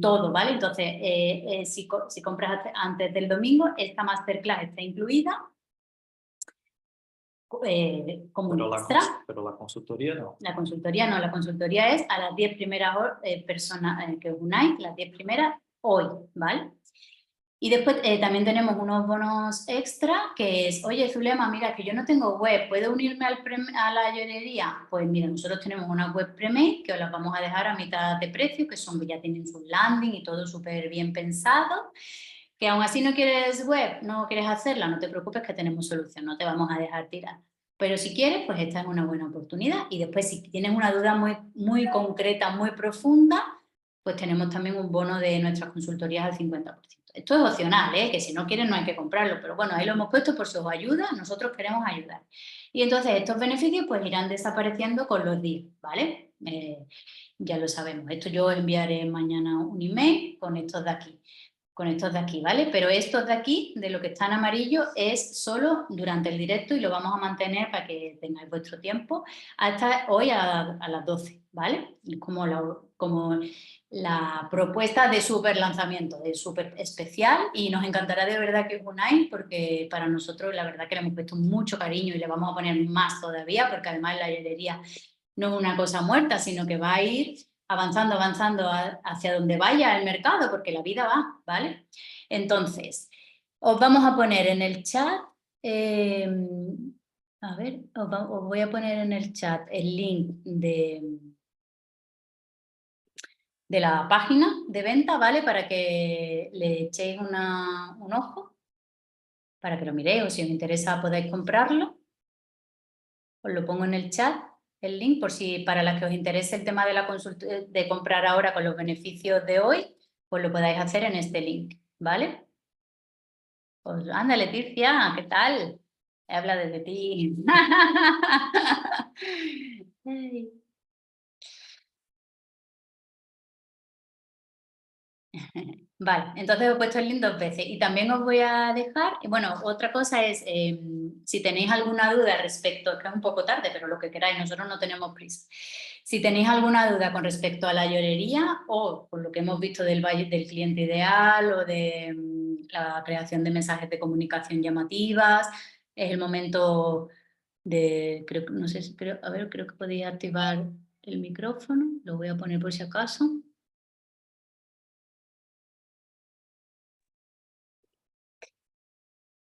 Todo, ¿vale? Entonces, si compras antes del domingo, esta masterclass está incluida como un extra. Pero la consultoría no. La consultoría no, la consultoría es a las 10 primeras personas que os unáis, las 10 primeras hoy, ¿vale? Y después también tenemos unos bonos extra, que es, oye, Zulema, mira, que yo no tengo web, ¿puedo unirme a la llorería? Pues mira, nosotros tenemos una web pre-made que os la vamos a dejar a mitad de precio, que ya tienen su landing y todo súper bien pensado. Que aún así no quieres web, no quieres hacerla, no te preocupes que tenemos solución, no te vamos a dejar tirar. Pero si quieres, pues esta es una buena oportunidad. Y después, si tienes una duda muy, muy concreta, muy profunda, pues tenemos también un bono de nuestras consultorías al 50%. Esto es opcional, que si no quieren no hay que comprarlo, pero bueno, ahí lo hemos puesto por si os ayuda, nosotros queremos ayudar. Y entonces estos beneficios pues irán desapareciendo con los días, ¿vale? Ya lo sabemos. Esto yo os enviaré mañana un email con estos de aquí. ¿Vale? Pero estos de aquí, de lo que está en amarillo, es solo durante el directo y lo vamos a mantener para que tengáis vuestro tiempo hasta hoy a las 12, ¿vale? Como la propuesta de súper lanzamiento, de súper especial, y nos encantará de verdad que os unáis, porque para nosotros la verdad que le hemos puesto mucho cariño y le vamos a poner más todavía, porque además la llorería no es una cosa muerta, sino que va a ir avanzando hacia donde vaya el mercado, porque la vida va, ¿vale? Entonces, os vamos a poner en el chat, a ver, os voy a poner en el chat el link de la página de venta, ¿vale? Para que le echéis un ojo, para que lo miréis, o si os interesa podéis comprarlo. Os lo pongo en el chat, el link, por si para las que os interese el tema de la consulta, de comprar ahora con los beneficios de hoy, pues lo podáis hacer en este link, ¿vale? Pues anda, Leticia, ¿qué tal? Habla desde ti. Vale, entonces os he puesto el link 2 veces y también os voy a dejar, bueno, otra cosa es, si tenéis alguna duda respecto, que es un poco tarde, pero lo que queráis, nosotros no tenemos prisa. Si tenéis alguna duda con respecto a la llorería o por lo que hemos visto del cliente ideal o de la creación de mensajes de comunicación llamativas, es el momento de, no sé, a ver, creo que podéis activar el micrófono, lo voy a poner por si acaso.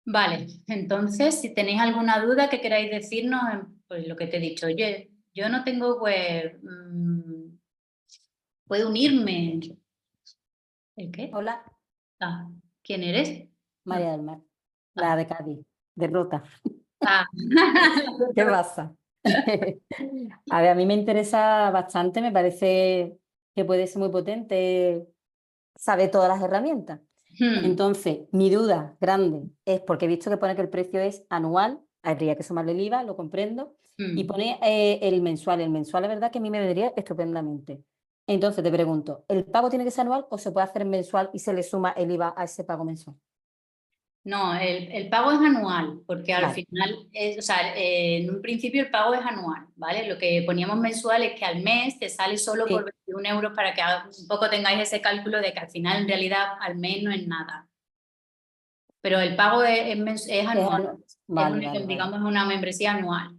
Vale, entonces, si tenéis alguna duda que queráis decirnos, pues lo que te he dicho, oye, yo no tengo web, ¿puedo unirme? ¿El qué? Hola, Ah, ¿quién eres? No. María del Mar, Ah, la de Cádiz, de Rota. ah. ¿Qué pasa? A ver, a mí me interesa bastante, me parece que puede ser muy potente, sabe todas las herramientas. Hmm, Entonces, mi duda grande es porque he visto que pone que el precio es anual, habría que sumarle el IVA, lo comprendo, y hmm. pone el mensual. El mensual, la verdad, que a mí me vendría estupendamente. Entonces, te pregunto, ¿el pago tiene que ser anual o se puede hacer mensual y se le suma el IVA a ese pago mensual? No, el pago es anual, porque al Vale, final, o sea, en un principio el pago es anual, ¿vale? Lo que poníamos mensual es que al mes te sale solo por sí, 21 euros para que un poco tengáis ese cálculo de que al final en realidad al mes no es nada. Pero el pago es es anual, anual. Vale, vale, vale. digamos, una membresía anual.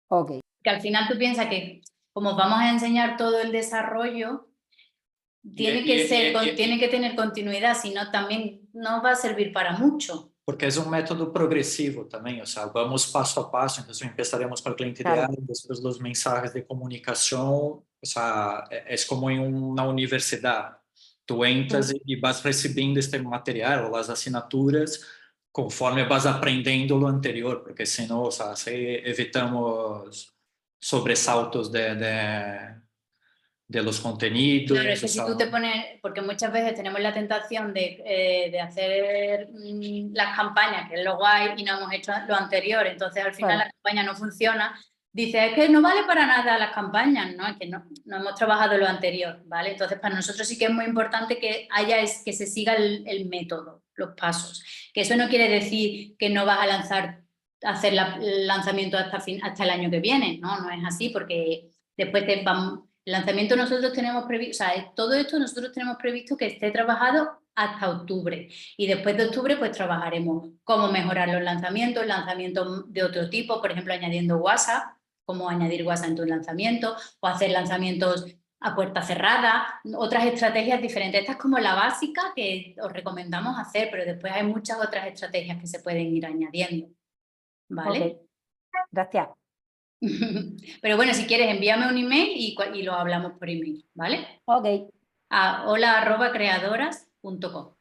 Ok, Que al final tú piensas que como vamos a enseñar todo el desarrollo, tiene que tener continuidad, si no también no va a servir para mucho. Porque es un método progresivo también, o sea, vamos paso a paso, entonces empezaremos con el cliente ideal, claro. después los mensajes de comunicación, o sea, es como en una universidad. Tú entras Mm, y vas recibiendo este material o las asignaturas conforme vas aprendiendo lo anterior, porque si no, o sea, así evitamos sobresaltos de los Claro, es contenidos, o que si sea, tú te pones, porque muchas veces tenemos la tentación de hacer las campañas, que es lo guay, y no hemos hecho lo anterior, entonces al final la claro, campaña no funciona. Dice, es que no vale para nada las campañas, ¿no? Es que no hemos trabajado lo anterior, ¿vale? Entonces para nosotros sí que es muy importante que que se siga el método, los pasos. Que eso no quiere decir que no vas a hacer el lanzamiento hasta el año que viene, ¿no? No es así, porque después el lanzamiento nosotros tenemos previsto, o sea, todo esto nosotros tenemos previsto que esté trabajado hasta octubre y después de octubre pues trabajaremos cómo mejorar los lanzamientos de otro tipo, por ejemplo añadiendo WhatsApp, cómo añadir WhatsApp en tu lanzamiento o hacer lanzamientos a puerta cerrada, otras estrategias diferentes. Esta es como la básica que os recomendamos hacer, pero después hay muchas otras estrategias que se pueden ir añadiendo, ok, ¿vale? gracias. Pero bueno, si quieres envíame un email y lo hablamos por email, ¿vale? Ok, A hola@creadoras.com.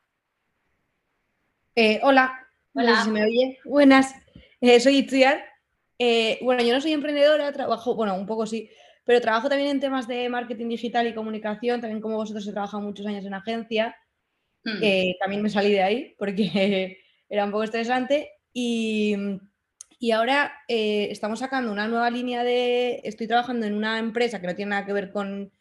Hola, no sé si se Hola. me oye. Buenas, soy Itziar. Bueno, yo no soy emprendedora, trabajo, bueno, un poco sí, pero trabajo también en temas de marketing digital y comunicación. También como vosotros he trabajado muchos años en agencia. También me salí de ahí porque era un poco estresante. Y ahora estamos sacando una nueva línea estoy trabajando en una empresa que no tiene nada que ver con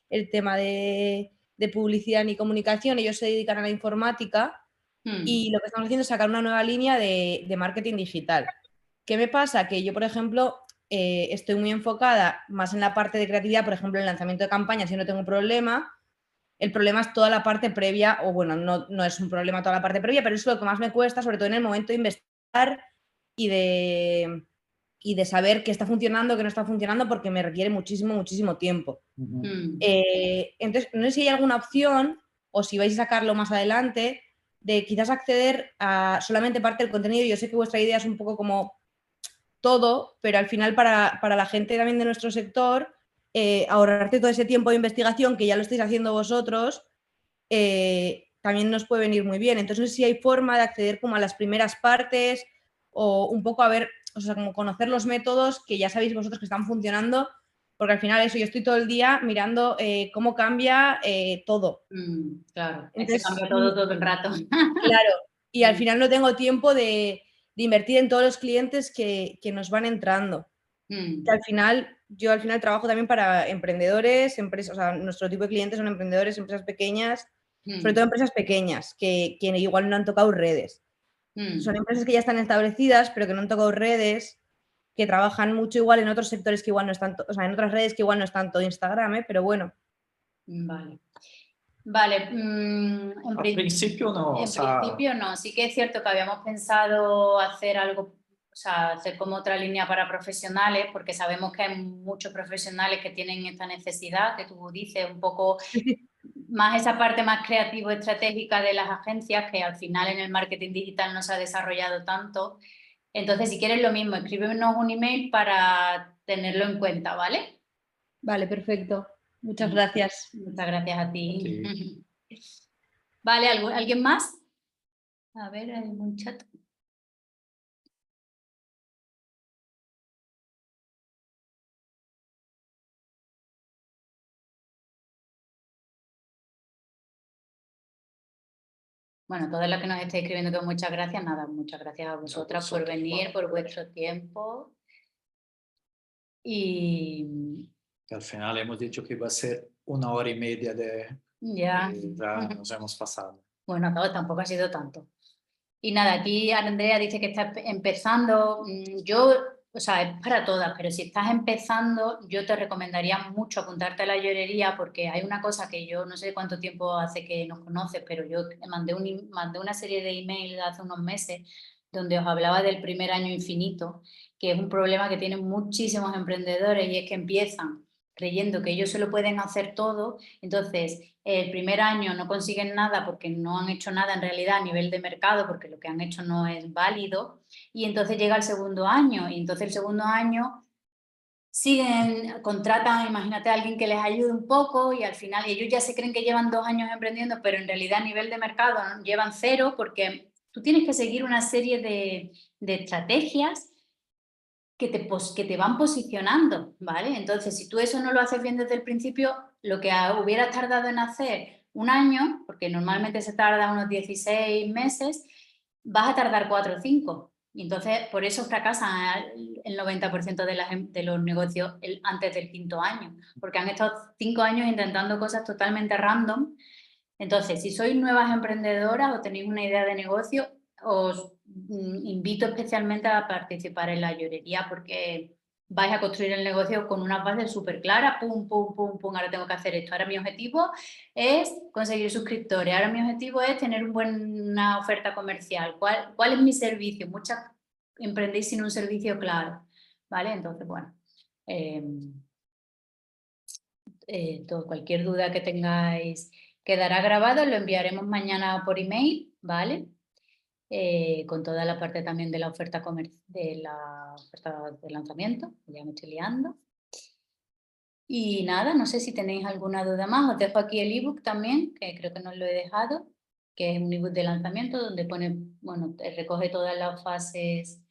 el tema de publicidad ni comunicación. Ellos se dedican a la informática. Y lo que estamos haciendo es sacar una nueva línea de marketing digital. ¿Qué me pasa? Que yo, por ejemplo, estoy muy enfocada más en la parte de creatividad, por ejemplo, en el lanzamiento de campañas, yo no tengo problema. El problema es toda la parte previa, o bueno, no es un problema toda la parte previa, pero es lo que más me cuesta, sobre todo en el momento de investigar y de saber qué está funcionando, qué no está funcionando, porque me requiere muchísimo, muchísimo tiempo. Entonces, no sé si hay alguna opción, o si vais a sacarlo más adelante, de quizás acceder a solamente parte del contenido. Yo sé que vuestra idea es un poco como todo, pero al final para la gente también de nuestro sector, ahorrarte todo ese tiempo de investigación que ya lo estáis haciendo vosotros, también nos puede venir muy bien. Entonces no sé si hay forma de acceder como a las primeras partes o un poco a ver, o sea, como conocer los métodos que ya sabéis vosotros que están funcionando, porque al final eso, yo estoy todo el día mirando cómo cambia todo. Claro, es que Entonces, cambia todo el rato. claro, y al final no tengo tiempo de invertir en todos los clientes que nos van entrando. Que al final, yo al final trabajo también para emprendedores, empresas, o sea, nuestro tipo de clientes son emprendedores, empresas pequeñas, sobre todo empresas pequeñas, que igual no han tocado redes. Son empresas que ya están establecidas, pero que no han tocado redes, que trabajan mucho igual en otros sectores que igual no están, o sea, en otras redes que igual no están todo Instagram, pero bueno. Vale. Vale, al principio no, o en sea, principio no. Sí que es cierto que habíamos pensado hacer algo, o sea, hacer como otra línea para profesionales, porque sabemos que hay muchos profesionales que tienen esta necesidad que tú dices, un poco más esa parte más creativo-estratégica de las agencias, que al final en el marketing digital no se ha desarrollado tanto. Entonces, si quieres lo mismo, escríbenos un email para tenerlo en cuenta, ¿vale? Vale, perfecto. Muchas gracias. Muchas gracias a ti. Sí. Vale, ¿alguien más? A ver, hay un chat. Bueno, todas las que nos estáis escribiendo, que muchas gracias. Nada, muchas gracias a vosotras por venir, por vuestro tiempo. Y Que al final hemos dicho que iba a ser 1 hora y media ya. y ya nos hemos pasado. Bueno, no, tampoco ha sido tanto. Y nada, aquí Andrea dice que está empezando. Yo, o sea, es para todas, pero si estás empezando, yo te recomendaría mucho apuntarte a la llorería, porque hay una cosa que yo no sé cuánto tiempo hace que nos conoces, pero yo mandé una serie de emails hace unos meses donde os hablaba del primer año infinito, que es un problema que tienen muchísimos emprendedores, y es que empiezan creyendo que ellos se lo pueden hacer todo. Entonces el primer año no consiguen nada porque no han hecho nada en realidad a nivel de mercado, porque lo que han hecho no es válido, y entonces llega el segundo año, y entonces el segundo año contratan, imagínate a alguien que les ayude un poco, y al final ellos ya se creen que llevan 2 años emprendiendo, pero en realidad a nivel de mercado llevan 0, porque tú tienes que seguir una serie de estrategias que te van posicionando, ¿vale? Entonces, si tú eso no lo haces bien desde el principio, lo que hubieras tardado en hacer 1 año, porque normalmente se tarda unos 16 meses, vas a tardar 4 o 5. Y entonces, por eso fracasan el 90% de los negocios antes del 5.º año, porque han estado 5 años intentando cosas totalmente random. Entonces, si sois nuevas emprendedoras o tenéis una idea de negocio, os invito especialmente a participar en la llorería, porque vais a construir el negocio con una base súper clara, pum, pum, pum, pum, ahora tengo que hacer esto, ahora mi objetivo es conseguir suscriptores, ahora mi objetivo es tener una oferta comercial, ¿cuál es mi servicio? Muchas emprendéis sin un servicio claro, ¿vale? Entonces, bueno, cualquier duda que tengáis quedará grabado, lo enviaremos mañana por email, ¿vale? Con toda la parte también de la oferta de lanzamiento, ya me estoy liando. Y nada, no sé si tenéis alguna duda más, os dejo aquí el ebook también, que creo que no lo he dejado, que es un ebook de lanzamiento donde pone, bueno, recoge todas las fases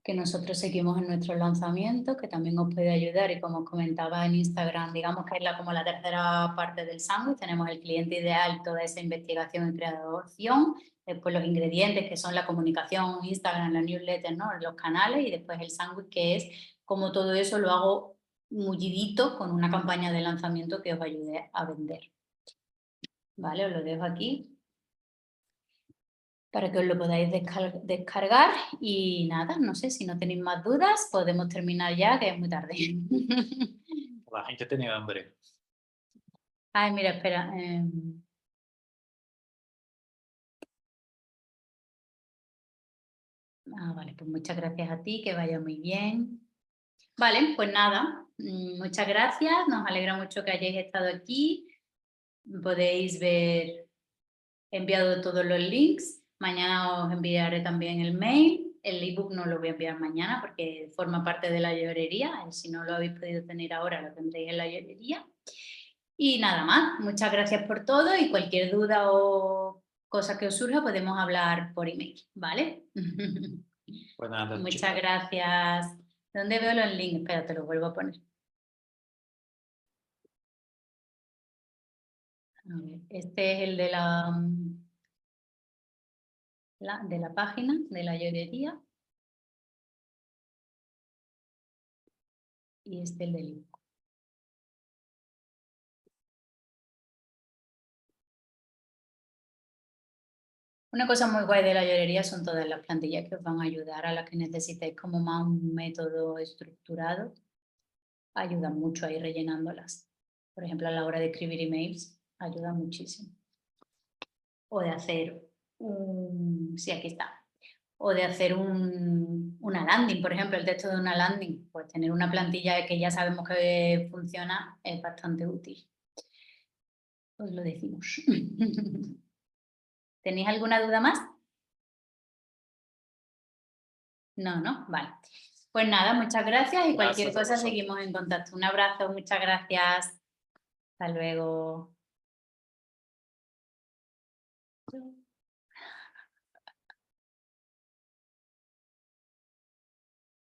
que nosotros seguimos en nuestro lanzamiento, que también os puede ayudar, y como os comentaba en Instagram, digamos que es como la tercera parte del sándwich. Tenemos el cliente ideal, toda esa investigación y creación, después los ingredientes, que son la comunicación, Instagram, la newsletter, ¿no? Los canales, y después el sándwich, que es como todo eso lo hago mullidito con una campaña de lanzamiento que os ayude a vender. Vale, os lo dejo aquí para que os lo podáis descargar. Y nada, no sé, si no tenéis más dudas, podemos terminar ya, que es muy tarde. La gente tiene hambre. Ay, mira, espera. Vale, pues muchas gracias a ti, que vaya muy bien. Vale, pues nada, muchas gracias, nos alegra mucho que hayáis estado aquí. Podéis ver, he enviado todos los links. Mañana os enviaré también el mail. El ebook no lo voy a enviar mañana porque forma parte de la llorería. Si no lo habéis podido tener ahora, lo tendréis en la llorería. Y nada más, muchas gracias por todo, y cualquier duda o cosa que os surja podemos hablar por email, ¿vale? Pues nada, Muchas gracias. ¿Dónde veo los links? Espera, te los vuelvo a poner. A ver, este es el de la página de la llorería, y este es el del ebook. Una cosa muy guay de la llorería son todas las plantillas que os van a ayudar, a las que necesitéis como más un método estructurado. Ayudan mucho a ir rellenándolas. Por ejemplo, a la hora de escribir emails, ayuda muchísimo. O de hacer sí, aquí está. O de hacer una landing, por ejemplo, el texto de una landing. Pues tener una plantilla que ya sabemos que funciona es bastante útil. os lo decimos. ¿Tenéis alguna duda más? No, ¿no? Vale. Pues nada, muchas gracias y cualquier Gracias a cosa vosotros. seguimos en contacto. Un abrazo, muchas gracias. Hasta luego.